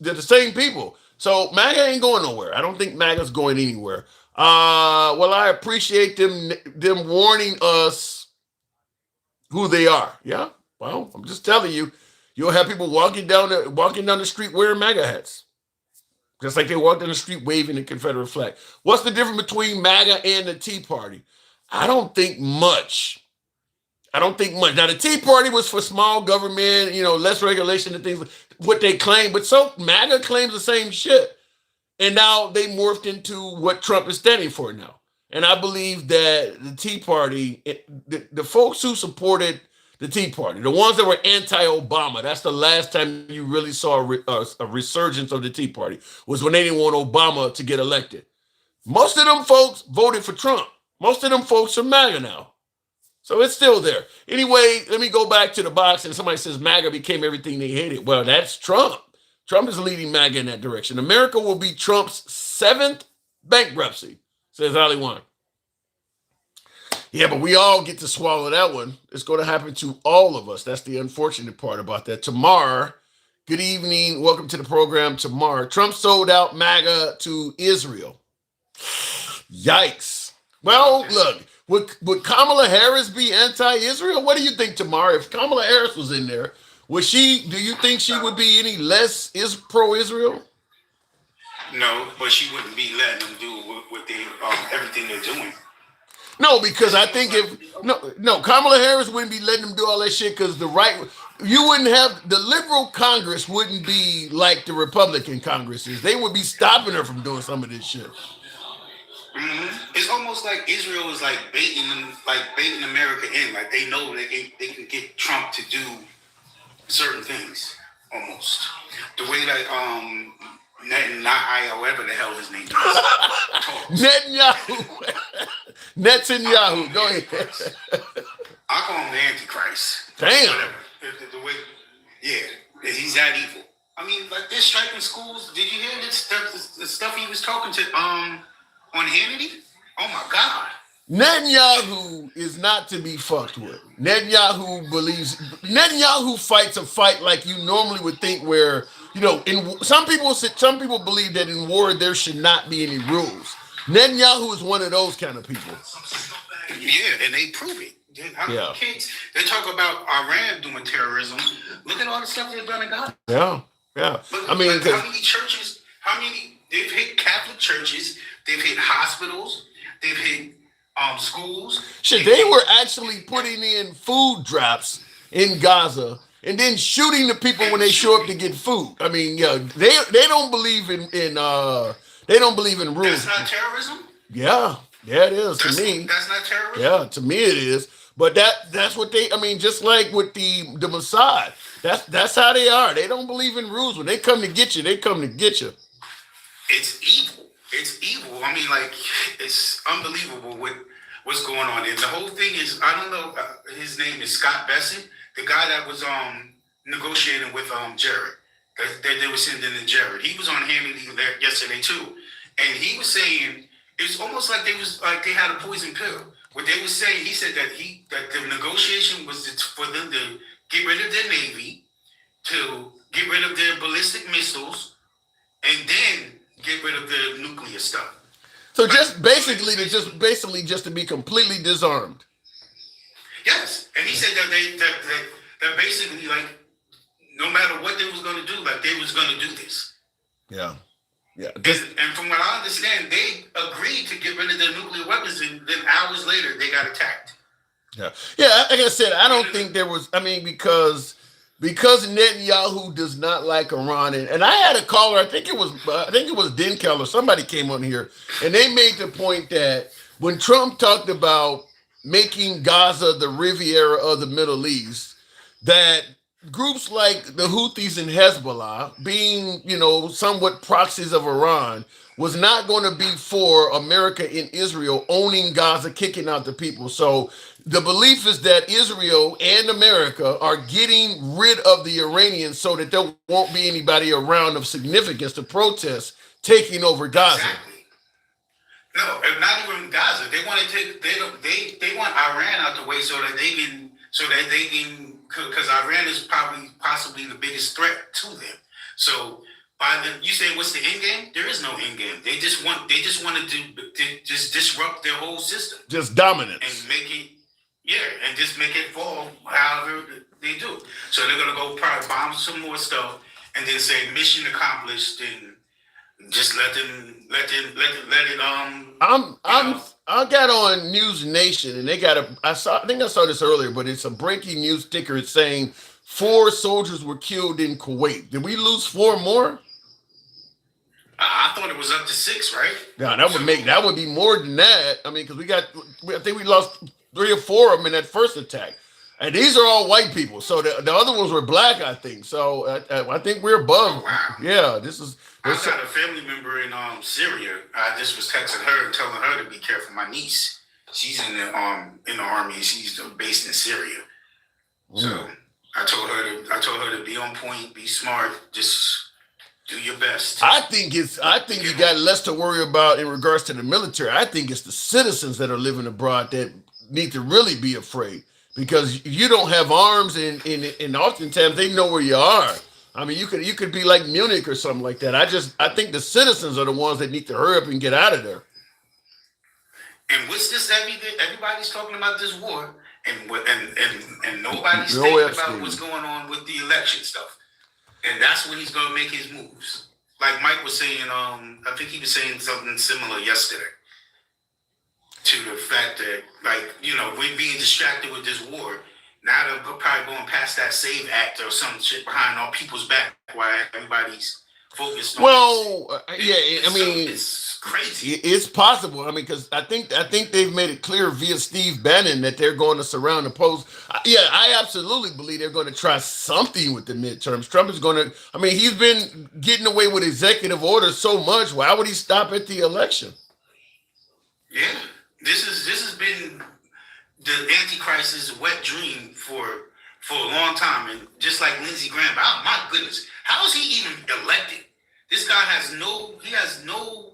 They're the same people. So MAGA ain't going nowhere. I don't think MAGA's going anywhere. Well, I appreciate them warning us who they are. Yeah. Well, I'm just telling you, you'll have people walking down the street wearing MAGA hats, just like they walk down the street waving the Confederate flag. What's the difference between MAGA and the Tea Party? I don't think much. Now, the Tea Party was for small government, less regulation and things, what they claim. But so MAGA claims the same shit. And now they morphed into what Trump is standing for now. And I believe that the Tea Party, the folks who supported the Tea Party, the ones that were anti-Obama, that's the last time you really saw a resurgence of the Tea Party, was when they didn't want Obama to get elected. Most of them folks voted for Trump. Most of them folks are MAGA now. So it's still there. Anyway, let me go back to the box, and somebody says MAGA became everything they hated. Well, that's Trump. Trump is leading MAGA in that direction. America will be Trump's 7th bankruptcy, says Ali Wan. Yeah, but we all get to swallow that one. It's going to happen to all of us. That's the unfortunate part about that. Tamar, good evening. Welcome to the program, Tamar. Trump sold out MAGA to Israel. Yikes. Well, look, would Kamala Harris be anti-Israel? What do you think, Tamar? If Kamala Harris was in there, do you think she would be any less pro-Israel? No, but she wouldn't be letting them do what they everything they're doing. No, because I think Kamala Harris wouldn't be letting them do all that shit because the liberal Congress wouldn't be like the Republican Congress is. They would be stopping her from doing some of this shit. Mm-hmm. It's almost like Israel is like baiting America in. Like they know they can get Trump to do certain things almost. The way that however the hell his name is. Netanyahu. Go ahead. I call him the Antichrist. Damn. The way, yeah, he's that evil. I mean, like they're striking schools. Did you hear the stuff he was talking to on Hannity? Oh my God. Netanyahu is not to be fucked with. Netanyahu fights a fight like you normally would think, where some people believe that in war there should not be any rules. Netanyahu is one of those kind of people. Yeah, and they prove it. Yeah. They talk about Iran doing terrorism. Look at all the stuff they've done in Gaza. Yeah. Yeah. But I mean, like, how many churches? They've hit Catholic churches. They've hit hospitals. They've hit schools. Shit, they were actually putting in food drops in Gaza and then shooting the people when they show up to get food. I mean, yeah, they don't believe in they don't believe in rules. That's not terrorism? Yeah, it is to me. That's not terrorism? Yeah, to me it is. But that's what they, I mean, just like with the Mossad, that's how they are. They don't believe in rules. When they come to get you, they come to get you. It's evil. It's evil. I mean, like, it's unbelievable what's going on. And the whole thing is, I don't know, his name is Scott Bessent, the guy that was negotiating with Jared. That they were sending in Jared. He was on Hannity there yesterday too. And he was saying, it's almost like they had a poison pill. What they were saying, he said that the negotiation was for them to get rid of their Navy, to get rid of their ballistic missiles, and then get rid of the nuclear stuff. So just basically to be completely disarmed. Yes, and he said that basically, like, no matter what they was going to do, like, they was going to do this. Yeah. Yeah. And from what I understand, they agreed to get rid of their nuclear weapons, and then hours later they got attacked. Yeah. Yeah, like I said, I don't think there was, I mean, because Netanyahu does not like Iran, and I had a caller, I think it was Denkel or somebody came on here, and they made the point that when Trump talked about making Gaza the Riviera of the Middle East, that groups like the Houthis and Hezbollah, being, somewhat proxies of Iran, was not going to be for America and Israel owning Gaza, kicking out the people. So the belief is that Israel and America are getting rid of the Iranians so that there won't be anybody around of significance to protest taking over Gaza. Exactly. No, not even Gaza. They want to take. They want Iran out the way so that they can. Because Iran is possibly the biggest threat to them. So you say what's the end game? There is no end game. They just want to disrupt their whole system. Just dominance. And make it, and just make it fall however they do. So they're gonna go probably bomb some more stuff and then say mission accomplished, and just let it I got on News Nation, and they got I think I saw this earlier, but it's a breaking news ticker. It's saying 4 soldiers were killed in Kuwait. Did we lose 4 more? I thought it was up to 6, right? Yeah, that would be more than that. I mean, because I think we lost 3 or 4 of them in that first attack, and these are all white people. So the other ones were black, I think. So I think we're above. Oh, wow. Yeah, this is. I got a family member in Syria. I just was texting her and telling her to be careful. My niece, she's in the army. She's based in Syria. So I told her to be on point, be smart, just do your best. I think you got less to worry about in regards to the military. I think it's the citizens that are living abroad that need to really be afraid, because you don't have arms, and oftentimes they know where you are. I mean, you could be like Munich or something like that. I think the citizens are the ones that need to hurry up and get out of there. And what's this? Everybody's talking about this war, and nobody's thinking about what's going on with the election stuff. And that's when he's going to make his moves. Like Mike was saying, I think he was saying something similar yesterday to the fact that, we're being distracted with this war. Now they're probably going past that SAVE Act or some shit behind all people's back while everybody's focused on. Well, it's crazy. It's possible. I mean, because I think they've made it clear via Steve Bannon that they're going to surround the post. Yeah, I absolutely believe they're going to try something with the midterms. Trump is going to. I mean, he's been getting away with executive orders so much. Why would he stop at the election? Yeah, this has been the Antichrist's wet dream for a long time, and just like Lindsey Graham, my goodness, how is he even elected? This guy has no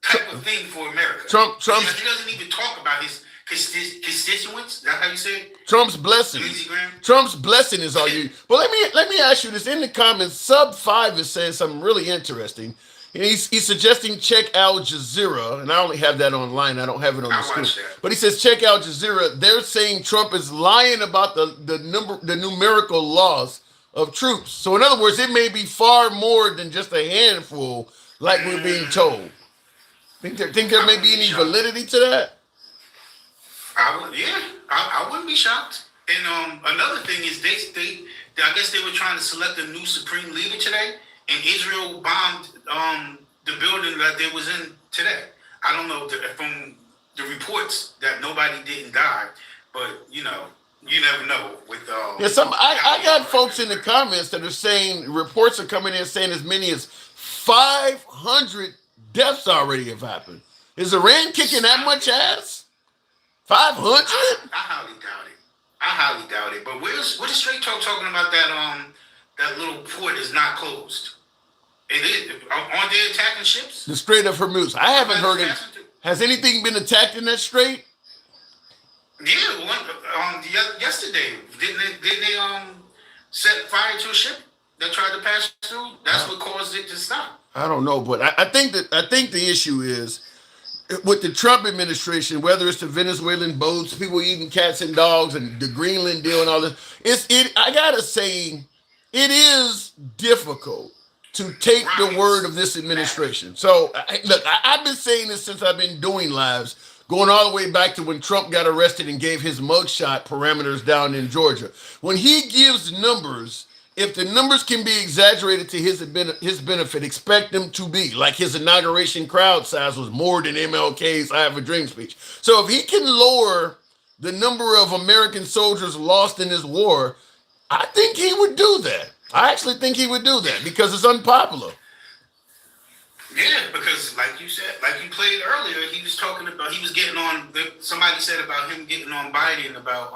type of thing for America. Trump he doesn't even talk about his constituents. Is that how you say it? Trump's blessing. Lindsey Graham. Trump's blessing is all you. Well, let me ask you this. In the comments, Sub 5 is saying something really interesting. He's suggesting check Al Jazeera, and I only have that online. I don't have it on the screen. But he says check Al Jazeera. They're saying Trump is lying about the numerical loss of troops. So in other words, it may be far more than just a handful, like we're being told. Think there may be any validity to that? I wouldn't be shocked. And another thing is I guess they were trying to select a new supreme leader today, and Israel bombed the building that they was in today. I don't know from the reports that nobody didn't die, but you never know with I got folks in the comments that are saying reports are coming in saying as many as 500 deaths already have happened. Is Iran kicking that much ass? 500? I highly doubt it. But what is Straight Talk talking about that little port is not closed? Aren't they attacking ships? The Strait of Hormuz. I haven't heard it. Has anything been attacked in that strait? Yeah, yesterday didn't they set fire to a ship that tried to pass through? That's what caused it to stop. I don't know, but I think the issue is with the Trump administration, whether it's the Venezuelan boats, people eating cats and dogs, and the Greenland deal and all this. I gotta say, it is difficult to take the word of this administration. So I've been saying this since I've been doing lives, going all the way back to when Trump got arrested and gave his mugshot parameters down in Georgia. When he gives numbers, if the numbers can be exaggerated to his benefit, expect them to be. Like his inauguration crowd size was more than MLK's I Have a Dream speech. So if he can lower the number of American soldiers lost in this war, I think he would do that. I actually think he would do that because it's unpopular. Yeah, because like you said, like you played earlier, he was getting on, somebody said about him getting on Biden about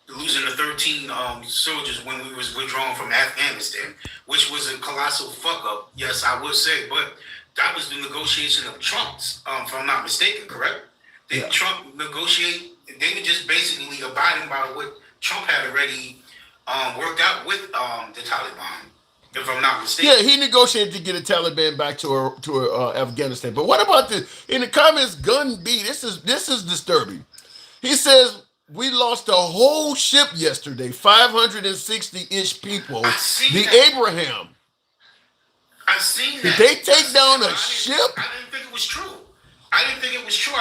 losing the 13 soldiers when we was withdrawn from Afghanistan, which was a colossal fuck up. Yes, I would say, but that was the negotiation of Trump's, if I'm not mistaken, correct? Did Trump negotiate? They were just basically abiding by what Trump had already worked out with the Taliban, if I'm not mistaken. Yeah, he negotiated to get the Taliban back to Afghanistan. But what about in the comments, Gun B, this is disturbing. He says, we lost a whole ship yesterday, 560-ish people. The Abraham. I've seen that. Did they take down a ship? I didn't think it was true. I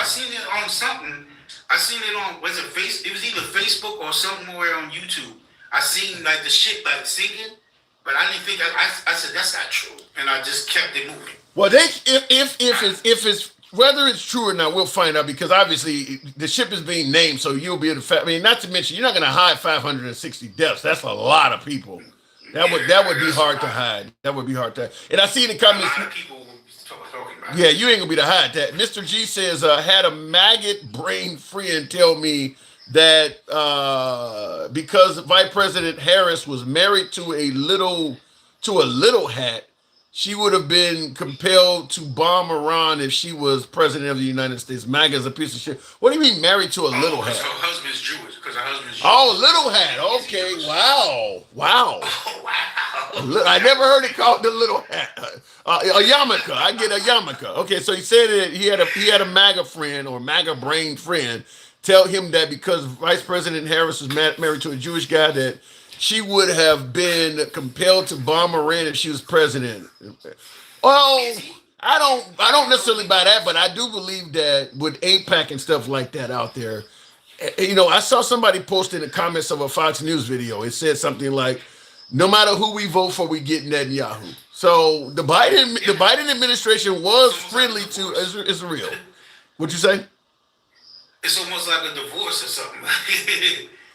seen it on something. I seen it on, was it it was either Facebook or somewhere on YouTube. I seen like the ship like sinking, but I didn't think I said that's not true, and I just kept it moving. Well, if it's whether it's true or not, we'll find out because obviously the ship is being named, so you'll be able to. I mean, not to mention you're not going to hide 560 deaths. That's a lot of people. That would be hard to hide. That would be hard to hide. And I see in the comments. A lot of people talking about Yeah, you ain't gonna be to hide that. Mr. G says, had a maggot brain friend tell me that because Vice President Harris was married to a little hat, she would have been compelled to bomb Iran if she was president of the United States. MAGA is a piece of shit. What do you mean married to a little hat? Her husband's Jewish, because her husband's Jewish. Oh, little hat. Okay, wow. Oh, wow. I never heard it called the little hat. A yarmulke. I get a yarmulke. Okay, so he said that he had a MAGA friend or MAGA brain friend tell him that because Vice President Harris was married to a Jewish guy that she would have been compelled to bomb Iran if she was president. Well, I don't necessarily buy that, but I do believe that with AIPAC and stuff like that out there, I saw somebody post in the comments of a Fox News video. It said something like, no matter who we vote for, we get Netanyahu. So the Biden administration was friendly to Israel. What'd you say? It's almost like a divorce or something.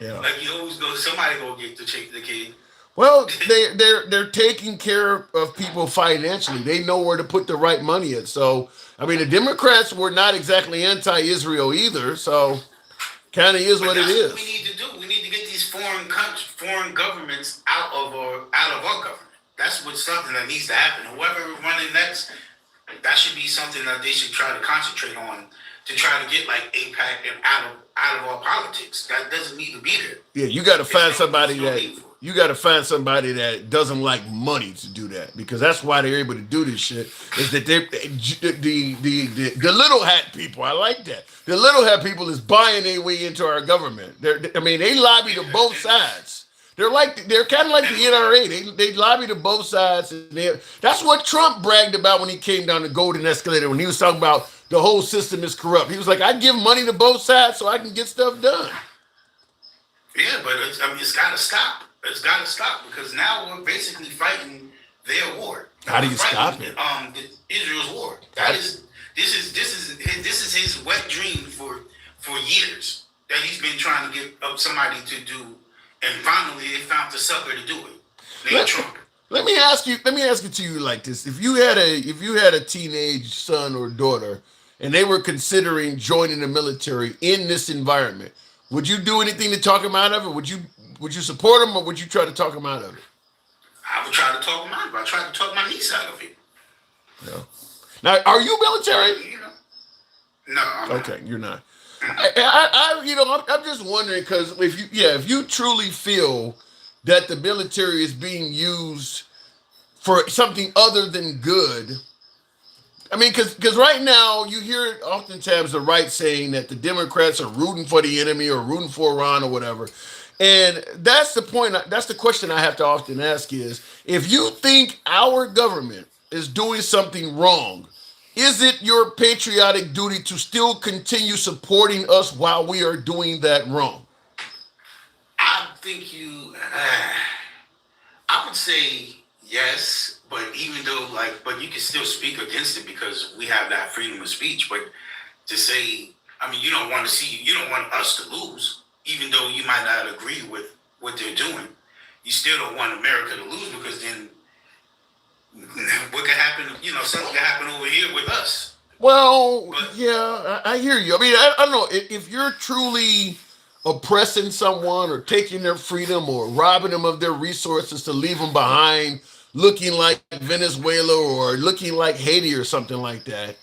Yeah. Like you always somebody gonna get the kid. Well, they're taking care of people financially. They know where to put the right money in. So, I mean, the Democrats were not exactly anti-Israel either. So, kind of is what it is. What we need to do. We need to get these foreign governments out of our government. That's something that needs to happen. Whoever is running next, that should be something that they should try to concentrate on to try to get like AIPAC and out of our politics. That doesn't need to be there. Yeah, you got to find somebody that doesn't like money to do that, because that's why they're able to do this shit. Is that the little hat people? I like that. The little hat people is buying their way into our government. They lobby to both sides. They're kind of like the NRA. They lobby to both sides. And that's what Trump bragged about when he came down the golden escalator, when he was talking about the whole system is corrupt. He was like, I give money to both sides so I can get stuff done. Yeah, but it's got to stop. It's got to stop because now we're basically fighting their war. How do you stop it? Israel's war. This is his wet dream for years that he's been trying to get somebody to do, and finally they found the sucker to do it. Trump. Let me ask you to you like this: if you had a teenage son or daughter, and they were considering joining the military in this environment, would you do anything to talk them out of it? Would you support them, or would you try to talk them out of it? I would try to talk them out of it. I tried to talk my niece out of it. No. Now, are you military? No, I'm not. Okay, you're not. I'm just wondering because if you truly feel that the military is being used for something other than good. I mean, because right now you hear oftentimes the right saying that the Democrats are rooting for the enemy or rooting for Iran or whatever. And that's the point. That's the question I have to often ask is, if you think our government is doing something wrong, is it your patriotic duty to still continue supporting us while we are doing that wrong? I think I would say yes, but even though but you can still speak against it because we have that freedom of speech. But to say, you don't want us to lose, even though you might not agree with what they're doing. You still don't want America to lose because then what could happen? Something could happen over here with us. Well, yeah, I hear you. I mean, I don't know if you're truly oppressing someone or taking their freedom or robbing them of their resources to leave them behind, looking like Venezuela or looking like Haiti or something like that.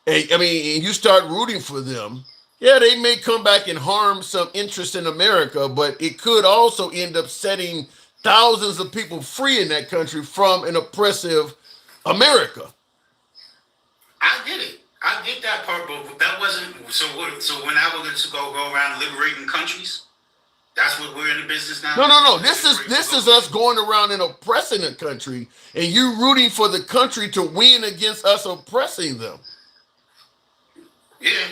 And you start rooting for them. Yeah, they may come back and harm some interest in America, but it could also end up setting thousands of people free in that country from an oppressive America. I get it. I get that part, but that wasn't so. We're now going to go around liberating countries. That's what we're in the business now. No. This is us going around and oppressing a country, and you rooting for the country to win against us oppressing them. Yeah.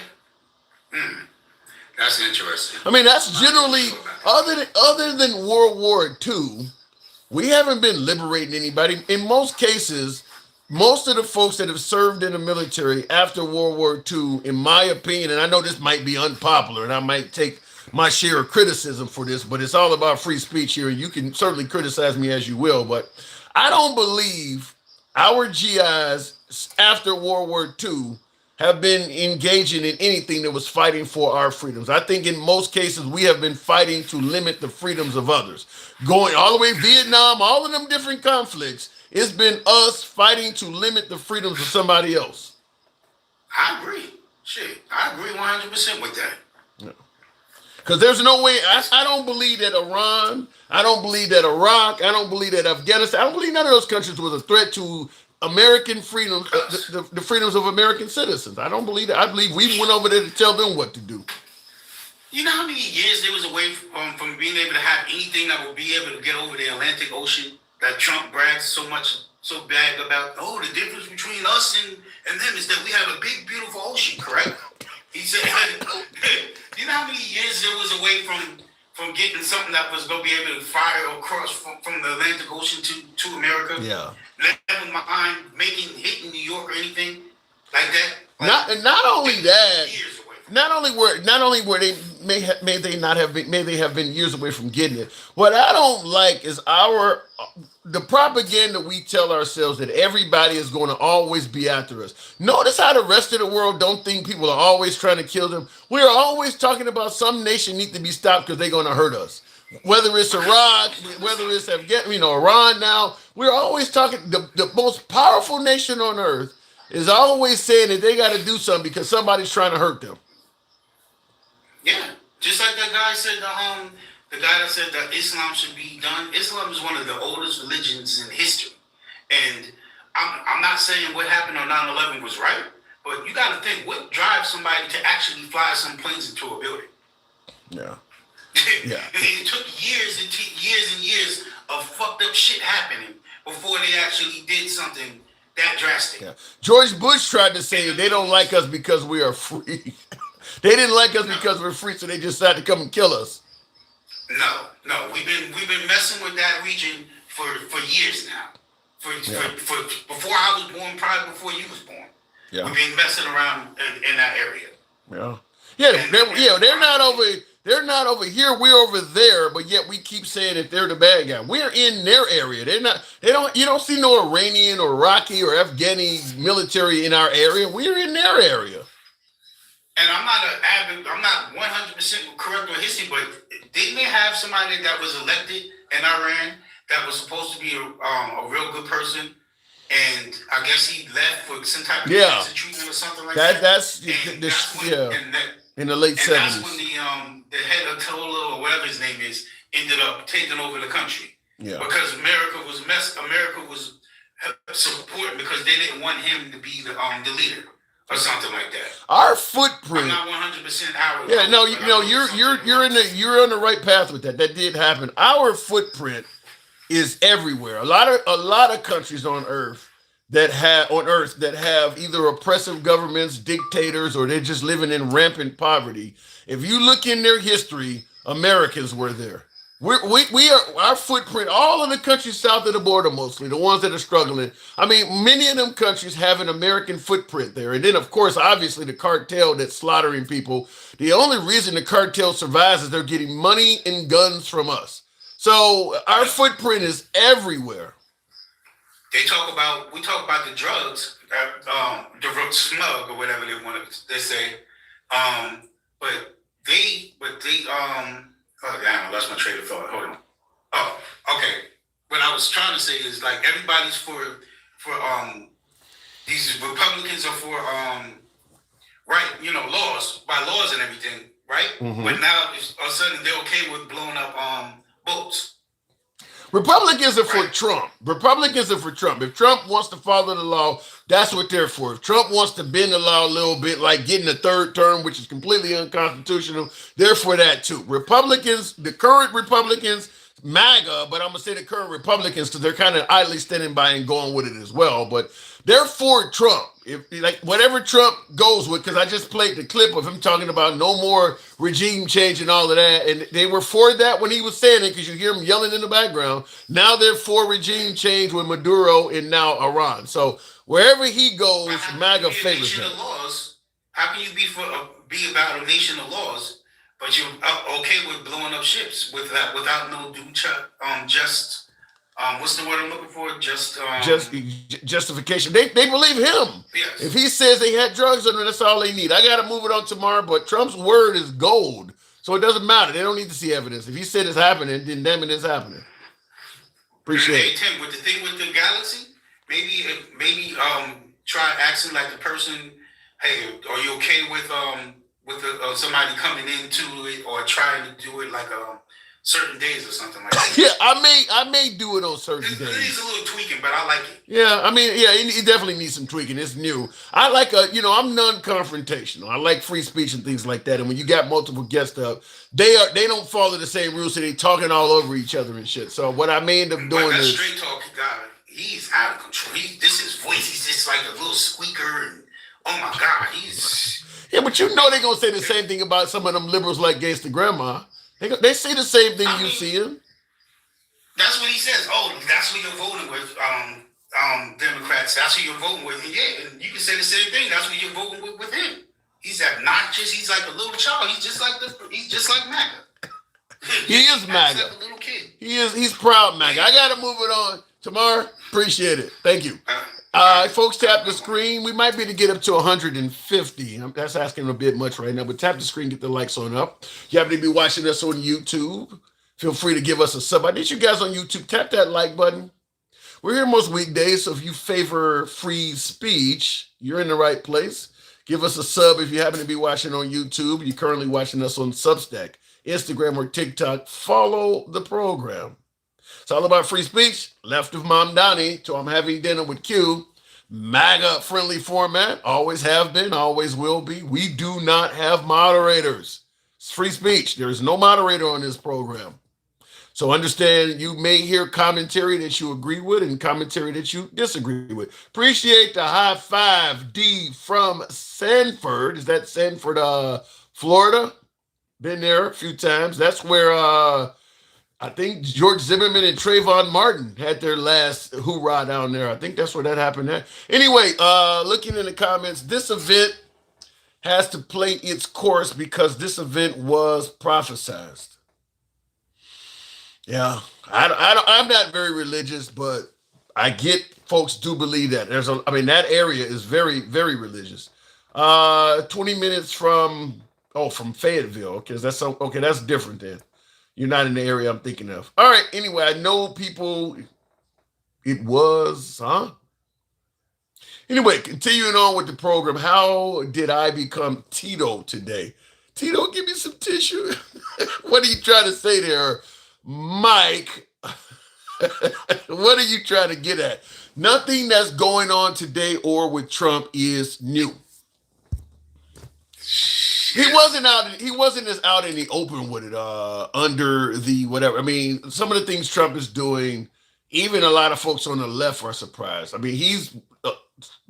That's interesting. I mean, that's generally other than World War II, we haven't been liberating anybody. In most cases, most of the folks that have served in the military after World War II, in my opinion, and I know this might be unpopular, and I might take my share of criticism for this, but it's all about free speech here, and you can certainly criticize me as you will, but I don't believe our GIs after World War II have been engaging in anything that was fighting for our freedoms. I think in most cases, we have been fighting to limit the freedoms of others. Going all the way Vietnam, all of them different conflicts, it's been us fighting to limit the freedoms of somebody else. I agree. Shit, I agree 100% with that. Because there's no way, I don't believe that Iran, I don't believe that Iraq, I don't believe that Afghanistan, I don't believe none of those countries was a threat to American freedoms, the freedoms of American citizens. I don't believe that. I believe we went over there to tell them what to do. You know how many years they was away from being able to have anything that would be able to get over the Atlantic Ocean that Trump brags so bad about? Oh, the difference between us and them is that we have a big, beautiful ocean, correct? He said, you know how many years it was away from getting something that was going to be able to fire across from the Atlantic Ocean to America? Yeah. Never mind hitting New York or anything like that. Not only that, not only were they may they have been years away from getting it. What I don't like is the propaganda we tell ourselves that everybody is going to always be after us. Notice how the rest of the world don't think people are always trying to kill them. We're always talking about some nation need to be stopped because they're going to hurt us. Whether it's Iraq, whether it's Iran now, we're always talking, the most powerful nation on earth is always saying that they got to do something because somebody's trying to hurt them. Yeah, just like that guy said, the guy that said that Islam should be done. Islam is one of the oldest religions in history. And I'm not saying what happened on 9/11 was right, but you got to think, what drives somebody to actually fly some planes into a building? Yeah. Yeah. It took years and up shit happening before they actually did something that drastic. Yeah. George Bush tried to say they don't like us because we are free. They didn't like us because we're free, so they just decided to come and kill us. No, we've been messing with that region for years now. For before I was born, probably before you was born. Yeah. We've been messing around in that area. They're not over. They're not over here. We're over there, but yet we keep saying that they're the bad guy. We're in their area. They're not. They don't. You don't see no Iranian or Iraqi or Afghani military in our area. We're in their area. And I'm not 100% correct with history, but didn't they have somebody that was elected in Iran that was supposed to be a real good person? And I guess he left for some type of cancer treatment or something like that. In the late 70s. That's when the head of Tola or whatever his name is ended up taking over the country. Yeah. Because America was supporting because they didn't want him to be the leader or something like that. Our footprint. I'm not 100% how it Yeah, you're on the right path with that. That did happen. Our footprint is everywhere. A lot of countries on Earth that have either oppressive governments, dictators, or they're just living in rampant poverty. If you look in their history, Americans were there. We are our footprint. All of the countries south of the border, mostly the ones that are struggling. I mean, many of them countries have an American footprint there. And then, of course, obviously, the cartel that's slaughtering people. The only reason the cartel survives is they're getting money and guns from us. So our footprint is everywhere. We talk about the drugs, the road smug or whatever they say. Oh damn, I lost my train of thought. Hold on. Oh, okay. What I was trying to say is like everybody's for these Republicans are for laws and everything, right? Mm-hmm. But now all of a sudden they're okay with blowing up boats. Republicans are for Trump. Republicans are for Trump. If Trump wants to follow the law, that's what they're for. If Trump wants to bend the law a little bit, like getting a third term, which is completely unconstitutional, they're for that too. Republicans, the current Republicans, MAGA, but I'm going to say the current Republicans because they're kind of idly standing by and going with it as well. But they're for Trump. If like whatever Trump goes with, because I just played the clip of him talking about no more regime change and all of that. And they were for that when he was saying it because you hear him yelling in the background. Now they're for regime change with Maduro and now Iran. So wherever he goes, MAGA favors him. How can you be about a nation of laws, but you're okay with blowing up ships without no what's the word I'm looking for? Justification. They believe him. Yes. If he says they had drugs on them, that's all they need. I got to move it on tomorrow, but Trump's word is gold. So it doesn't matter. They don't need to see evidence. If he said it's happening, then damn it, it's happening. Appreciate it. Tim, with the thing with the galaxy, maybe try asking like the person, hey, are you okay with somebody coming into it or trying to do it like certain days or something like that? Yeah, I may do it on certain days. It needs a little tweaking, but I like it. Yeah, I mean, yeah, it definitely needs some tweaking. It's new. I like I'm non-confrontational. I like free speech and things like that. And when you got multiple guests up, they don't follow the same rules, so they talking all over each other and shit. So what I may end up doing is straight talk guy. He's out of control. His voice. He's just like a little squeaker. And oh my God, he's. Yeah, but you know they're gonna say the same thing about some of them liberals like Gangsta Grandma. They say the same thing you see him. That's what he says. Oh, that's what you're voting with, Democrats. That's who you're voting with. And yeah, and you can say the same thing. That's what you're voting with him. He's obnoxious. He's like a little child. He's just like MAGA. He is MAGA. Like a little kid. He's proud MAGA. I gotta move it on. Tamar, appreciate it. Thank you. Folks, tap the screen. We might be able to get up to 150. That's asking a bit much right now, but tap the screen, get the likes on up. You happen to be watching us on YouTube, feel free to give us a sub. I need you guys on YouTube. Tap that like button. We're here most weekdays, so if you favor free speech, you're in the right place. Give us a sub if you happen to be watching on YouTube. You're currently watching us on Substack, Instagram, or TikTok. Follow the program. It's all about free speech. Left of Mom Donnie to I'm having dinner with Q. MAGA friendly format. Always have been, always will be. We do not have moderators. It's free speech. There is no moderator on this program. So understand you may hear commentary that you agree with and commentary that you disagree with. Appreciate the high five, D from Sanford. Is that Sanford, Florida? Been there a few times. That's where I think George Zimmerman and Trayvon Martin had their last hoorah down there. I think that's where that happened at. Anyway, looking in the comments, this event has to play its course because this event was prophesized. Yeah, I'm not very religious, but I get folks do believe that. That area is very, very religious. 20 minutes from Fayetteville. Okay, that's different then. You're not in the area I'm thinking of. All right, anyway, I know people, Anyway, continuing on with the program, how did I become Tito today? Tito, give me some tissue. What are you trying to say there, Mike? What are you trying to get at? Nothing that's going on today or with Trump is new. He wasn't as out in the open with it under the whatever. I mean, some of the things Trump is doing, even a lot of folks on the left are surprised. I mean, he's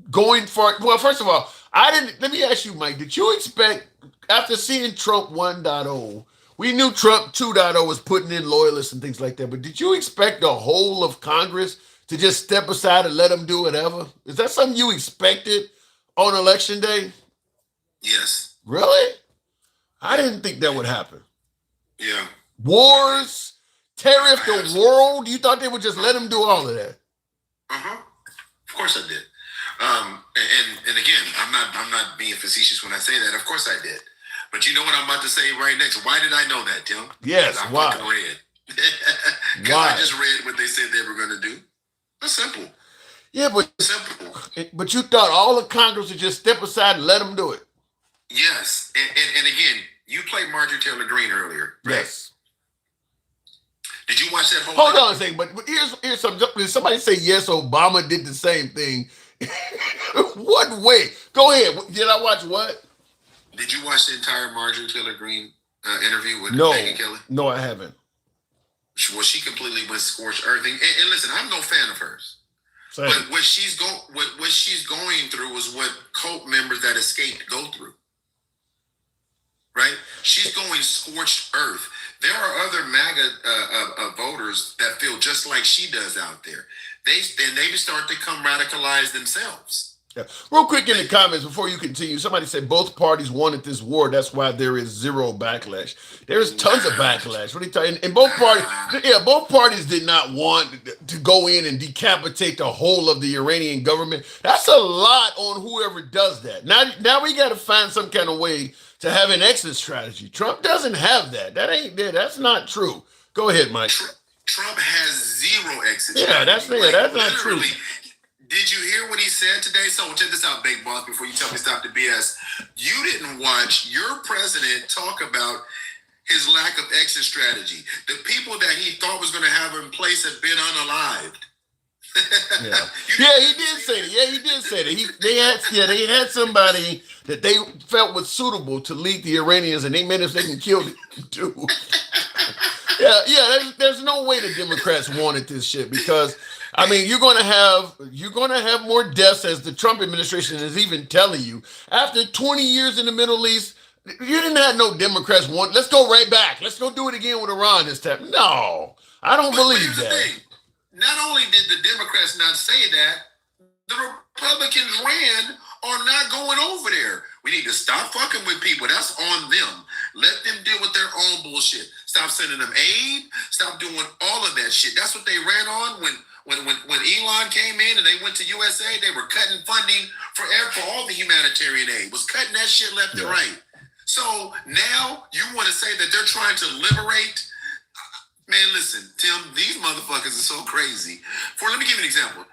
going for, well, first of all, let me ask you, Mike, did you expect, after seeing Trump 1.0, we knew Trump 2.0 was putting in loyalists and things like that, but did you expect the whole of Congress to just step aside and let him do whatever? Is that something you expected on Election Day? Yes. Really? I didn't think that would happen. Yeah. Wars, tariff the world. You thought they would just let him do all of that? Of course I did. And again, I'm not being facetious when I say that. Of course I did. But you know what I'm about to say right next? Why did I know that, Tim? Yes. Why? Fucking read. Because I just read what they said they were going to do. That's simple. Yeah, but you thought all of Congress would just step aside and let them do it. Yes, and again, you played Marjorie Taylor Greene earlier, right? Yes. Did you watch that whole Hold on a second, but here's something. Did somebody say yes, Obama did the same thing? What way? Go ahead. Did I watch what? Did you watch the entire Marjorie Taylor Greene interview with Megyn Kelly? No, I haven't. Well, she completely went scorched earth. And listen, I'm no fan of hers. Same. But what she's going through was what cult members that escaped go through. Right? She's going scorched earth. There are other MAGA voters that feel just like she does out there. They start to come radicalized themselves. Yeah. Real quick in the comments before you continue, somebody said both parties wanted this war. That's why there is zero backlash. There's tons of backlash. What are you talking? And both parties did not want to go in and decapitate the whole of the Iranian government. That's a lot on whoever does that. Now we got to find some kind of way to have an exit strategy. Trump doesn't have that. That ain't there. That's not true. Go ahead, Mike. Trump has zero exit strategy. That's not true. Did you hear what he said today? So check this out, Big Boss, before you tell me stop the BS. You didn't watch your president talk about his lack of exit strategy. The people that he thought was going to have in place have been unalived. He did say that. Yeah, he did say that. They had somebody that they felt was suitable to lead the Iranians, and they managed they can kill them too. There's no way the Democrats wanted this shit because I mean you're gonna have more deaths, as the Trump administration is even telling you. After 20 years in the Middle East, you didn't have no Democrats want. Let's go right back. Let's go do it again with Iran this time. No, I don't believe that. Not only did the Democrats not say that, the Republicans ran on not going over there. We need to stop fucking with people. That's on them. Let them deal with their own bullshit. Stop sending them aid. Stop doing all of that shit. That's what they ran on when Elon came in and they went to USA. They were cutting funding for all the humanitarian aid. Was cutting that shit left and right. So now you want to say that they're trying to liberate? Man, listen, Tim, these motherfuckers are so crazy. Let me give you an example.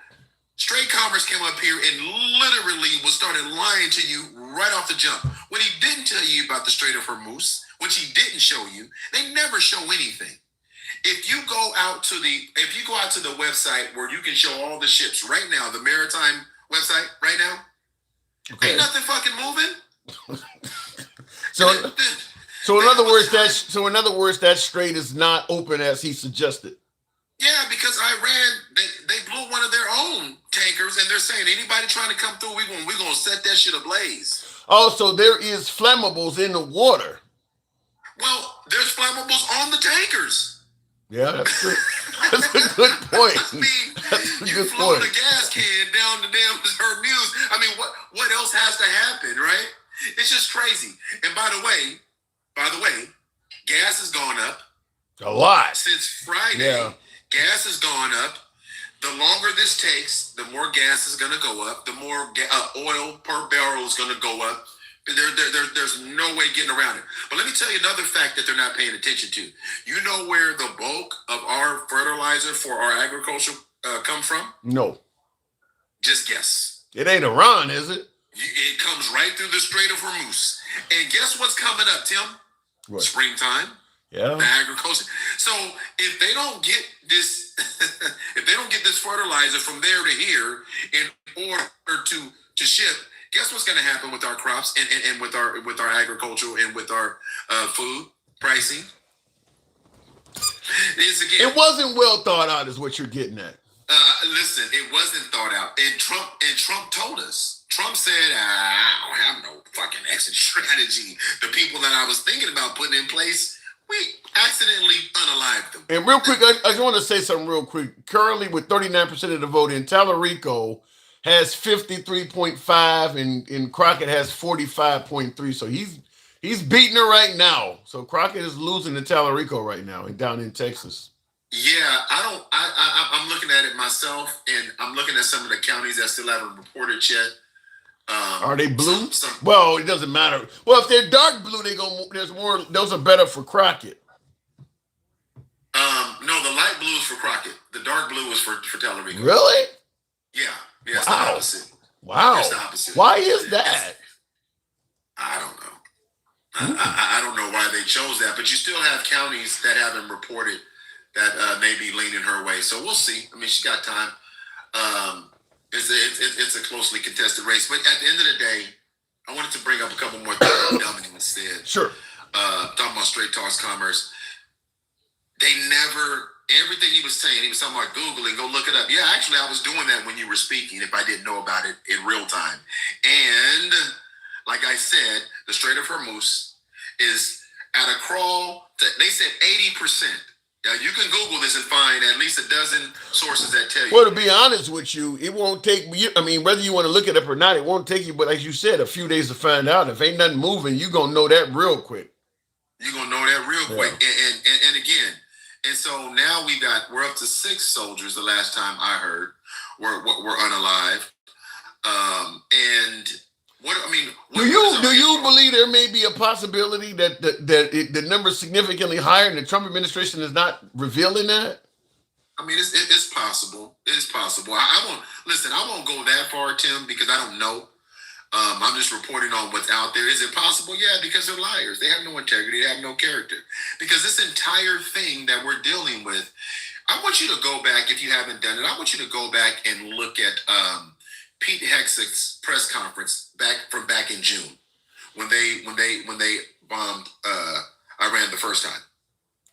Straight Commerce came up here and literally started lying to you right off the jump. What he didn't tell you about the Strait of Hormuz, which he didn't show you, they never show anything. If you go out to the website where you can show all the ships right now, the maritime website right now, ain't nothing fucking moving. So in other words, that strait is not open as he suggested. Yeah, because Iran, they blew one of their own tankers, and they're saying anybody trying to come through, we're gonna set that shit ablaze. Oh, so there is flammables in the water. Well, there's flammables on the tankers. Yeah, that's good. That's a good point. I mean, you float a gas can down the damn Hormuz. I mean, what else has to happen, right? It's just crazy. And by the way, gas has gone up a lot since Friday. Yeah. Gas has gone up. The longer this takes, the more gas is going to go up. The more oil per barrel is going to go up. There's no way getting around it. But let me tell you another fact that they're not paying attention to. You know where the bulk of our fertilizer for our agriculture come from? No. Just guess. It ain't Iran, is it? It comes right through the Strait of Hormuz. And guess what's coming up, Tim? What? Springtime. Yeah. The agriculture. So if they don't get this, if they don't get this fertilizer from there to here in order to ship, guess what's going to happen with our crops and with our agriculture and with our food pricing? It wasn't well thought out, is what you're getting at. Listen, it wasn't thought out, and Trump told us. Trump said, "I don't have no fucking exit strategy. The people that I was thinking about putting in place, we accidentally unalived them." And real quick, I just want to say something real quick. Currently, with 39% of the vote in Tallarico has 53.5 and Crockett has 45.3. So he's beating her right now. So Crockett is losing to Tallarico right now and down in Texas. Yeah, I'm looking at it myself, and I'm looking at some of the counties that still haven't reported yet. Are they blue? Well, it doesn't matter. Well, if they're dark blue, there's more. Those are better for Crockett. No, the light blue is for Crockett. The dark blue is for Tallarico. Really? Yeah. Yeah, it's the opposite. Wow. It's the opposite. Why is that? I don't know. I don't know why they chose that, but you still have counties that haven't reported that may be leaning her way. So we'll see. I mean, she got time. It's a closely contested race. But at the end of the day, I wanted to bring up a couple more things Dummy instead. Sure. Talking about Straight Talks Commerce. They never... Everything he was saying, he was talking about Googling, go look it up. Yeah, actually, I was doing that when you were speaking, if I didn't know about it in real time. And like I said, the Strait of Hormuz is at a crawl. They said 80%. Now, you can Google this and find at least a dozen sources that tell you. Well, to be honest with you, it won't take you. I mean, whether you want to look it up or not, it won't take you, but as you said, a few days to find out. If ain't nothing moving, you're going to know that real quick. You're going to know that real quick. And again, and so now we're up to 6 soldiers. The last time I heard were unalive. And what I mean, do you believe there may be a possibility that the number is significantly higher, and the Trump administration is not revealing that? I mean, it's possible. It's possible. I won't go that far, Tim, because I don't know. I'm just reporting on what's out there. Is it possible? Yeah, because they're liars. They have no integrity. They have no character. Because this entire thing that we're dealing with, I want you to go back, if you haven't done it, I want you to go back and look at Pete Hegseth's press conference back in June when they bombed Iran the first time.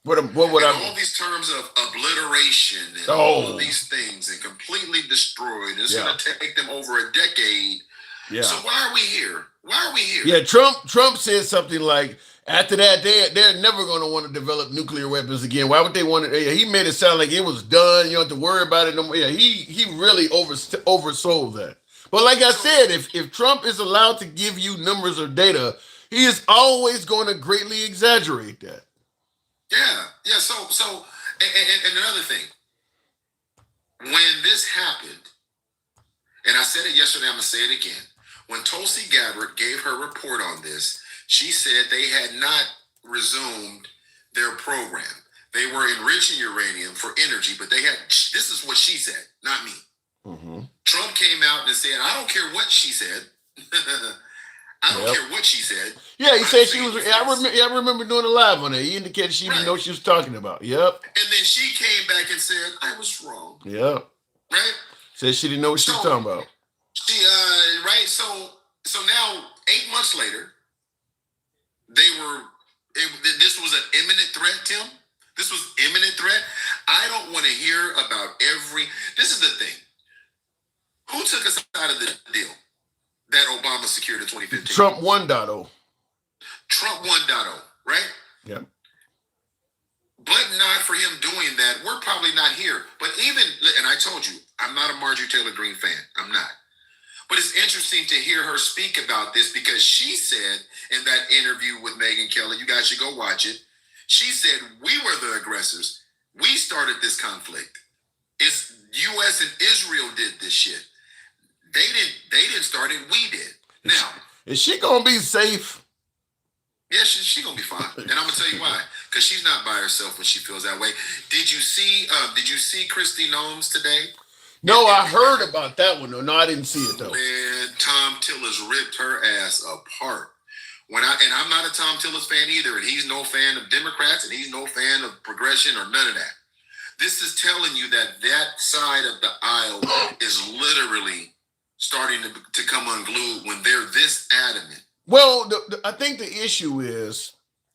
All these terms of obliteration and all of these things and completely destroyed. It's going to take them over a decade. Yeah. So why are we here? Why are we here? Yeah, Trump said something like, after that, they're never going to want to develop nuclear weapons again. Why would they want to? He made it sound like it was done. You don't have to worry about it no more. Yeah, he really oversold that. But like I said, if Trump is allowed to give you numbers or data, he is always going to greatly exaggerate that. Yeah. So, and another thing, when this happened, and I said it yesterday, I'm gonna say it again. When Tulsi Gabbard gave her report on this, she said they had not resumed their program. They were enriching uranium for energy, but they had. This is what she said, not me. Mm-hmm. Trump came out and said, "I don't care what she said." I don't care what she said. Yeah, he said she was. I remember doing a live on it. He indicated she didn't know what she was talking about. Yep. And then she came back and said, "I was wrong." Yep. Right. Said she didn't know what she was talking about. She right. So now 8 months later, they were This was an imminent threat, Tim. This was imminent threat. I don't want to hear about this is the thing. Who took us out of the deal that Obama secured in 2015? Trump 1.0. Trump 1.0, right? Yep. But not for him doing that, we're probably not here. But and I told you, I'm not a Marjorie Taylor Greene fan. I'm not. But it's interesting to hear her speak about this because she said in that interview with Megyn Kelly, you guys should go watch it. She said, we were the aggressors. We started this conflict. It's U.S. and Israel did this shit. They didn't start it, we did. Now, is she gonna be safe? Yeah, she's gonna be fine. And I'm gonna tell you why. Because she's not by herself when she feels that way. Did you see Christy Nomes today? No, I heard about that one. No, I didn't see it though. Man, Tom Tillis ripped her ass apart. I'm not a Tom Tillis fan either, and he's no fan of Democrats, and he's no fan of progression or none of that. This is telling you that side of the aisle is literally starting to come unglued when they're this adamant. Well, I think the issue is,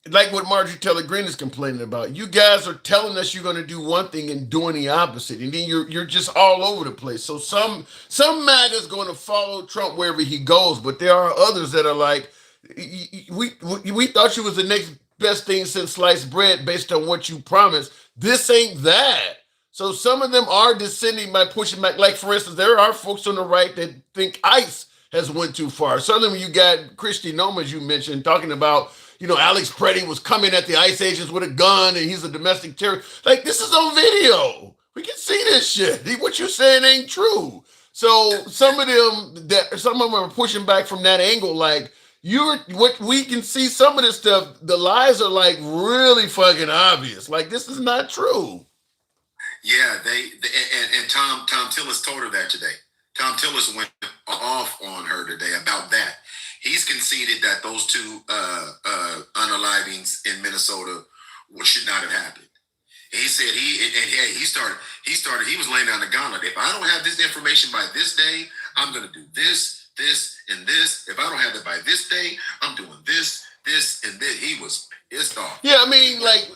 like what Marjorie Taylor Greene is complaining about, you guys are telling us you're going to do one thing and doing the opposite, and then you're just all over the place. So some MAGA is going to follow Trump wherever he goes, but there are others that are like, we thought you was the next best thing since sliced bread based on what you promised. This ain't that. So some of them are descending by pushing back. Like, for instance, there are folks on the right that think ICE has went too far. Certainly when you got Christy Noem, as you mentioned, talking about, Alex Preddy was coming at the ICE agents with a gun and he's a domestic terrorist. Like, this is on video. We can see this shit. What you're saying ain't true. So some of them are pushing back from that angle. Like, what we can see, some of this stuff, the lies are like really fucking obvious. Like, this is not true. Yeah, and Tom Tillis told her that today. Tom Tillis went off on her today about that. He's conceded that those two unalivings in Minnesota should not have happened. He said he was laying down the gauntlet. If I don't have this information by this day, I'm gonna do this, and this. If I don't have it by this day, I'm doing this, and this. He was pissed off. Yeah, I mean, like,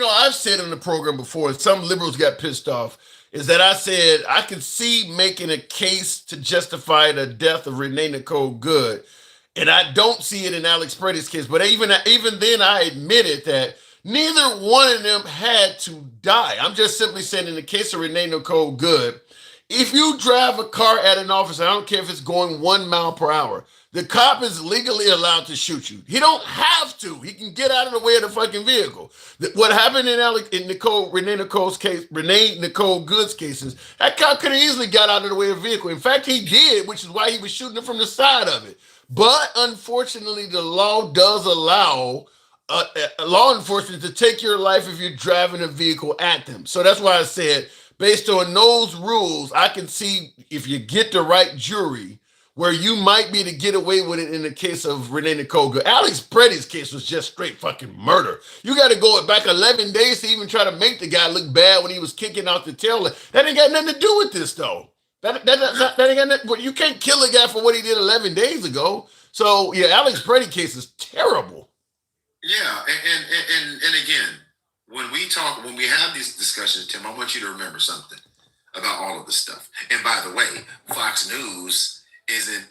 I've said on the program before, some liberals got pissed off, is that I said I could see making a case to justify the death of Renee Nicole Good, and I don't see it in Alex Preddy's case. But even then, I admitted that neither one of them had to die. I'm just simply saying in the case of Renee Nicole Good, if you drive a car at an officer, I don't care if it's going 1 mile per hour, the cop is legally allowed to shoot you. He don't have to. He can get out of the way of the fucking vehicle. What happened in Renee Nicole Good's cases, that cop could have easily got out of the way of the vehicle. In fact, he did, which is why he was shooting it from the side of it. But unfortunately, the law does allow law enforcement to take your life if you're driving a vehicle at them. So that's why I said, based on those rules, I can see if you get the right jury, where you might be to get away with it in the case of Renee Nicole Good. Alex Preddy's case was just straight fucking murder. You got to go back 11 days to even try to make the guy look bad when he was kicking out the tail. That ain't got nothing to do with this, though. That ain't got nothing. But you can't kill a guy for what he did 11 days ago. So, yeah, Alex Preddy case is terrible. Yeah, and again, when we have these discussions, Tim, I want you to remember something about all of this stuff. And by the way, Fox News isn't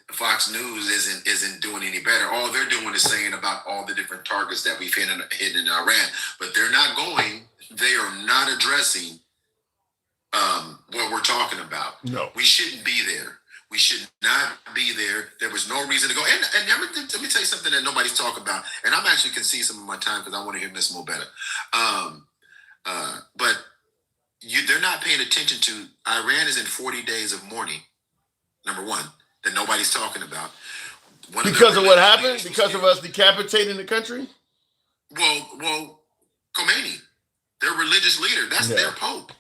doing any better. All they're doing is saying about all the different targets that we've hit in Iran, but they are not addressing what we're talking about. No, we shouldn't be there. We should not be there. There was no reason to go. And let me tell you something that nobody's talking about. And I'm actually concede some of my time because I want to hear this more better. But they're not paying attention to Iran is in 40 days of mourning. Number one, that nobody's talking about. Because of what happened? Because of us decapitating the country? Well, Khomeini, their religious leader, that's their pope.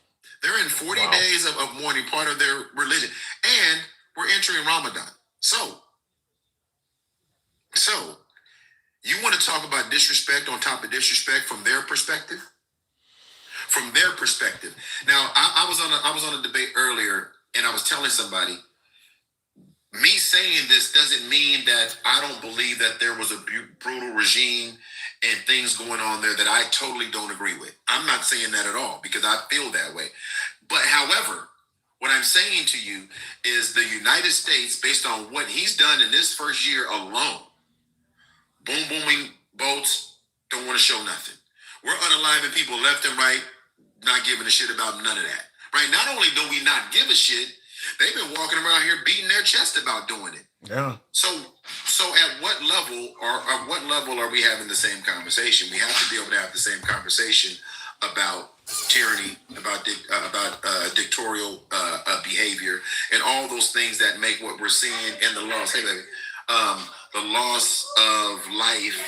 They're in 40 days of mourning, part of their religion. And we're entering Ramadan. So you want to talk about disrespect on top of disrespect from their perspective? From their perspective. Now, I was on a debate earlier, and I was telling somebody, me saying this doesn't mean that I don't believe that there was a brutal regime and things going on there that I totally don't agree with. I'm not saying that at all because I feel that way. But however, what I'm saying to you is the United States, based on what he's done in this first year alone, booming boats, don't want to show nothing. We're unaliving people left and right, not giving a shit about none of that. Right? Not only do we not give a shit, they've been walking around here beating their chest about doing it. Yeah. So at what level are we having the same conversation? We have to be able to have the same conversation about tyranny, about dictatorial behavior, and all those things that make what we're seeing in the loss. Hey, baby, the loss of life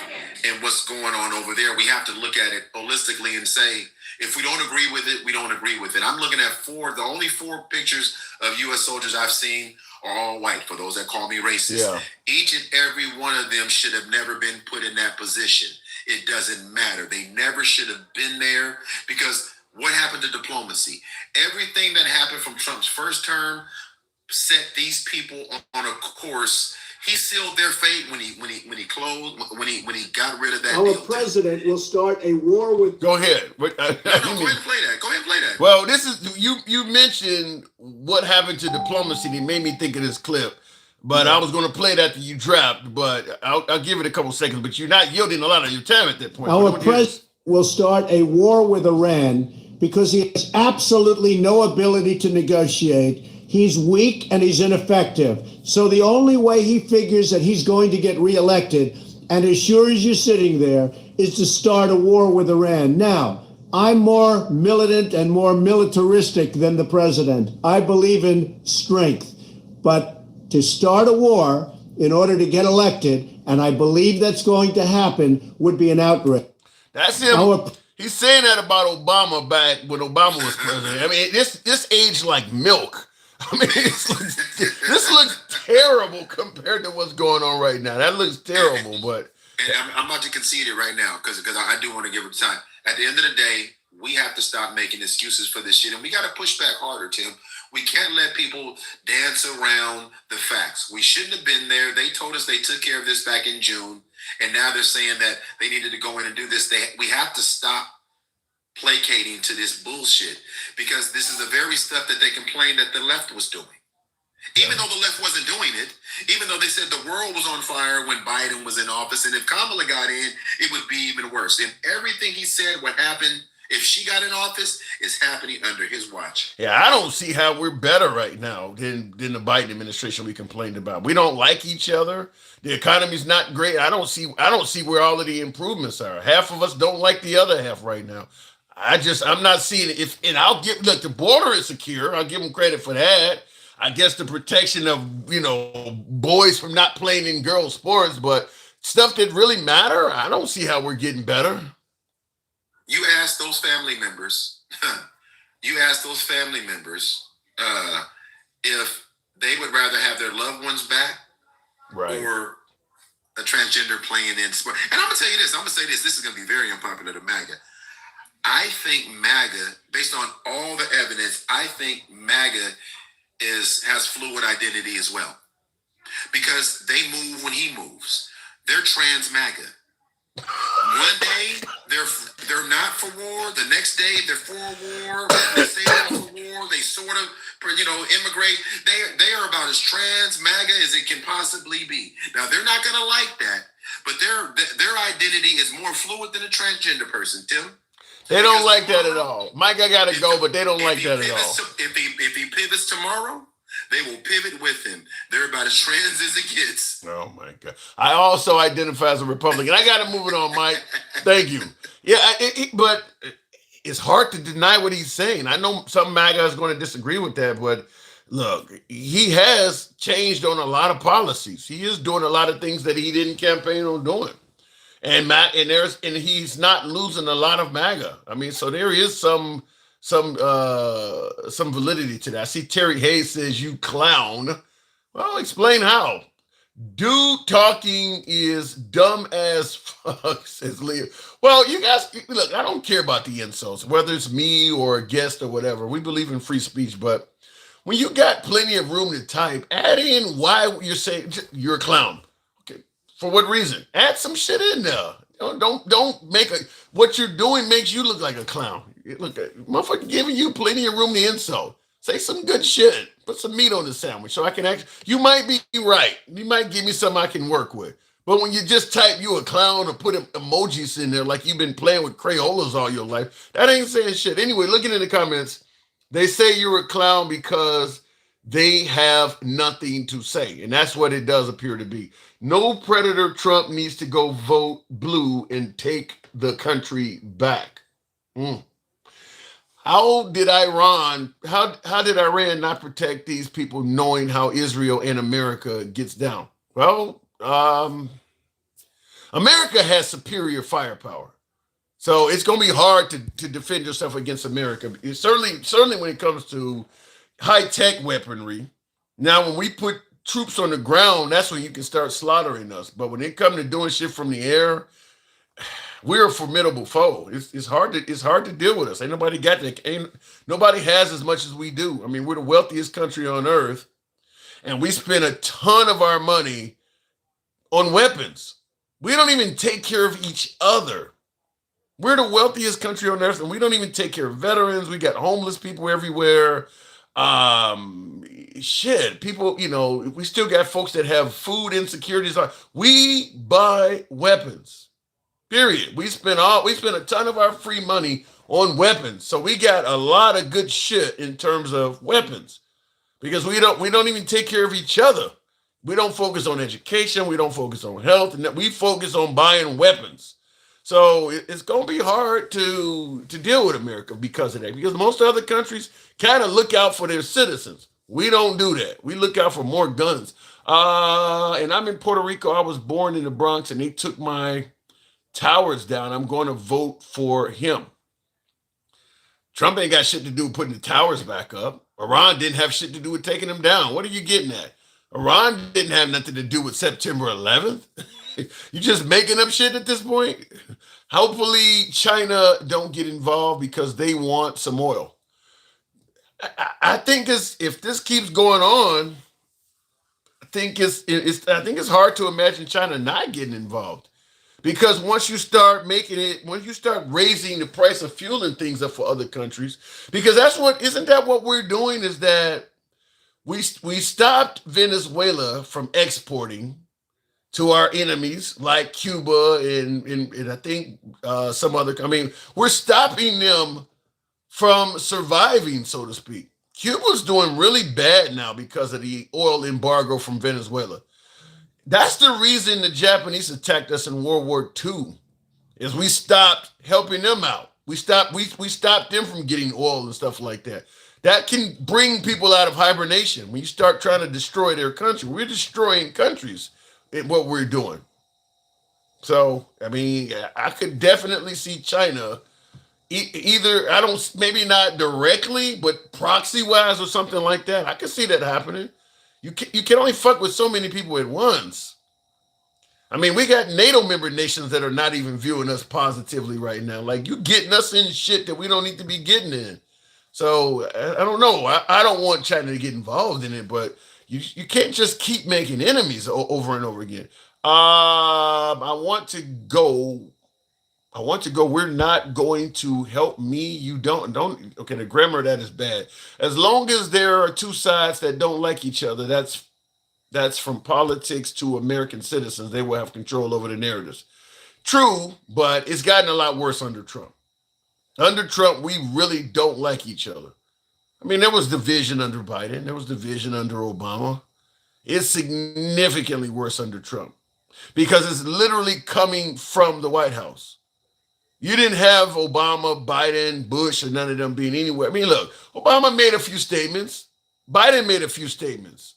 and what's going on over there. We have to look at it holistically and say, if we don't agree with it, we don't agree with it. I'm looking at the only 4 pictures of U.S. soldiers I've seen are all white, for those that call me racist. Yeah. Each and every one of them should have never been put in that position. It doesn't matter. They never should have been there, because what happened to diplomacy? Everything that happened from Trump's first term set these people on a course. He sealed their fate when he got rid of that. Our president will start a war with. Go ahead. Go ahead and play that. Go ahead and play that. Well, this is you mentioned what happened to diplomacy. It made me think of this clip, but I was going to play it after you dropped. But I'll give it a couple seconds. But you're not yielding a lot of your time at that point. Our president will start a war with Iran because he has absolutely no ability to negotiate. He's weak and he's ineffective. So the only way he figures that he's going to get reelected, and as sure as you're sitting there, is to start a war with Iran. Now, I'm more militant and more militaristic than the president. I believe in strength. But to start a war in order to get elected, and I believe that's going to happen, would be an outrage. That's him. He's saying that about Obama back when Obama was president. I mean, this aged like milk. I mean, this looks terrible compared to what's going on right now. That looks terrible, but... And I'm about to concede it right now because I do want to give it time. At the end of the day, we have to stop making excuses for this shit, and we got to push back harder, Tim. We can't let people dance around the facts. We shouldn't have been there. They told us they took care of this back in June, and now they're saying that they needed to go in and do this. We have to stop placating to this bullshit, because this is the very stuff that they complained that the left was doing. Even though the left wasn't doing it, even though they said the world was on fire when Biden was in office, and if Kamala got in, it would be even worse. And everything he said, what happened, if she got in office, is happening under his watch. Yeah, I don't see how we're better right now than the Biden administration we complained about. We don't like each other. The economy's not great. I don't see where all of the improvements are. Half of us don't like the other half right now. I'm not seeing it. Look, the border is secure. I'll give them credit for that. I guess the protection of, boys from not playing in girls' sports, but stuff that really matter, I don't see how we're getting better. You ask those family members, if they would rather have their loved ones back, right, or a transgender playing in sport. And I'm going to tell you this. I'm going to say this. This is going to be very unpopular to MAGA. I think MAGA, based on all the evidence, I think MAGA has fluid identity as well, because they move when he moves. They're trans MAGA. One day they're not for war. The next day they're for war. They say they're for war. They sort of immigrate. They are about as trans MAGA as it can possibly be. Now they're not gonna like that, but their identity is more fluid than a transgender person, Tim. They don't like that at all. Mike, I gotta go, but they don't like that at all. If he pivots tomorrow, they will pivot with him. They're about as trans as it gets. Oh my God! I also identify as a Republican. I gotta move it on, Mike. Thank you. Yeah, but it's hard to deny what he's saying. I know some MAGA is going to disagree with that, but look, he has changed on a lot of policies. He is doing a lot of things that he didn't campaign on doing. And he's not losing a lot of MAGA. I mean, so there is some validity to that. I see Terry Hayes says, "You clown." Well, explain how. Dude talking is dumb as fuck, says Leo. Well, you guys, look, I don't care about the insults, whether it's me or a guest or whatever. We believe in free speech, but when you got plenty of room to type, add in why you're saying you're a clown. For what reason? Add some shit in there. Don't make what you're doing makes you look like a clown. Look, motherfucker, giving you plenty of room to insult. Say some good shit. Put some meat on the sandwich so I can actually. You might be right. You might give me something I can work with. But when you just type you a clown or put emojis in there like you've been playing with Crayolas all your life, that ain't saying shit. Anyway, looking in the comments, they say you're a clown because they have nothing to say. And that's what it does appear to be. No predator Trump needs to go vote blue and take the country back. How did Iran not protect these people knowing how Israel and America gets down? Well, America has superior firepower. So it's going to be hard to defend yourself against America. It's certainly when it comes to high-tech weaponry. Now, when we put troops on the ground, that's when you can start slaughtering us. But when it comes to doing shit from the air, we're a formidable foe. It's hard to deal with us. Ain't nobody got that. Nobody has as much as we do. I mean, we're the wealthiest country on earth, and we spend a ton of our money on weapons. We don't even take care of each other. We're the wealthiest country on earth, and we don't even take care of veterans. We got homeless people everywhere. People, we still got folks that have food insecurities. We buy weapons. Period. We spend a ton of our free money on weapons. So we got a lot of good shit in terms of weapons because we don't even take care of each other. We don't focus on education. We don't focus on health. And we focus on buying weapons. So it's going to be hard to deal with America because of that. Because most other countries kind of look out for their citizens. We don't do that. We look out for more guns. And I'm in Puerto Rico. I was born in the Bronx, and they took my towers down. I'm going to vote for him. Trump ain't got shit to do with putting the towers back up. Iran didn't have shit to do with taking them down. What are you getting at? Iran didn't have nothing to do with September 11th. You just making up shit at this point? Hopefully China don't get involved because they want some oil. I think if this keeps going on, I think it's hard to imagine China not getting involved. Because once you start raising the price of fuel and things up for other countries, because isn't that what we're doing, is that we stopped Venezuela from exporting to our enemies like Cuba and I think some other, we're stopping them from surviving, so to speak. Cuba's doing really bad now because of the oil embargo from Venezuela. That's the reason the Japanese attacked us in World War II, is we stopped helping them out. We stopped them from getting oil and stuff like that. That can bring people out of hibernation. When you start trying to destroy their country, we're destroying countries in what we're doing. So, I could definitely see China either, maybe not directly, but proxy-wise or something like that. I could see that happening. You can only fuck with so many people at once. We got NATO member nations that are not even viewing us positively right now. Like, you getting us in shit that we don't need to be getting in. So, I don't know. I don't want China to get involved in it, but you can't just keep making enemies over and over again. I want to go. We're not going to help me. You don't. Okay, the grammar of that is bad. As long as there are two sides that don't like each other, that's from politics to American citizens. They will have control over the narratives. True, but it's gotten a lot worse under Trump. Under Trump, we really don't like each other. There was division under Biden. There was division under Obama. It's significantly worse under Trump because it's literally coming from the White House. You didn't have Obama, Biden, Bush, or none of them being anywhere. Look, Obama made a few statements. Biden made a few statements.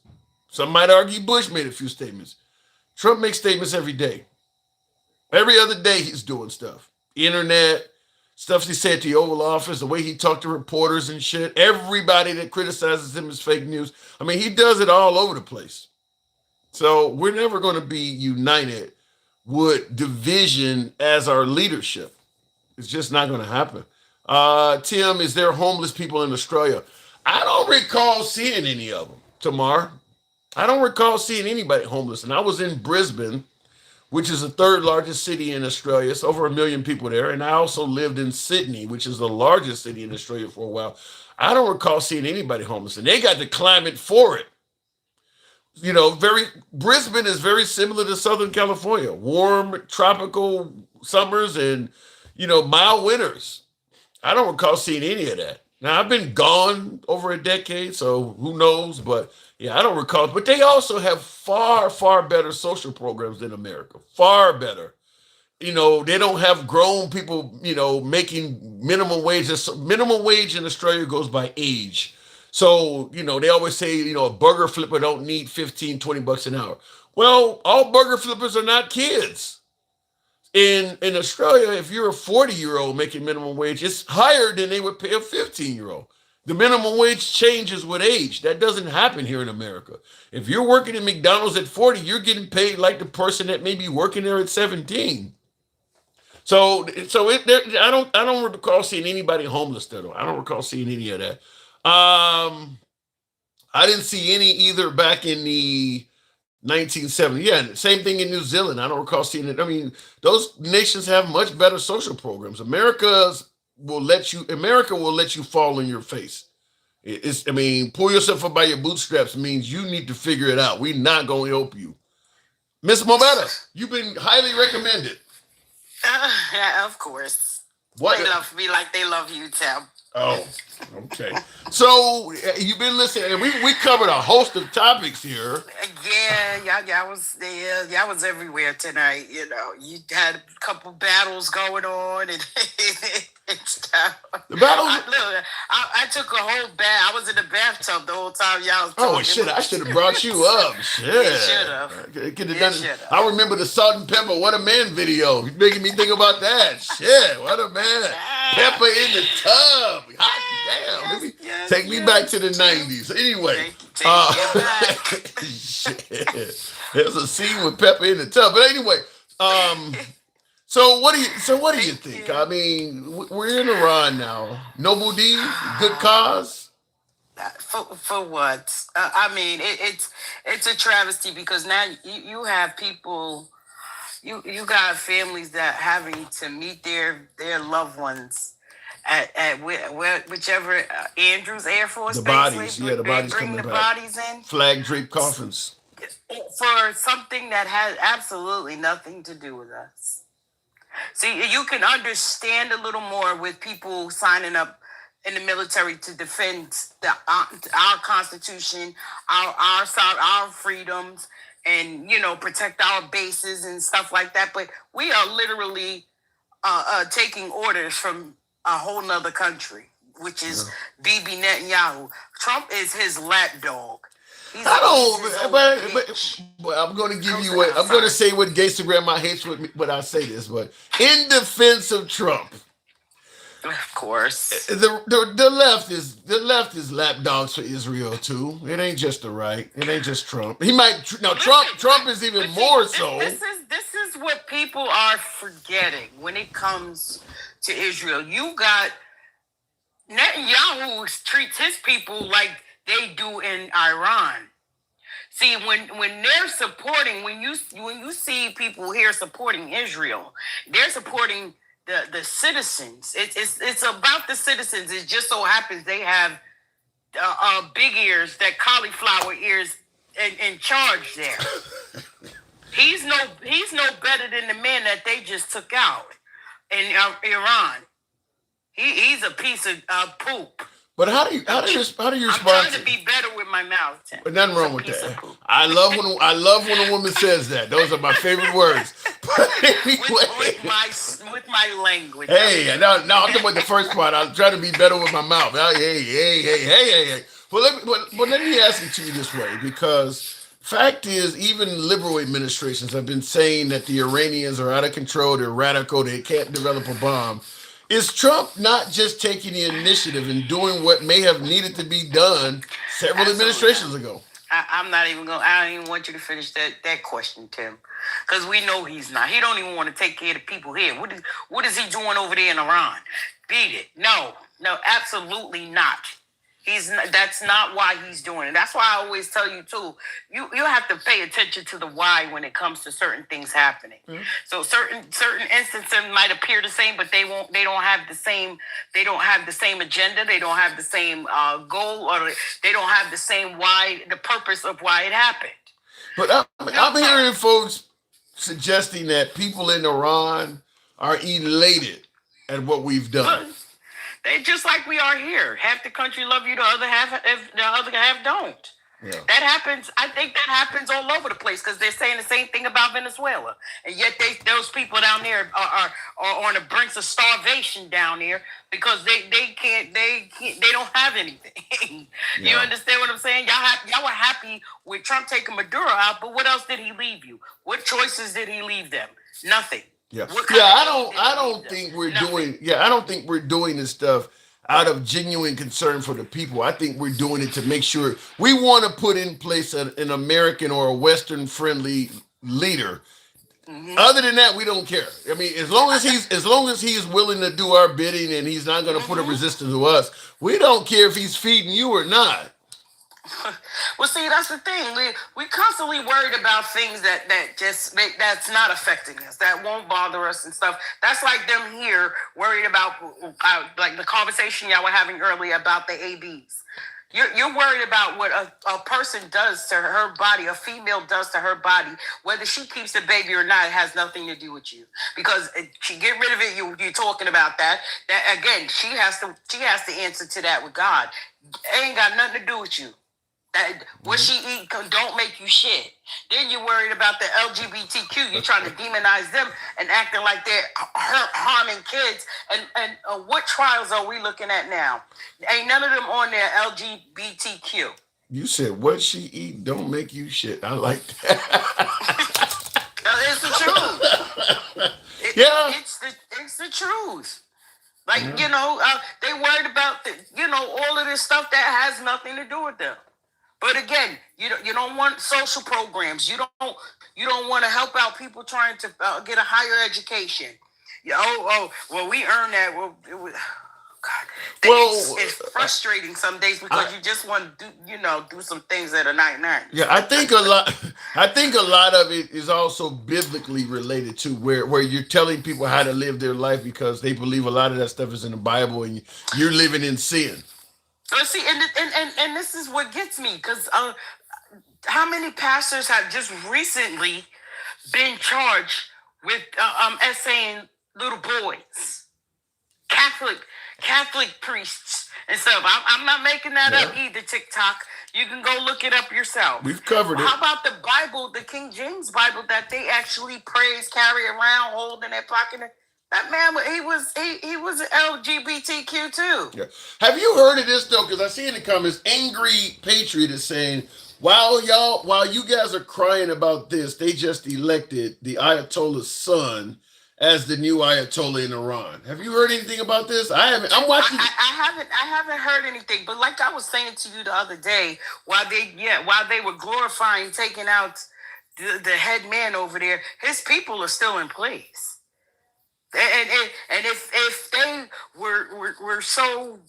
Some might argue Bush made a few statements. Trump makes statements every day. Every other day he's doing stuff. Internet, stuff he said to the Oval Office, the way he talked to reporters and shit. Everybody that criticizes him is fake news. He does it all over the place. So we're never going to be united with division as our leadership. It's just not going to happen. Tim, is there homeless people in Australia? I don't recall seeing any of them, Tamar. I don't recall seeing anybody homeless. And I was in Brisbane which is the third largest city in Australia. It's over 1 million people there. And I also lived in Sydney, which is the largest city in Australia for a while. I don't recall seeing anybody homeless, and they got the climate for it. Brisbane is very similar to Southern California. Warm, tropical summers and, mild winters. I don't recall seeing any of that. Now, I've been gone over a decade, so who knows? But yeah, I don't recall. But they also have far, far better social programs than America. Far better. They don't have grown people, making minimum wage. Minimum wage in Australia goes by age. So, they always say, a burger flipper don't need 15, 20 bucks an hour. Well, all burger flippers are not kids. In Australia, if you're a 40-year-old making minimum wage, it's higher than they would pay a 15-year-old. The minimum wage changes with age. That doesn't happen here in America. If you're working at McDonald's at 40, you're getting paid like the person that may be working there at 17. I don't recall seeing anybody homeless there, though. I don't recall seeing any of that. I didn't see any either back in the 1970s. Yeah, same thing in New Zealand. I don't recall seeing it. I mean, those nations have much better social programs. America will let you fall on your face. Pull yourself up by your bootstraps means you need to figure it out. We're not going to help you. Miss Mometta, you've been highly recommended. Yeah, of course. What? They love me like they love you, Tim. Oh, okay. So you've been listening, and we covered a host of topics here. Yeah, y'all was there. Y'all was everywhere tonight. You had a couple battles going on and stuff. The battles. I took a whole bath. I was in the bathtub the whole time y'all was talking. Oh shit! I should have brought you up. Shit. You should have. Could have done. I remember the Salt and Pepper "What a Man" video. You're making me think about that. Shit, what a man. Pepper in the tub. Hot damn. Take me back to the 90s. Anyway. Shit. There's a scene with Pepper in the tub. But anyway, so what do you think? I mean, we're in Iran now. Noble deed, good cause. For what? It's a travesty because now you have people. You got families that having to meet their loved ones at whichever Andrews Air Force. The bodies, the bodies bring coming the back. bodies in. Flag draped coffins. For something that has absolutely nothing to do with us. See, you can understand a little more with people signing up in the military to defend our Constitution, our freedoms, and protect our bases and stuff like that. But we are literally taking orders from a whole nother country, which is Bibi Netanyahu. Trump is his lapdog. But I'm going to give you I'm going to say what Gangsta Grandma hates with me, but I'll say this. But in defense of Trump, of course, the left is lapdogs for Israel too. It ain't just the right. It ain't just Trump. Trump is even more so. This is what people are forgetting when it comes to Israel. You got Netanyahu treats his people like they do in Iran. See, when they're supporting, when you see people here supporting Israel, they're supporting the citizens. It's about the citizens. It just so happens they have big ears, that cauliflower ears, in charge there. He's no better than the man that they just took out in Iran. He's a piece of poop. But how do you respond? I'm trying to be better with my mouth, Tim. But nothing wrong with that. I love when a woman says that. Those are my favorite words. But anyway, with my language. Hey, no, I'm talking about the first part. I'm trying to be better with my mouth. Hey. Well, let me ask it to you this way, because fact is, even liberal administrations have been saying that the Iranians are out of control, they're radical, they can't develop a bomb. Is Trump not just taking the initiative and doing what may have needed to be done several administrations ago? I don't even want you to finish that question, Tim, because we know he's not. He don't even want to take care of the people here. What is he doing over there in Iran? Beat it. No, absolutely not. That's not why he's doing it. That's why I always tell you too. You have to pay attention to the why when it comes to certain things happening. Mm-hmm. So certain instances might appear the same, but they won't. They don't have the same. They don't have the same agenda. They don't have the same goal, or they don't have the same why. The purpose of why it happened. But I'm hearing folks suggesting that people in Iran are elated at what we've done. But they just like we are here. Half the country love you, the other half don't. Yeah. That happens. I think that happens all over the place because they're saying the same thing about Venezuela, and yet those people down there are on the brink of starvation down there because they don't have anything. Yeah. You understand what I'm saying? Y'all were happy with Trump taking Maduro out, but what else did he leave you? What choices did he leave them? Nothing. Yeah, I don't think we're doing this stuff out of genuine concern for the people. I think we're doing it to make sure we want to put in place an American or a Western friendly leader. Mm-hmm. Other than that, we don't care. I mean, as long as he's willing to do our bidding and he's not going to put a resistance to us, we don't care if he's feeding you or not. Well, see, that's the thing. We constantly worried about things that's not affecting us, that won't bother us and stuff. That's like them here worried about like the conversation y'all were having earlier about the ABs. You're worried about what a person does to her body, a female does to her body, whether she keeps the baby or not. It has nothing to do with you because she get rid of it. You're talking about that. That again, she has to answer to that with God. It ain't got nothing to do with you. That what she eat don't make you shit. Then you're worried about the LGBTQ. You're trying to demonize them and acting like they're harming kids. And what trials are we looking at now? Ain't none of them on there LGBTQ. You said what she eat don't make you shit. I like that. It's the truth. It's the truth. Like, they worried about all of this stuff that has nothing to do with them. But again, you don't want social programs. You don't want to help out people trying to get a higher education. Well, we earn that. Well, God, it's frustrating some days because you just want to do some things that are nice. Yeah, I think a lot of it is also biblically related to where you're telling people how to live their life because they believe a lot of that stuff is in the Bible and you're living in sin. Let's see, and this is what gets me because how many pastors have just recently been charged with essaying little boys, Catholic priests and stuff. I'm not making that up either. TikTok, you can go look it up yourself. We've covered it. How about the Bible, the King James Bible that they actually carry around, hold in their pocket? That man, he was LGBTQ too. Yeah. Have you heard of this though? Because I see in the comments, Angry Patriot is saying, while you guys are crying about this, they just elected the Ayatollah's son as the new Ayatollah in Iran. Have you heard anything about this? I haven't. I'm watching. I haven't heard anything. But like I was saying to you the other day, while they were glorifying taking out the head man over there, his people are still in place. And if they were so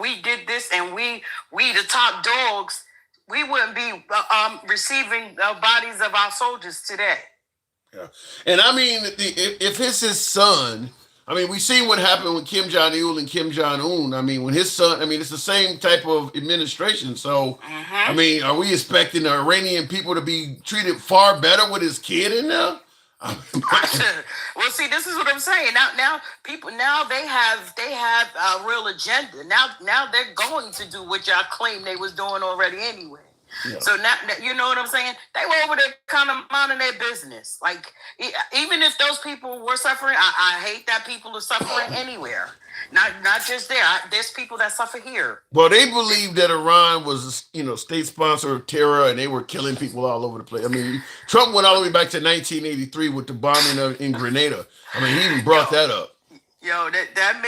we did this and we the top dogs, we wouldn't be receiving the bodies of our soldiers today. Yeah, and I mean, if it's his son, I mean, we seen what happened with Kim Jong-il and Kim Jong-un. I mean, when his son, I mean, it's the same type of administration. So, I mean, are we expecting the Iranian people to be treated far better with his kid in there? Well, see, this is what I'm saying. Now they have a real agenda. Now they're going to do what y'all claim they was doing already anyway. Yeah. So now, you know what I'm saying? They were over there kind of minding their business. Like, even if those people were suffering, I hate that people are suffering anywhere. Not just there. There's people that suffer here. Well, they believe that Iran was, state sponsor of terror, and they were killing people all over the place. I mean, Trump went all the way back to 1983 with the bombing in Grenada. I mean, he even brought that up. Yo, that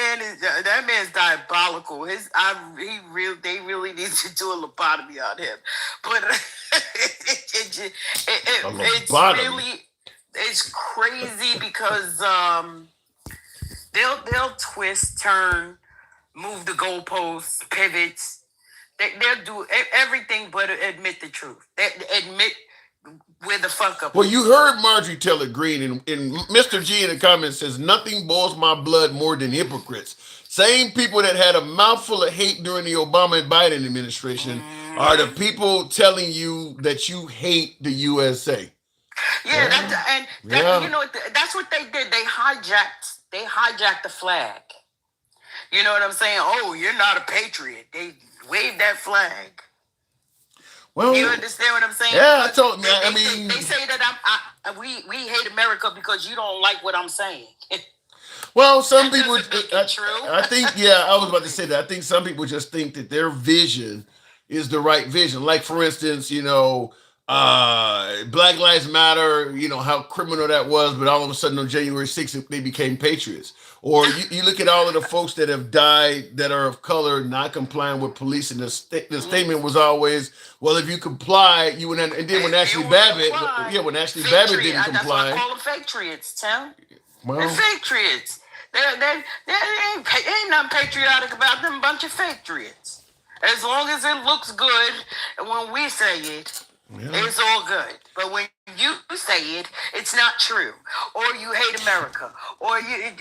man's diabolical. They really need to do a lobotomy on him. But it's crazy because they'll twist, turn, move the goalposts, pivots, They'll do everything but admit the truth. They admit where the fuck up. Well, you heard Marjorie Taylor Greene, and Mr. G in the comments says, nothing boils my blood more than hypocrites. Same people that had a mouthful of hate during the Obama and Biden administration are the people telling you that you hate the USA. Yeah, you know, that's what they did. They hijacked the flag. You know what I'm saying? Oh, you're not a patriot. They waved that flag. Well, you understand what I'm saying? Yeah, they say that we hate America because you don't like what I'm saying. Well, some people, I think, I was about to say that. I think some people just think that their vision is the right vision. Like, for instance, you know, Black Lives Matter, you know, how criminal that was, but all of a sudden on January 6th, they became patriots. Or you look at all of the folks that have died that are of color, not complying with police, and the statement was always, well, if you comply, you would. And then when Ashley Babbitt, Babbitt didn't comply. That's why I call them patriots, Tim. Well, they're patriots. They ain't nothing patriotic about them. Bunch of patriots. As long as it looks good, and when we say it, it's all good. But when you say it, it's not true. Or you hate America. Or you.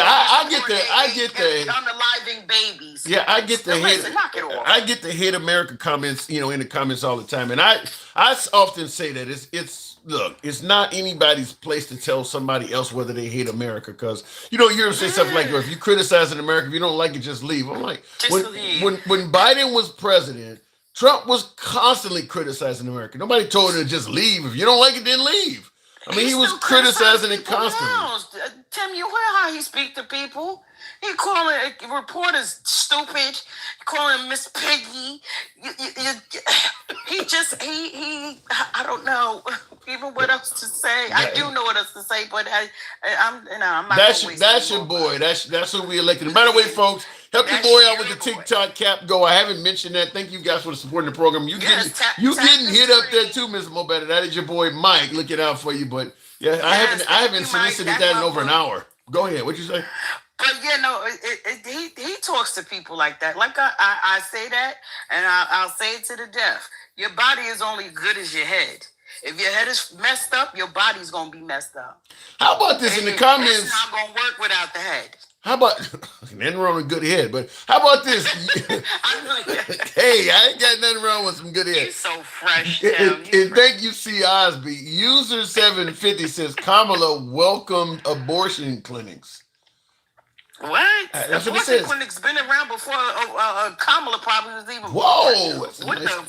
I get that. I get that. Unaliving babies. Yeah, I get the hate. Knock it off. I get the hate America comments, you know, in the comments all the time, and I often say that look, it's not anybody's place to tell somebody else whether they hate America, because you know you're gonna say something like, if you criticizing America, if you don't like it, just leave. I'm like, when Biden was president, Trump was constantly criticizing America. Nobody told him to just leave. If you don't like it, then leave. I mean, he was criticizing it constantly. Tim, you hear how he speak to people? He calling reporters stupid, calling him Miss Piggy. I don't know even what else to say. I do know what else to say, but I'm not. That's your boy. That's who we elected. And by the way, folks, help your boy out with the TikTok cap go. I haven't mentioned that. Thank you guys for supporting the program. You getting hit up there too, Ms. Mobetta. That is your boy Mike looking out for you. But yeah, I haven't solicited that in over an hour. Go ahead. What'd you say? But yeah, no, he talks to people like that. Like I say that, and I'll say it to the death. Your body is only good as your head. If your head is messed up, your body's gonna be messed up. How about this in the comments? It's not gonna work without the head. How about nothing wrong with good head, but how about this? Hey, I ain't got nothing wrong with some good head. You're so fresh, and thank you, C. Osby. User 750 says Kamala welcomed abortion clinics. What? That's what it abortion says. clinics been around before Kamala probably was even. Whoa! What the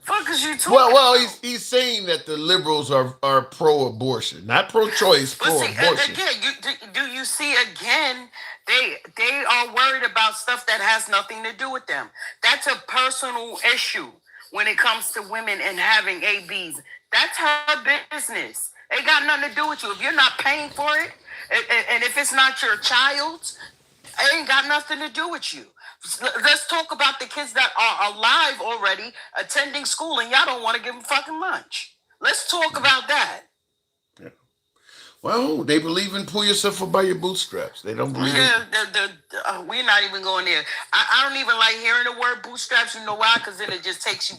fuck is you talking about? Well, he's saying that the liberals are pro-abortion, not pro-choice, pro-abortion. Again, do you see again? They are worried about stuff that has nothing to do with them. That's a personal issue when it comes to women and having ABs. That's her business. It got nothing to do with you. If you're not paying for it, and if it's not your child's, it ain't got nothing to do with you. Let's talk about the kids that are alive already, attending school, and y'all don't want to give them fucking lunch. Let's talk about that. Yeah. Well, they believe in pull yourself up by your bootstraps. They don't believe we're not even going there. I don't even like hearing the word bootstraps. You know why? Because then it just takes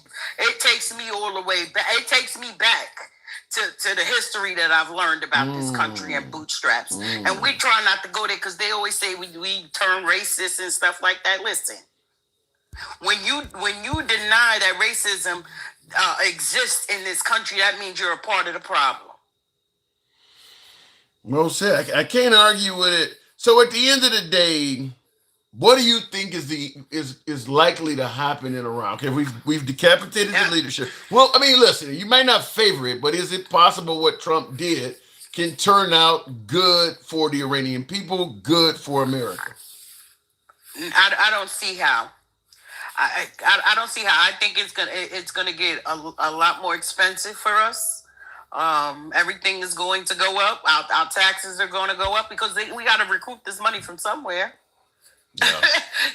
me all the way back. It takes me back to the history that I've learned about this country and bootstraps. And we try not to go there because they always say we turn racist and stuff like that. Listen, when you deny that racism exists in this country, that means you're a part of the problem. Well said. I can't argue with it. So at the end of the day, what do you think is likely to happen in Iran? Okay, we've decapitated the leadership. Well, I mean, listen, you might not favor it, but is it possible what Trump did can turn out good for the Iranian people, good for America? I don't see how. I don't see how. I think it's gonna get a lot more expensive for us. Everything is going to go up. Our taxes are going to go up because we got to recoup this money from somewhere. Yeah.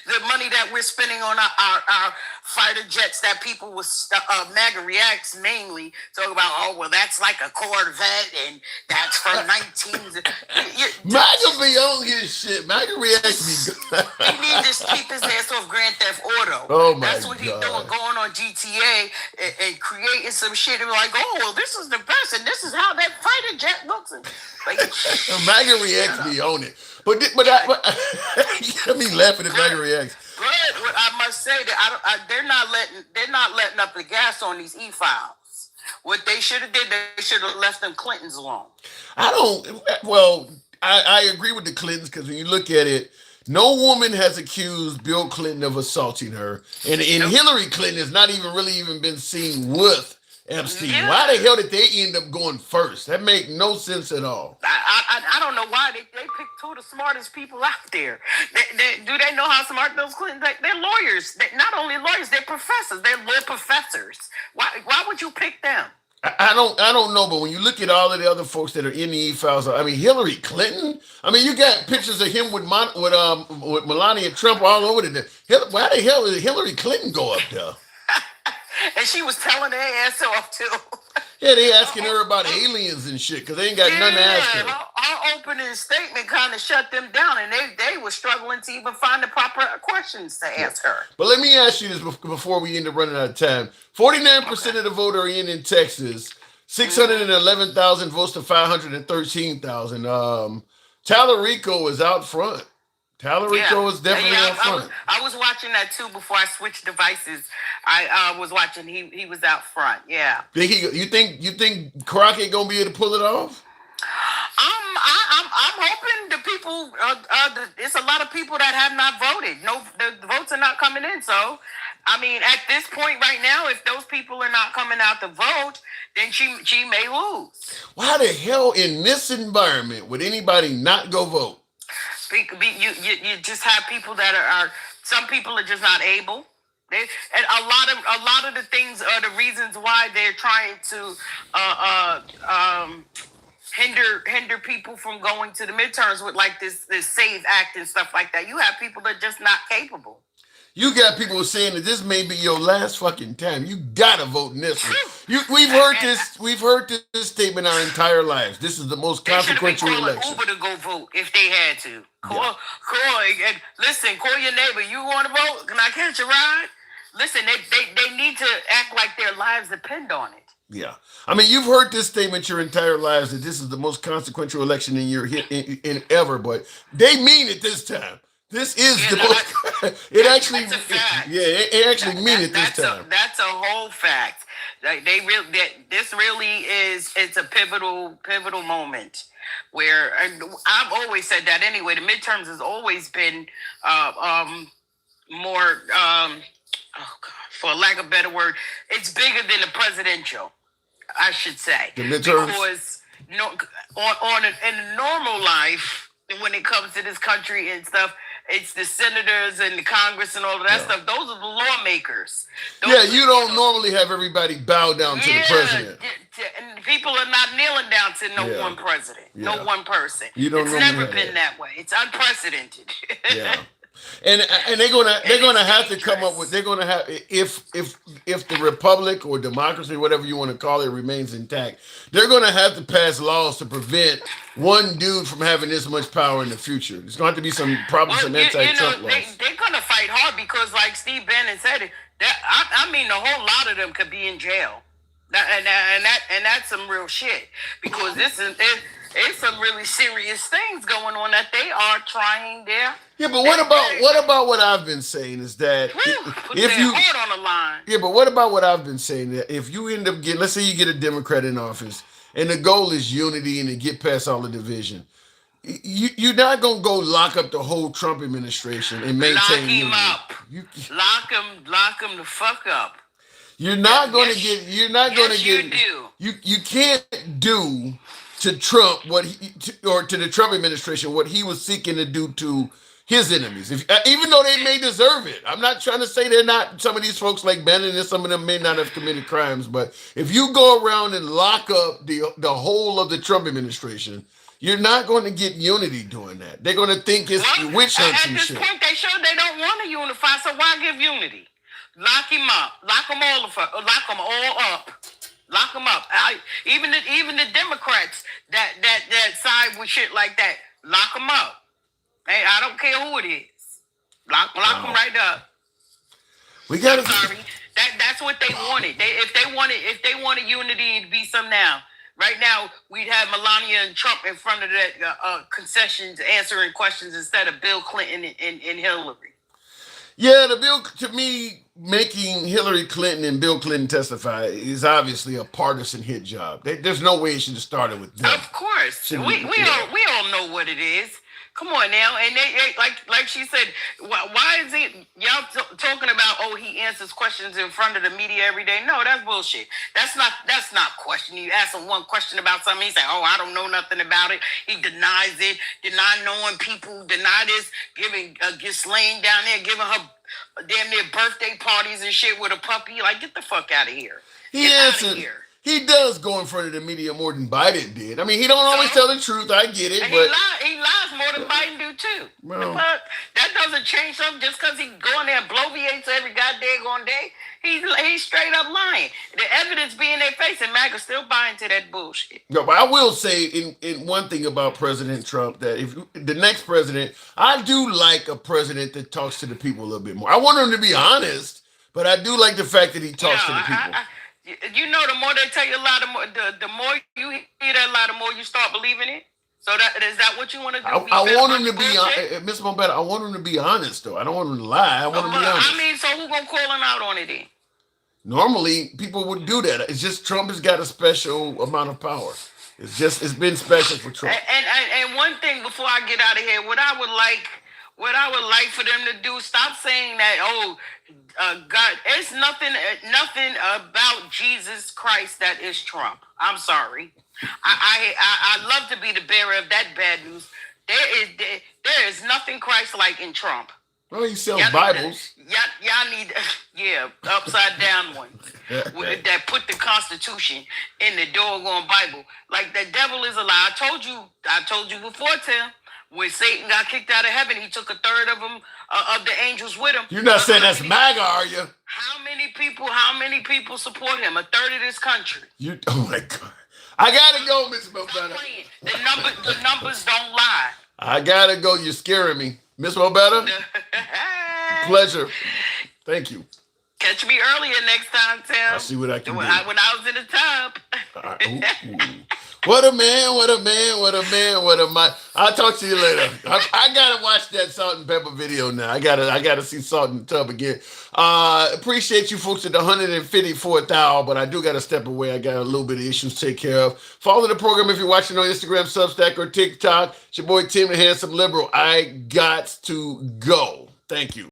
The money that we're spending on our fighter jets that people was MAGA reacts mainly talk about. Oh well, that's like a Corvette, and that's from 19. MAGA be on his shit. MAGA reacts be good. He needs to keep his ass off Grand Theft Auto. Oh my That's what he's God. doing, going on GTA and creating some shit and be like, oh well, this is the best, and this is how that fighter jet looks. Like, MAGA reacts be on it. But I mean, laughing at MAGA reacts. But I must say that they're not letting up the gas on these e-files. What they should have did, they should have left them Clintons alone. I agree with the Clintons, because when you look at it, no woman has accused Bill Clinton of assaulting her, and Hillary Clinton has not even been seen with Epstein. Yeah. Why the hell did they end up going first? That make no sense at all. I don't know why they picked two of the smartest people out there. Do they know how smart those Clintons? They're lawyers. They're not only lawyers, they're professors. They're law professors. Why would you pick them? I don't know, but when you look at all of the other folks that are in the e-files, I mean, Hillary Clinton. I mean, you got pictures of him with Melania Trump all over there. Why the hell did Hillary Clinton go up there? And she was telling their ass off too. Yeah, they asking her about aliens and shit, because they ain't got nothing to ask her. Our opening statement kind of shut them down, and they were struggling to even find the proper questions to ask her. But let me ask you this before we end up running out of time. 49% of the vote are in Texas. 611,000 votes to 513,000. Tallarico is out front. Tallarico is definitely out front. I was watching that too before I switched devices. I was watching. He was out front. Yeah. You think Crockett gonna be able to pull it off? I'm hoping the people. It's a lot of people that have not voted. No, the votes are not coming in. So, I mean, at this point right now, if those people are not coming out to vote, then she may lose. Why the hell in this environment would anybody not go vote? You just have people that are some people are just not able. And a lot of the things are the reasons why they're trying to hinder people from going to the midterms with like this SAVE Act and stuff like that. You have people that are just not capable. You got people saying that this may be your last fucking time. You gotta vote in this one. We've heard this statement our entire lives. This is the most consequential election. Uber to go vote if they had to. Call and listen. Call your neighbor. You want to vote? Can I catch a ride? Listen, they need to act like their lives depend on it. Yeah, I mean, you've heard this statement your entire lives that this is the most consequential election in ever, but they mean it this time. This is the most. It actually mean it this time. That's a whole fact. This really is. It's a pivotal moment where I've always said that anyway. The midterms has always been more. For lack of a better word, it's bigger than the presidential, I should say. The midterms? Because in a normal life, when it comes to this country and stuff, it's the senators and the Congress and all of that stuff. Those are the lawmakers. You don't normally have everybody bow down to the president. And people are not kneeling down to no one president, no one person. It's never been that way. It's unprecedented. Yeah. And they're gonna have to come up with if the republic or democracy, whatever you want to call it, remains intact, they're gonna have to pass laws to prevent one dude from having this much power in the future. There's gonna have to be some anti-Trump laws. They're gonna fight hard because, like Steve Bannon said, I mean, a whole lot of them could be in jail. And that's some real shit, because it's some really serious things going on that they are trying there. Yeah, but what about what I've been saying is that if you heart on the line. Yeah, but what about what I've been saying, that if you end up let's say you get a Democrat in office and the goal is unity and to get past all the division, you're not gonna go lock up the whole Trump administration and maintain unity. Lock him up. Lock him the fuck up. You're not going to get. You're not going to get. You can't do to Trump or to the Trump administration what he was seeking to do to his enemies. Even though they may deserve it, I'm not trying to say they're not. Some of these folks like Bannon and some of them may not have committed crimes, but if you go around and lock up the whole of the Trump administration, you're not going to get unity doing that. They're going to think it's witch hunts and shit. At this point, they don't want to unify. So why give unity? Lock him up. Lock them all up. Lock them up. Even the Democrats that side with shit like that, lock them up. Hey, I don't care who it is. Lock them right up. We got I'm sorry. That's what they wanted. If they wanted unity to be some now. Right now, we'd have Melania and Trump in front of the concessions answering questions instead of Bill Clinton and Hillary. Yeah, the bill, to me, making Hillary Clinton and Bill Clinton testify is obviously a partisan hit job. There's no way it should have started with them. Of course. We all know what it is. Come on now. And they like she said, why is it y'all talking about, oh, he answers questions in front of the media every day? No, that's bullshit. That's not questioning. You ask him one question about something, he say, oh, I don't know nothing about it. He denies it, deny knowing people, deny this, gets laying down there, giving her damn near birthday parties and shit with a puppy. Like, get the fuck out of here. He does go in front of the media more than Biden did. I mean, he don't always tell the truth. I get it, and but he lies more than Biden do too. Well, that doesn't change something just because he go in there and bloviates every goddamn day. He's straight up lying. The evidence be in their face, and MAGA still buying to that bullshit. No, but I will say in one thing about President Trump, that if the next president, I do like a president that talks to the people a little bit more. I want him to be honest, but I do like the fact that he talks to the people. You know, the more they tell you a lot, the more you hear that lie, the more you start believing it. So is that what you want to do? I want him to be, Miss Mombetta, I want him to be honest, though. I don't want him to lie. I want him to be honest. I mean, so who gonna call him out on it then? Normally, people would do that. It's just Trump has got a special amount of power. It's been special for Trump. And one thing before I get out of here, what I would like for them to do, stop saying that, God, it's nothing about Jesus Christ that is Trump. I'm sorry. I love to be the bearer of that bad news. There is nothing Christ-like in Trump. Well, he sells Bibles. Y'all need, upside down one that put the Constitution in the doggone Bible. Like, the devil is a lie. I told you before, Tim. When Satan got kicked out of heaven, he took a third of them, of the angels with him. You're not saying that's MAGA, are you? How many people support him? A third of this country. Oh my God. I gotta go, Miss Mombetta. The numbers don't lie. I gotta go. You're scaring me. Miss Mombetta? Pleasure. Thank you. Catch me earlier next time, Tim. I'll see what I can do. When I was in the tub. What a man, what a man, what a man, what a man. I'll talk to you later. I gotta watch that Salt and Pepper video now. I gotta see Salt in the Tub again. Appreciate you folks at the 154th hour, but I do gotta step away. I got a little bit of issues to take care of. Follow the program if you're watching on Instagram, Substack, or TikTok. It's your boy Tim, the Handsome Liberal. I got to go. Thank you.